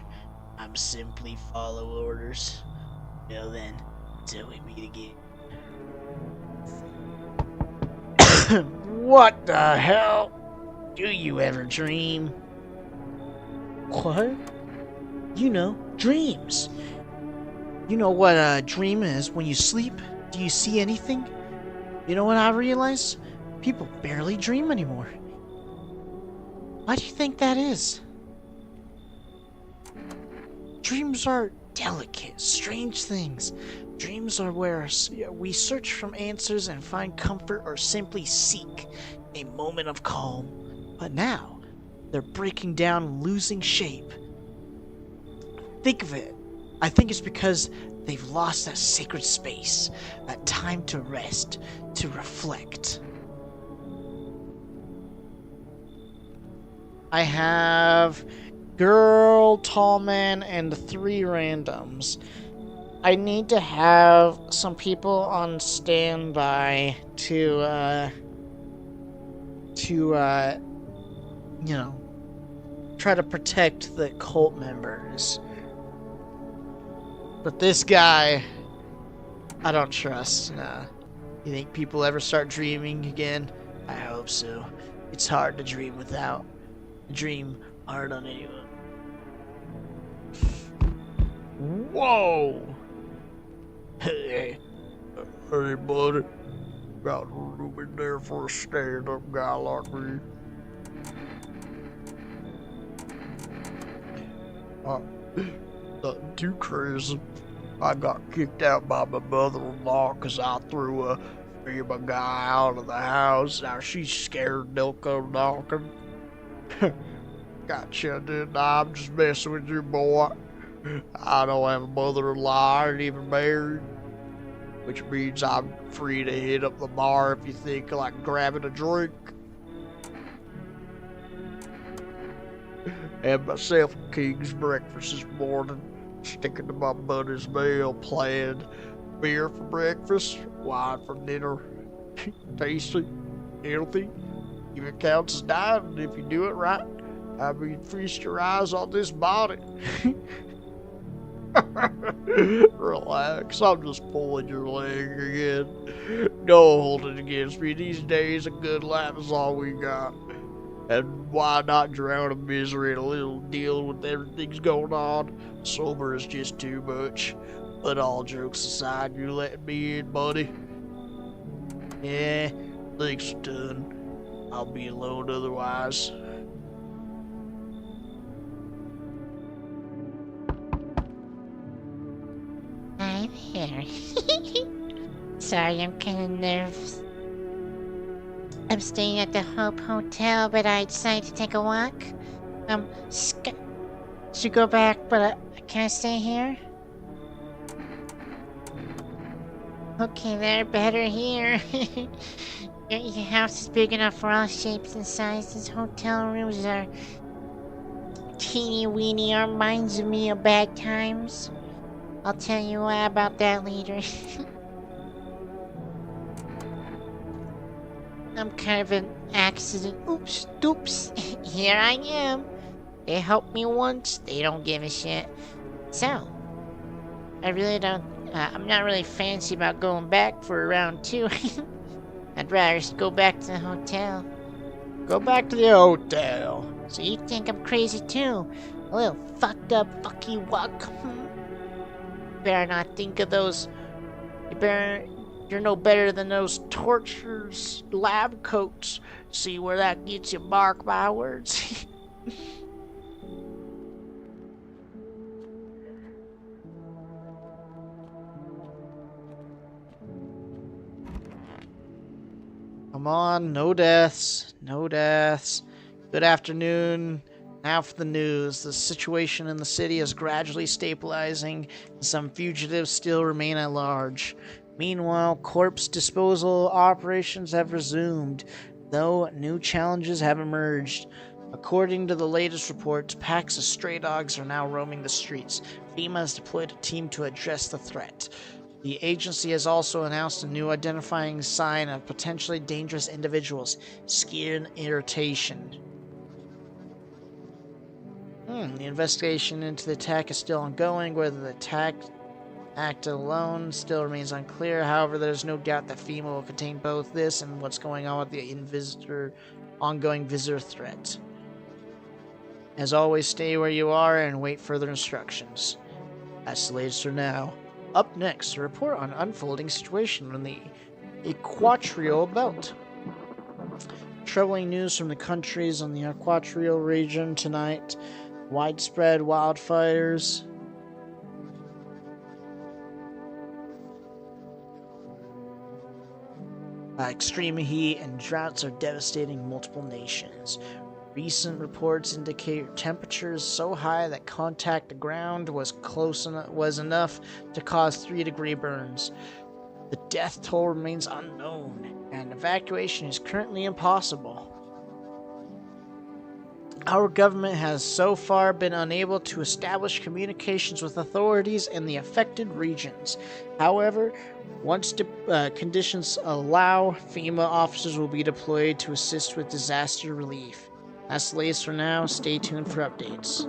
D: I'm simply follow orders. Well then, till we meet again.
B: what the hell? Do you ever dream? What? You know, dreams. You know what a dream is when you sleep? Do you see anything? You know what I realize? People barely dream anymore. Why do you think that is? Dreams are delicate, strange things. Dreams are where we search for answers and find comfort or simply seek a moment of calm. But now, they're breaking down and losing shape. Think of it. I think it's because they've lost that sacred space, that time to rest, to reflect. I have girl, tall man, and 3 randoms. I need to have some people on standby to try to protect the cult members. But this guy, I don't trust. Nah. You think people ever start dreaming again?
D: I hope so. It's hard to dream without. Dream hard on anyone.
B: Whoa!
D: Hey,
E: buddy. Got room in there for a stand-up guy like me. Nothing too crazy. I got kicked out by my mother-in-law because I threw a FEMA guy out of the house. Now she's scared they'll come knocking. Gotcha, didn't I? I'm just messing with you, boy. I don't have a mother-in-law. I ain't even married. Which means I'm free to hit up the bar if you think like grabbing a drink. Had myself a King's breakfast this morning. Sticking to my buddy's meal plan. Beer for breakfast, wine for dinner. Tasty, healthy. Even counts as dining if you do it right. I mean, feast your eyes on this body. Relax, I'm just pulling your leg again. Don't hold it against me. These days, a good laugh is all we got. And why not drown in misery in a little deal with everything's going on? Sober is just too much. But all jokes aside, you letting me in, buddy? Yeah, thanks a ton. I'll be alone otherwise.
C: Hi there. Sorry, I'm kind of nervous. I'm staying at the Hope Hotel, but I decided to take a walk. Should go back, but can I stay here? Okay, they're better here. Your house is big enough for all shapes and sizes. Hotel rooms are teeny weeny, are reminds of me of bad times. I'll tell you about that later. I'm kind of an accident. Oops, doops. Here I am. They helped me once, they don't give a shit. So, I really don't, I'm not really fancy about going back for round 2. I'd rather just go back to the hotel.
B: Go back to the hotel.
C: So you think I'm crazy too? A little fucked up fucky wuck. Better not think of those. You're no better than those torturers' lab coats. See where that gets you, mark my words.
B: Come on, no deaths, no deaths. Good afternoon. Now for the news. The situation in the city is gradually stabilizing, and some fugitives still remain at large. Meanwhile, corpse disposal operations have resumed, though new challenges have emerged. According to the latest reports, packs of stray dogs are now roaming the streets. FEMA has deployed a team to address the threat. The agency has also announced a new identifying sign of potentially dangerous individuals: skin irritation. The investigation into the attack is still ongoing. Whether the attack acted alone still remains unclear. However, there's no doubt that FEMA will contain both this and what's going on with the ongoing visitor threat. As always, stay where you are and wait further instructions. That's the latest for now. Up next, a report on unfolding situation in the Equatorial Belt. Troubling news from the countries on the Equatorial region tonight. Widespread wildfires. Extreme heat and droughts are devastating multiple nations. Recent reports indicate temperatures so high that contact to ground was enough to cause 3-degree burns. The death toll remains unknown, and evacuation is currently impossible. Our government has so far been unable to establish communications with authorities in the affected regions. However, once conditions allow, FEMA officers will be deployed to assist with disaster relief. That's the latest for now. Stay tuned for updates.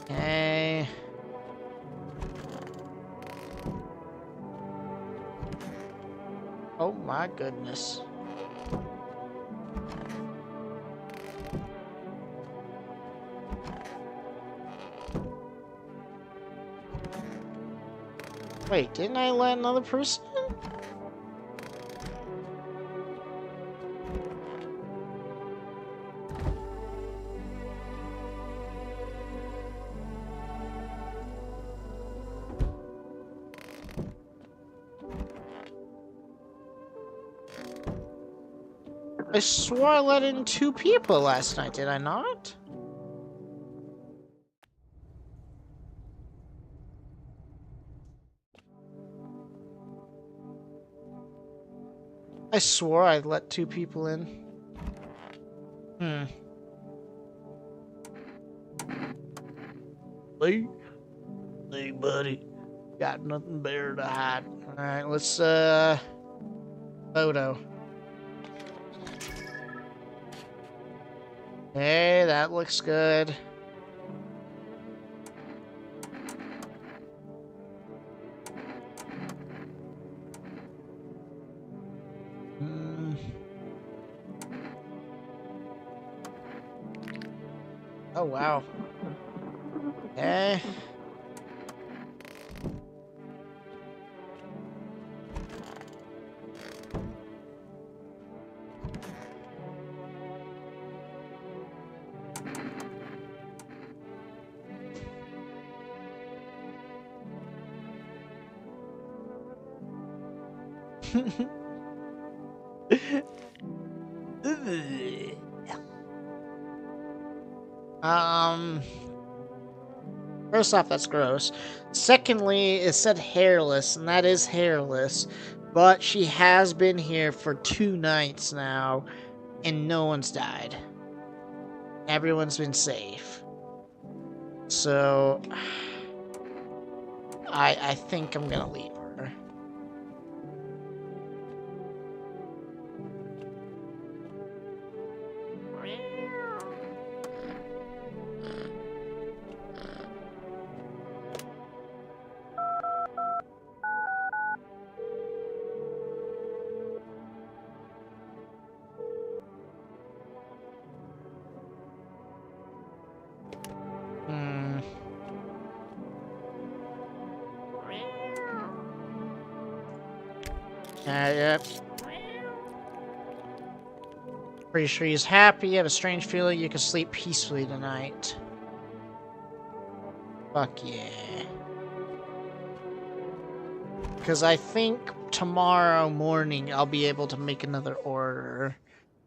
B: Okay. Oh my goodness. Wait, didn't I let another person in? I swore I let in 2 people last night, did I not? I swore I let 2 people in.
E: Lee? Hey, buddy. Got nothing better to hide.
B: Alright, let's, photo. Hey, that looks good. Oh, wow. Okay. First off, that's gross. Secondly, it said hairless, and that is hairless. But she has been here for 2 nights now, and no one's died. Everyone's been safe. So, I think I'm gonna leave her. Yep. Pretty sure he's happy. You have a strange feeling you can sleep peacefully tonight. Fuck yeah. Because I think tomorrow morning I'll be able to make another order.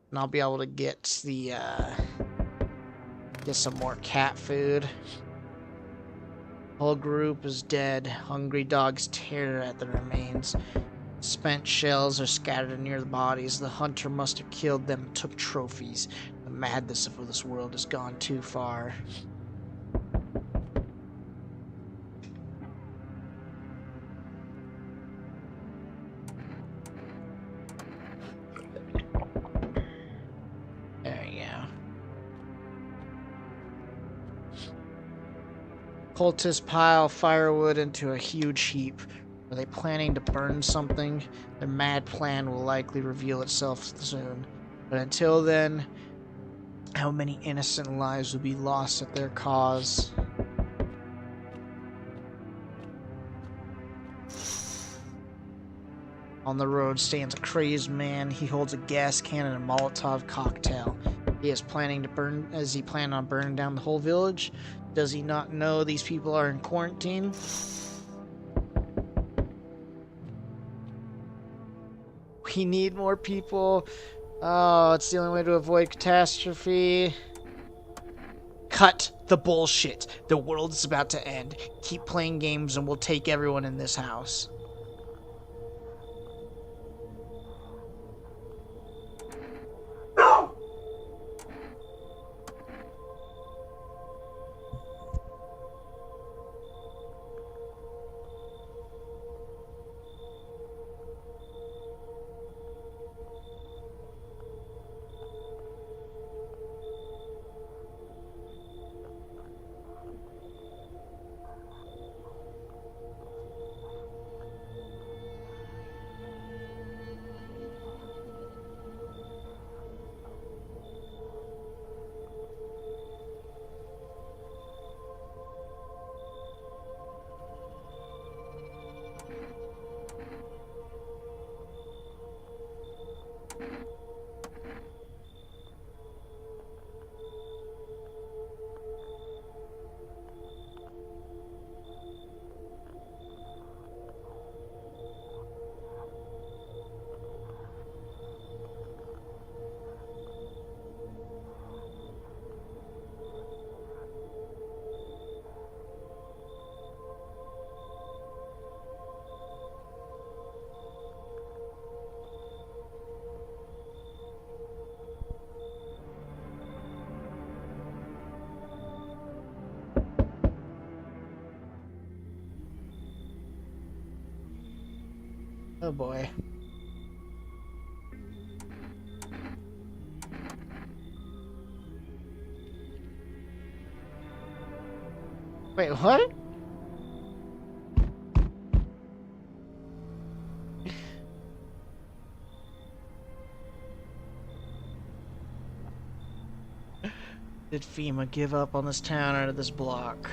B: And I'll be able to get the, get some more cat food. Whole group is dead. Hungry dogs tear at the remains. Spent shells are scattered near the bodies. The hunter must have killed them and took trophies. The madness of this world has gone too far. There you go. Cultists pile firewood into a huge heap. Are they planning to burn something? Their mad plan will likely reveal itself soon. But until then, how many innocent lives will be lost at their cause? On the road stands a crazed man. He holds a gas can and a Molotov cocktail. Is he planning on burning down the whole village? Does he not know these people are in quarantine? We need more people. Oh, it's the only way to avoid catastrophe. Cut the bullshit. The world is about to end. Keep playing games and we'll take everyone in this house. Oh boy. Wait, what? Did FEMA give up on this town or this block?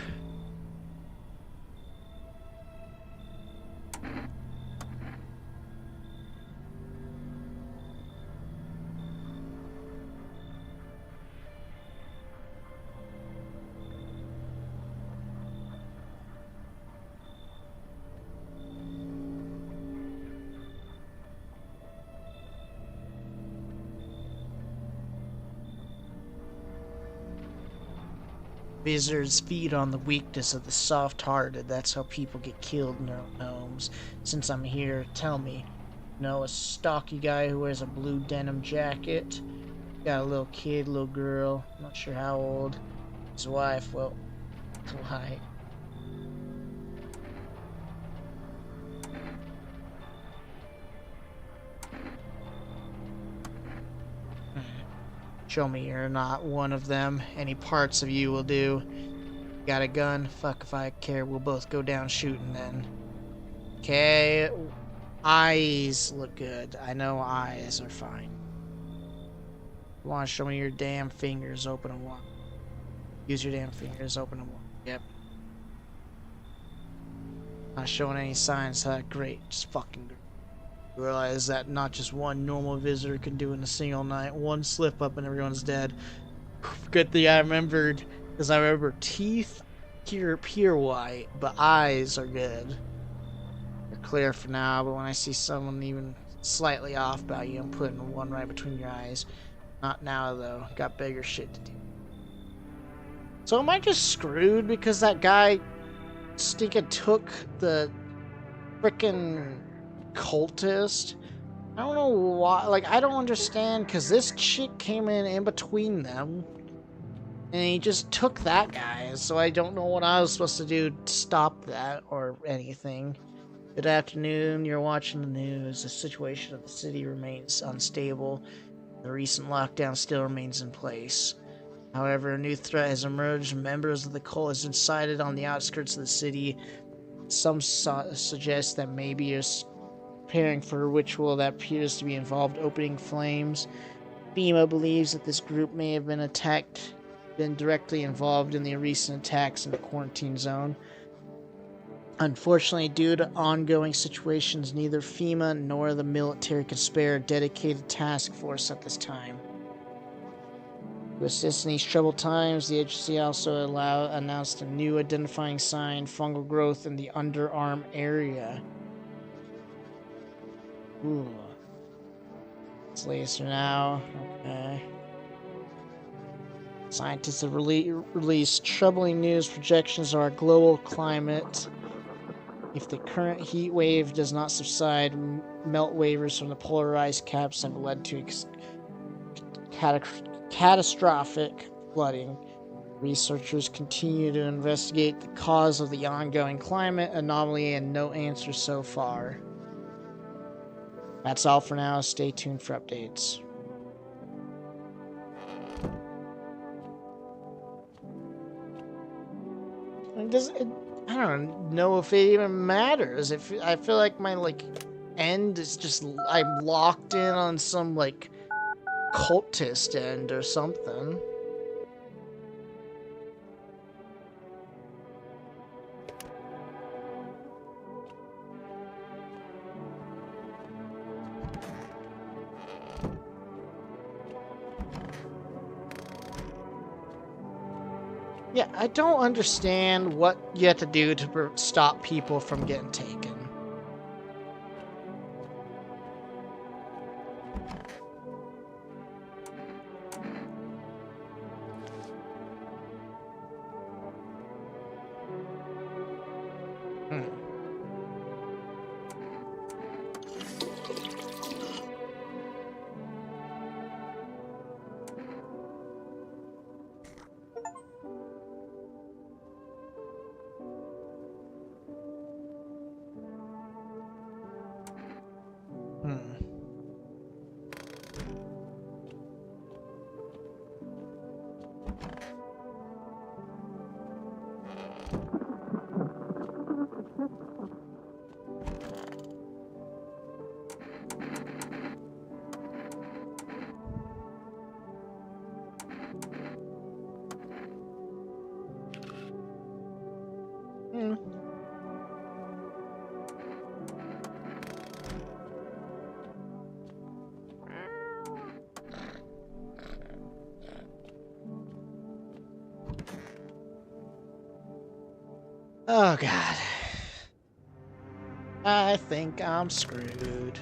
B: Wizards feed on the weakness of the soft-hearted. That's how people get killed in their own homes. Since I'm here, tell me, know, a stocky guy who wears a blue denim jacket. Got a little kid, little girl. Not sure how old. His wife, well, it's white. Show me you're not one of them. Any parts of you will do. Got a gun? Fuck if I care. We'll both go down shooting then. Okay. Eyes look good. I know eyes are fine. You want to show me your damn fingers? Open and walk. Use your damn fingers. Open and walk. Yep. Not showing any signs of that. Great. Just fucking great. Realize that not just one normal visitor can do in a single night. One slip up and everyone's dead. Good thing I remembered, because I remember teeth pure white, but eyes are good. They're clear for now, but when I see someone even slightly off about you, I'm putting one right between your eyes. Not now though. Got bigger shit to do. So am I just screwed because that guy stinking took the frickin' cultist? I don't know why. Like, I don't understand, because this chick came in between them and he just took that guy, so I don't know what I was supposed to do to stop that or anything. Good afternoon, you're watching the news. The situation of the city remains unstable. The recent lockdown still remains in place. However, a new threat has emerged. Members of the cult has been sighted on the outskirts of the city. Some suggest that maybe it's preparing for a ritual that appears to be involved opening flames. FEMA believes that this group may have been directly involved in the recent attacks in the quarantine zone. Unfortunately, due to ongoing situations, neither FEMA nor the military can spare a dedicated task force at this time. To assist in these troubled times, the agency also announced a new identifying sign: fungal growth in the underarm area. Ooh. It's laser now. Okay. Scientists have released troubling news projections of our global climate. If the current heat wave does not subside, melt waves from the polar ice caps have led to catastrophic flooding. Researchers continue to investigate the cause of the ongoing climate anomaly, and no answers so far. That's all for now. Stay tuned for updates. I don't know if it even matters. I feel like my end is just I'm locked in on some cultist end or something. Yeah, I don't understand what you have to do to stop people from getting taken. Oh god. I think I'm screwed.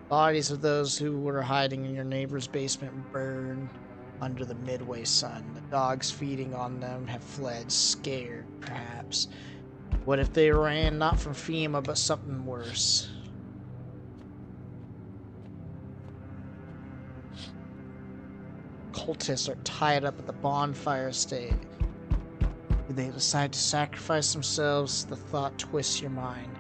B: Bodies of those who were hiding in your neighbor's basement burn under the midway sun. The dogs feeding on them have fled, scared, perhaps. What if they ran not from FEMA, but something worse? Cultists are tied up at the bonfire state. Do they decide to sacrifice themselves? The thought twists your mind.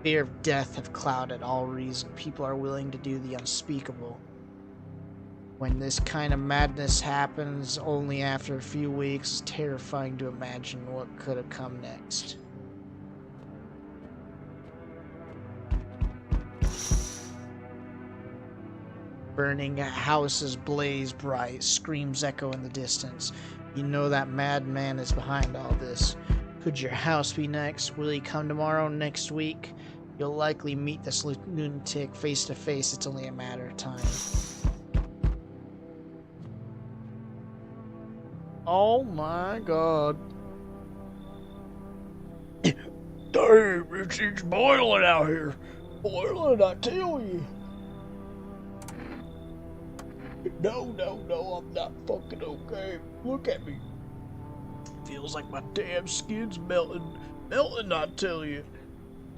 B: Fear of death have clouded all reason. People are willing to do the unspeakable. When this kind of madness happens only after a few weeks, it's terrifying to imagine what could have come next. Burning houses blaze bright, screams echo in the distance. You know that madman is behind all this. Could your house be next? Will he come tomorrow, next week? You'll likely meet this lunatic face to face. It's only a matter of time. Oh my god.
E: Damn, it's boiling out here. Boiling, I tell you. No, I'm not fucking okay. Look at me. Feels like my damn skin's melting. Melting, I tell you.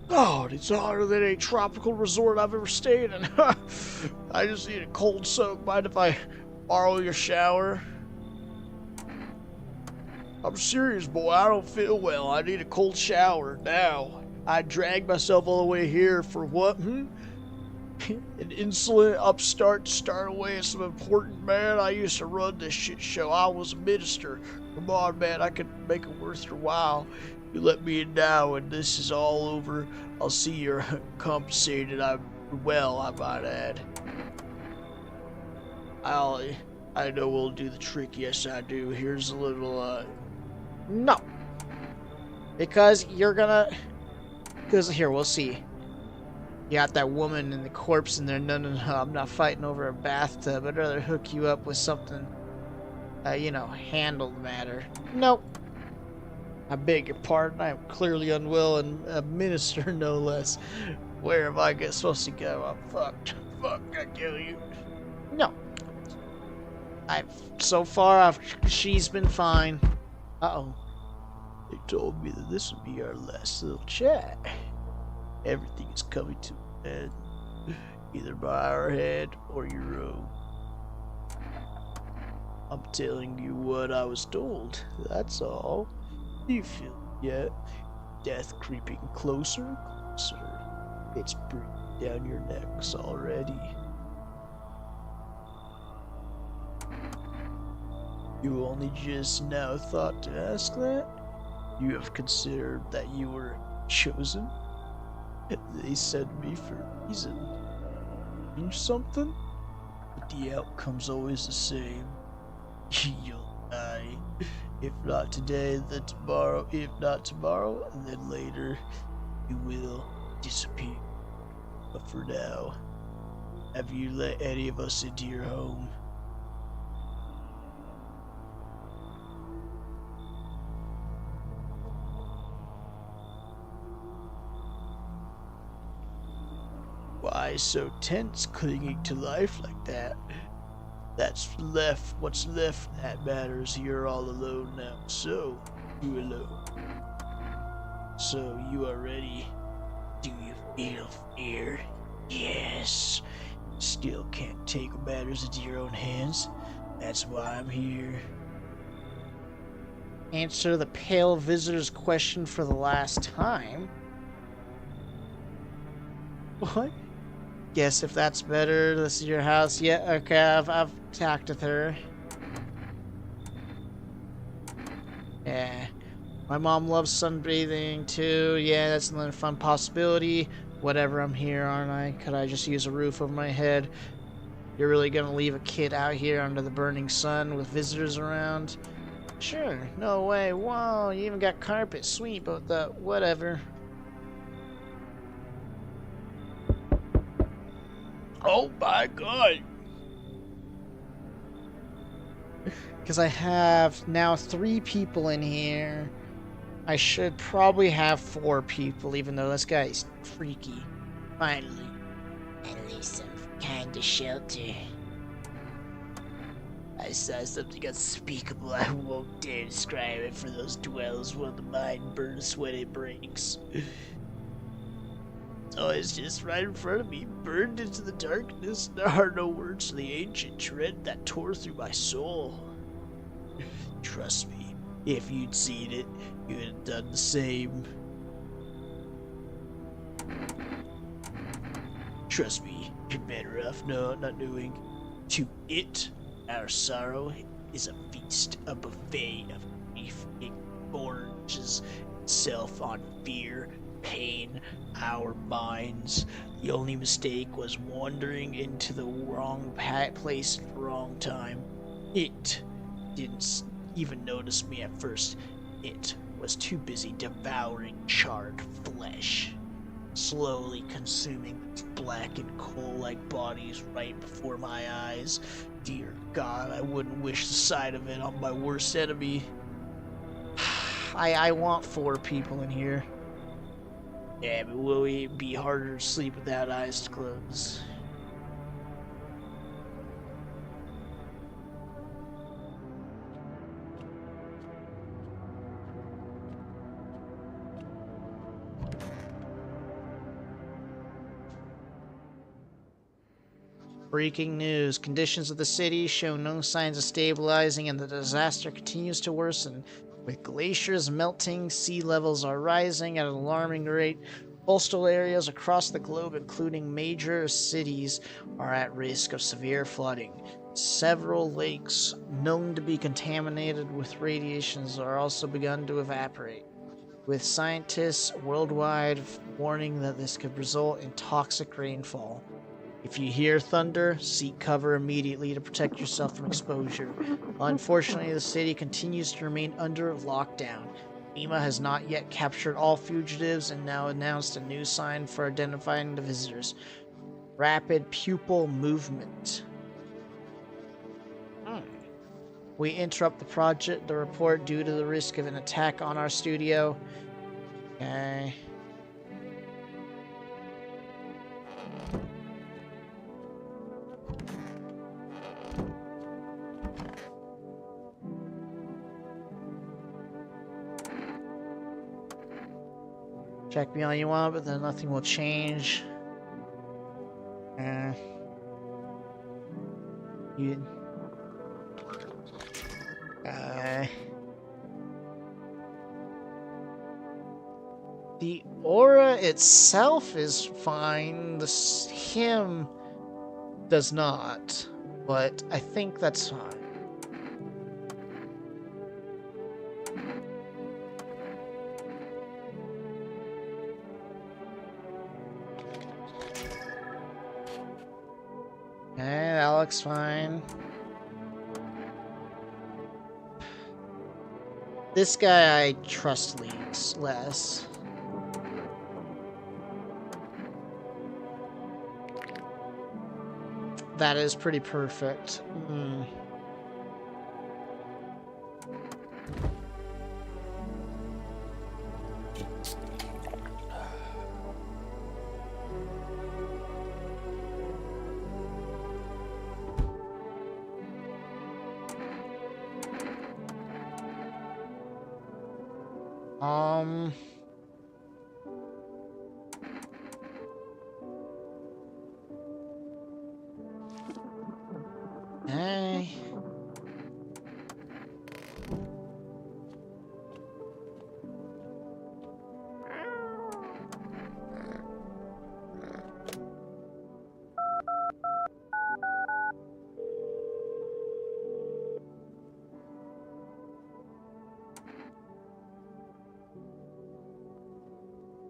E: God, it's hotter than any tropical resort I've ever stayed in. I just need a cold soak. Mind if I borrow your shower? I'm serious, boy. I don't feel well. I need a cold shower now. I dragged myself all the way here for what? An insolent upstart to start away as some important man. I used to run this shit show. I was a minister. Come on, man. I could make it worth your while. You let me in now, and this is all over. I'll see you're compensated. I'm well, I might add. I know we'll do the trick. Yes, I do. Here's a little,
B: No. Because you're gonna... Because here, we'll see. You got that woman and the corpse in there. No, I'm not fighting over a bathtub. I'd rather hook you up with something, handle the matter. Nope. I beg your pardon. I am clearly unwell and a minister, no less. Where am I supposed to go? I'm fucked. Fuck, I kill you. No. So far, she's been fine. Uh-oh.
E: They told me that this would be our last little chat. Everything is coming to an end, either by our head or your own. I'm telling you what I was told, that's all. Do you feel it yet? Death creeping closer and closer. It's breathing down your necks already. You only just now thought to ask that? You have considered that you were chosen? They sent me for a reason. Mean something? But the outcome's always the same. You'll die. If not today, then tomorrow. If not tomorrow, then later. You will disappear. But for now, have you let any of us into your home? Why so tense, clinging to life like that? That's left. What's left that matters. You're all alone now. So, you alone. So, you are ready. Do you feel fear? Yes. Still can't take matters into your own hands. That's why I'm here.
B: Answer the pale visitor's question for the last time. What? Guess if that's better, this is your house. Yeah, okay, I've talked with her. Yeah. My mom loves sunbathing too. Yeah, that's another fun possibility. Whatever, I'm here, aren't I? Could I just use a roof over my head? You're really gonna leave a kid out here under the burning sun with visitors around? Sure, no way. Wow, you even got carpet. Sweet, but whatever.
E: Oh my god!
B: Because I have now 3 people in here. I should probably have 4 people, even though this guy's freaky. Finally. At least some kind of shelter.
D: I saw something unspeakable. I won't dare describe it for those dwellers while the mind burns when it breaks. So it's just right in front of me, burned into the darkness. There are no words to the ancient dread that tore through my soul. Trust me, if you'd seen it, you'd have done the same. Trust me, you're better off not knowing. To it, our sorrow is a feast, a buffet of grief. It gorges itself on fear, pain, our minds. The only mistake was wandering into the wrong place at the wrong time. It didn't even notice me at first. It was too busy devouring charred flesh, slowly consuming its blackened coal-like bodies right before my eyes. Dear God, I wouldn't wish the sight of it on my worst enemy.
B: I want 4 people in here.
D: Yeah, but will it be harder to sleep without eyes closed?
B: Breaking news. Conditions of the city show no signs of stabilizing and the disaster continues to worsen. With glaciers melting, sea levels are rising at an alarming rate. Coastal areas across the globe, including major cities, are at risk of severe flooding. Several lakes known to be contaminated with radiations are also begun to evaporate, with scientists worldwide warning that this could result in toxic rainfall. If you hear thunder, seek cover immediately to protect yourself from exposure. Unfortunately, the city continues to remain under lockdown. FEMA has not yet captured all fugitives and now announced a new sign for identifying the visitors. Rapid pupil movement. We interrupt the report due to the risk of an attack on our studio. Okay. Check me all you want, but then nothing will change. The aura itself is fine. Him does not, but I think that's fine. Okay, that looks fine. This guy I trust less. That is pretty perfect. Hey.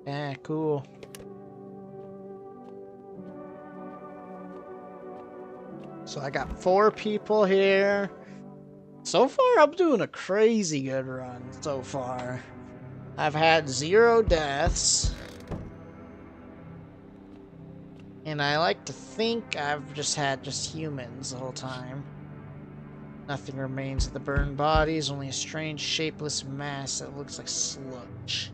B: Yeah, cool. So I got 4 people here. So far, I'm doing a crazy good run so far. I've had 0 deaths. And I like to think I've just had humans the whole time. Nothing remains of the burned bodies, only a strange shapeless mass that looks like sludge.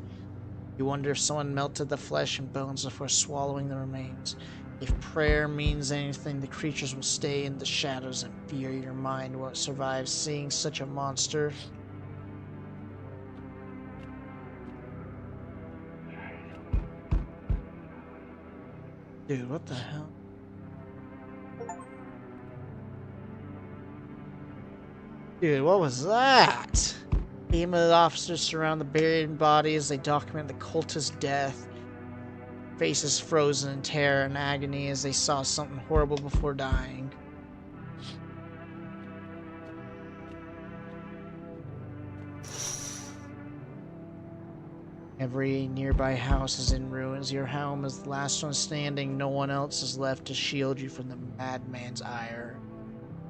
B: You wonder if someone melted the flesh and bones before swallowing the remains. If prayer means anything, the creatures will stay in the shadows and fear. Your mind won't survive seeing such a monster. Dude, what the hell? Dude, what was that? Team of officers surround the buried bodies. They document the cultist's death. Faces frozen in terror and agony as they saw something horrible before dying. Every nearby house is in ruins. Your home is the last one standing. No one else is left to shield you from the madman's ire.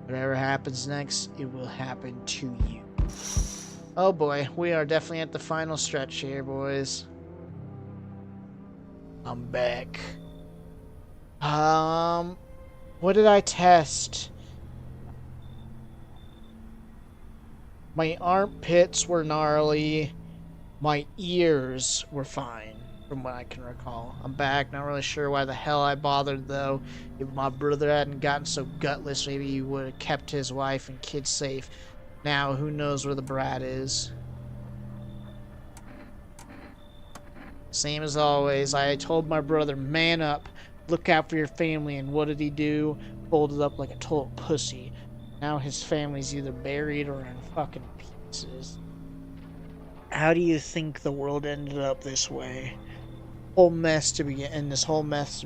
B: Whatever happens next, it will happen to you. Oh boy, we are definitely at the final stretch here, boys. I'm back. What did I test? My armpits were gnarly. My ears were fine, from what I can recall. I'm back. Not really sure why the hell I bothered, though. If my brother hadn't gotten so gutless, maybe he would have kept his wife and kids safe. Now, who knows where the brat is? Same as always, I told my brother, man up, look out for your family, and what did he do? Folded up like a total pussy. Now his family's either buried or in fucking pieces. How do you think the world ended up this way? This whole mess to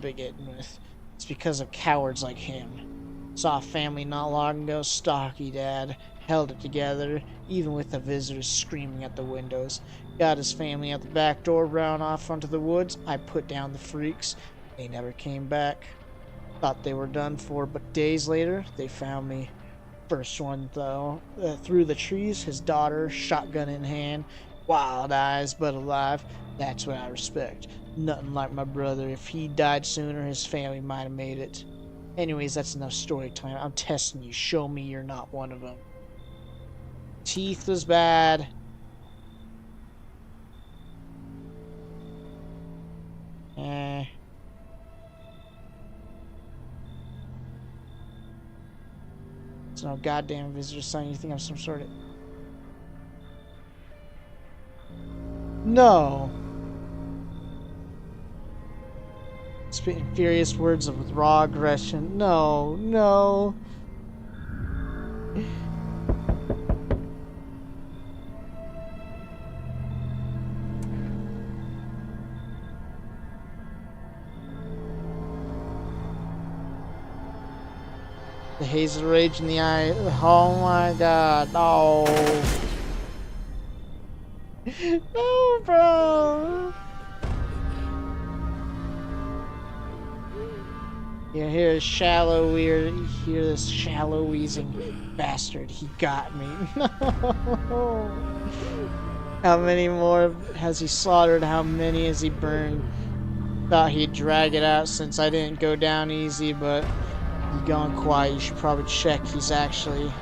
B: begin with. It's because of cowards like him. Saw a family not long ago, stocky dad, held it together, even with the visitors screaming at the windows. Got his family out the back door, ran off onto the woods. I put down the freaks. They never came back. Thought they were done for, but days later, they found me. First one, though, through the trees, his daughter, shotgun in hand, wild eyes, but alive. That's what I respect. Nothing like my brother. If he died sooner, his family might have made it. Anyways, that's enough story time. I'm testing you. Show me you're not one of them. Teeth was bad. It's no goddamn visitor sign. You think I'm some sort of... No. Spitting furious words of raw aggression. No, no. The hazel rage in the eye. Oh my god. No. No, bro. You hear this shallow wheezing bastard. He got me. No. How many more has he slaughtered? How many has he burned? Thought he'd drag it out since I didn't go down easy, but he's gone quiet. You should probably check. He's actually...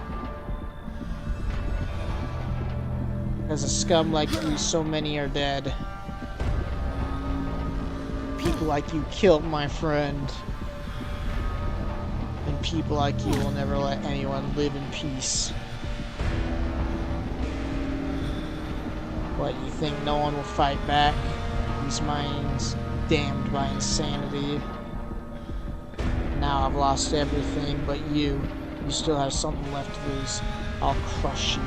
B: As a scum like you, so many are dead. People like you killed my friend. And people like you will never let anyone live in peace. What, you think no one will fight back? These minds damned by insanity. Now I've lost everything but you. You still have something left to lose. I'll crush you.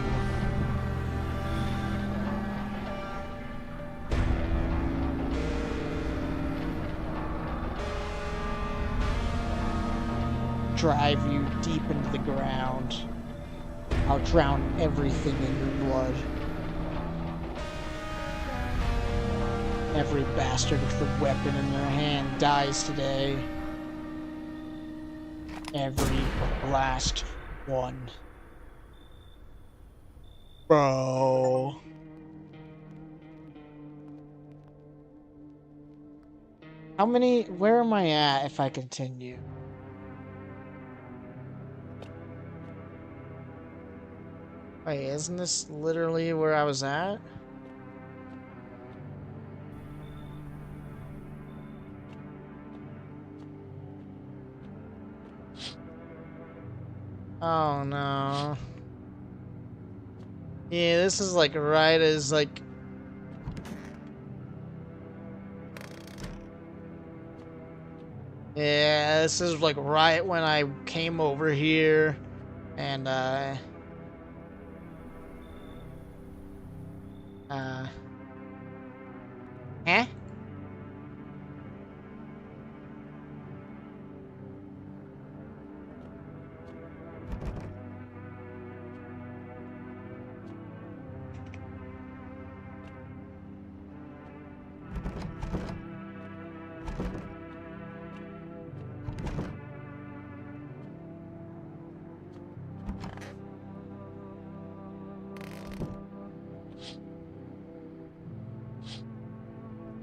B: Drive you deep into the ground. I'll drown everything in your blood. Every bastard with a weapon in their hand dies today. Every last one. Bro. How many... Where am I at if I continue? Wait, isn't this literally where I was at? Oh no. Yeah, this is like right as like. Yeah, this is like right when I came over here and uh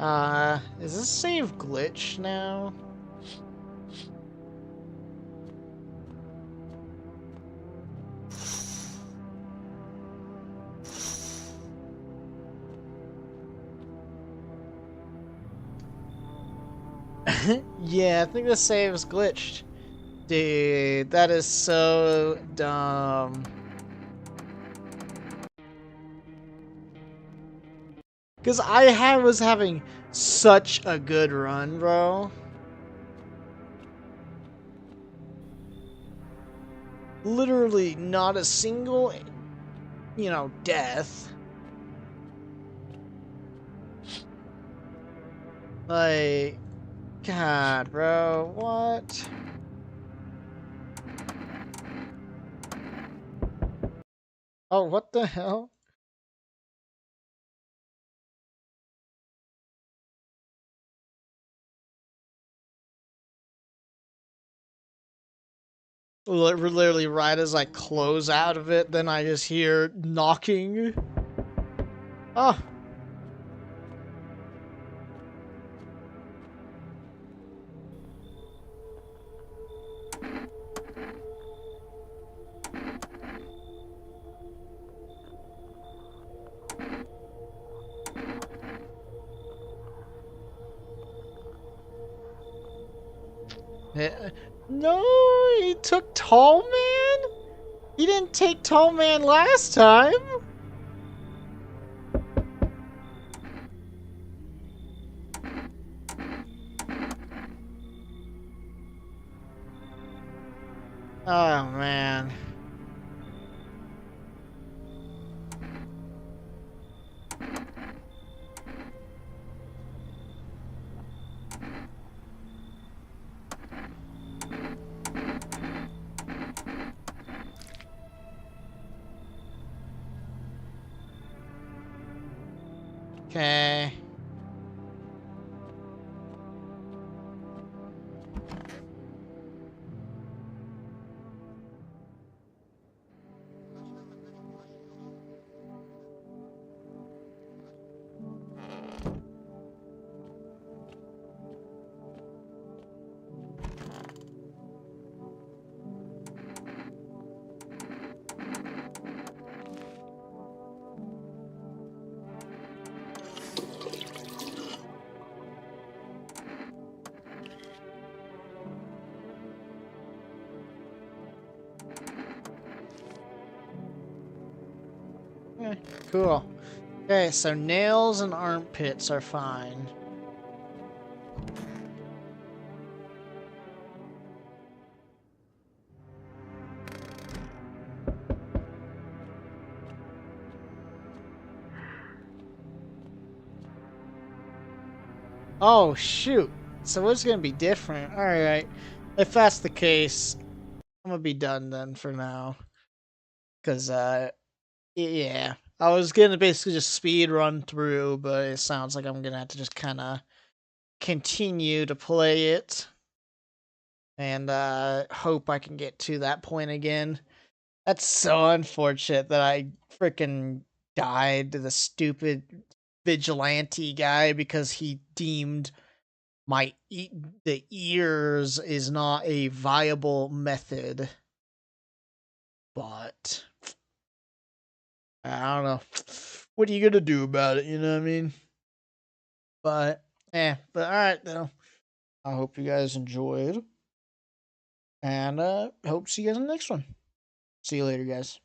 B: huh? Is this save glitch now? Yeah, I think the save is glitched. Dude, that is so dumb. Because was having such a good run, bro. Literally not a single, death. Like, God, bro, what? Oh, what the hell? Literally right as I close out of it, then I just hear knocking. Oh. No, he took Tall Man? He didn't take Tall Man last time. Oh, man. Okay. Yeah, cool. Okay, so nails and armpits are fine. Oh, shoot. So it's gonna be different. Alright. If that's the case, I'm gonna be done then for now. Because, yeah. I was gonna basically just speed run through, but it sounds like I'm gonna have to just kind of continue to play it. And, hope I can get to that point again. That's so unfortunate that I freaking died to the stupid vigilante guy because he deemed the ears is not a viable method. But I don't know. What are you gonna do about it? You know what I mean? But but all right though. I hope you guys enjoyed, and hope to see you guys in the next one. See you later, guys.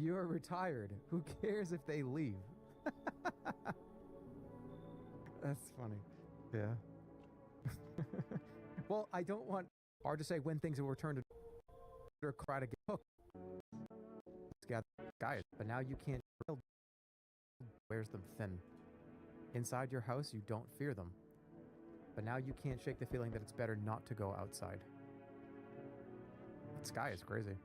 F: You're retired. Who cares if they leave? That's funny. Yeah. Well, I don't want hard to say when things will return to or cry to get hooked. Guys, but now you can't wears them thin. Inside your house, you don't fear them. But now you can't shake the feeling that it's better not to go outside. The sky is crazy.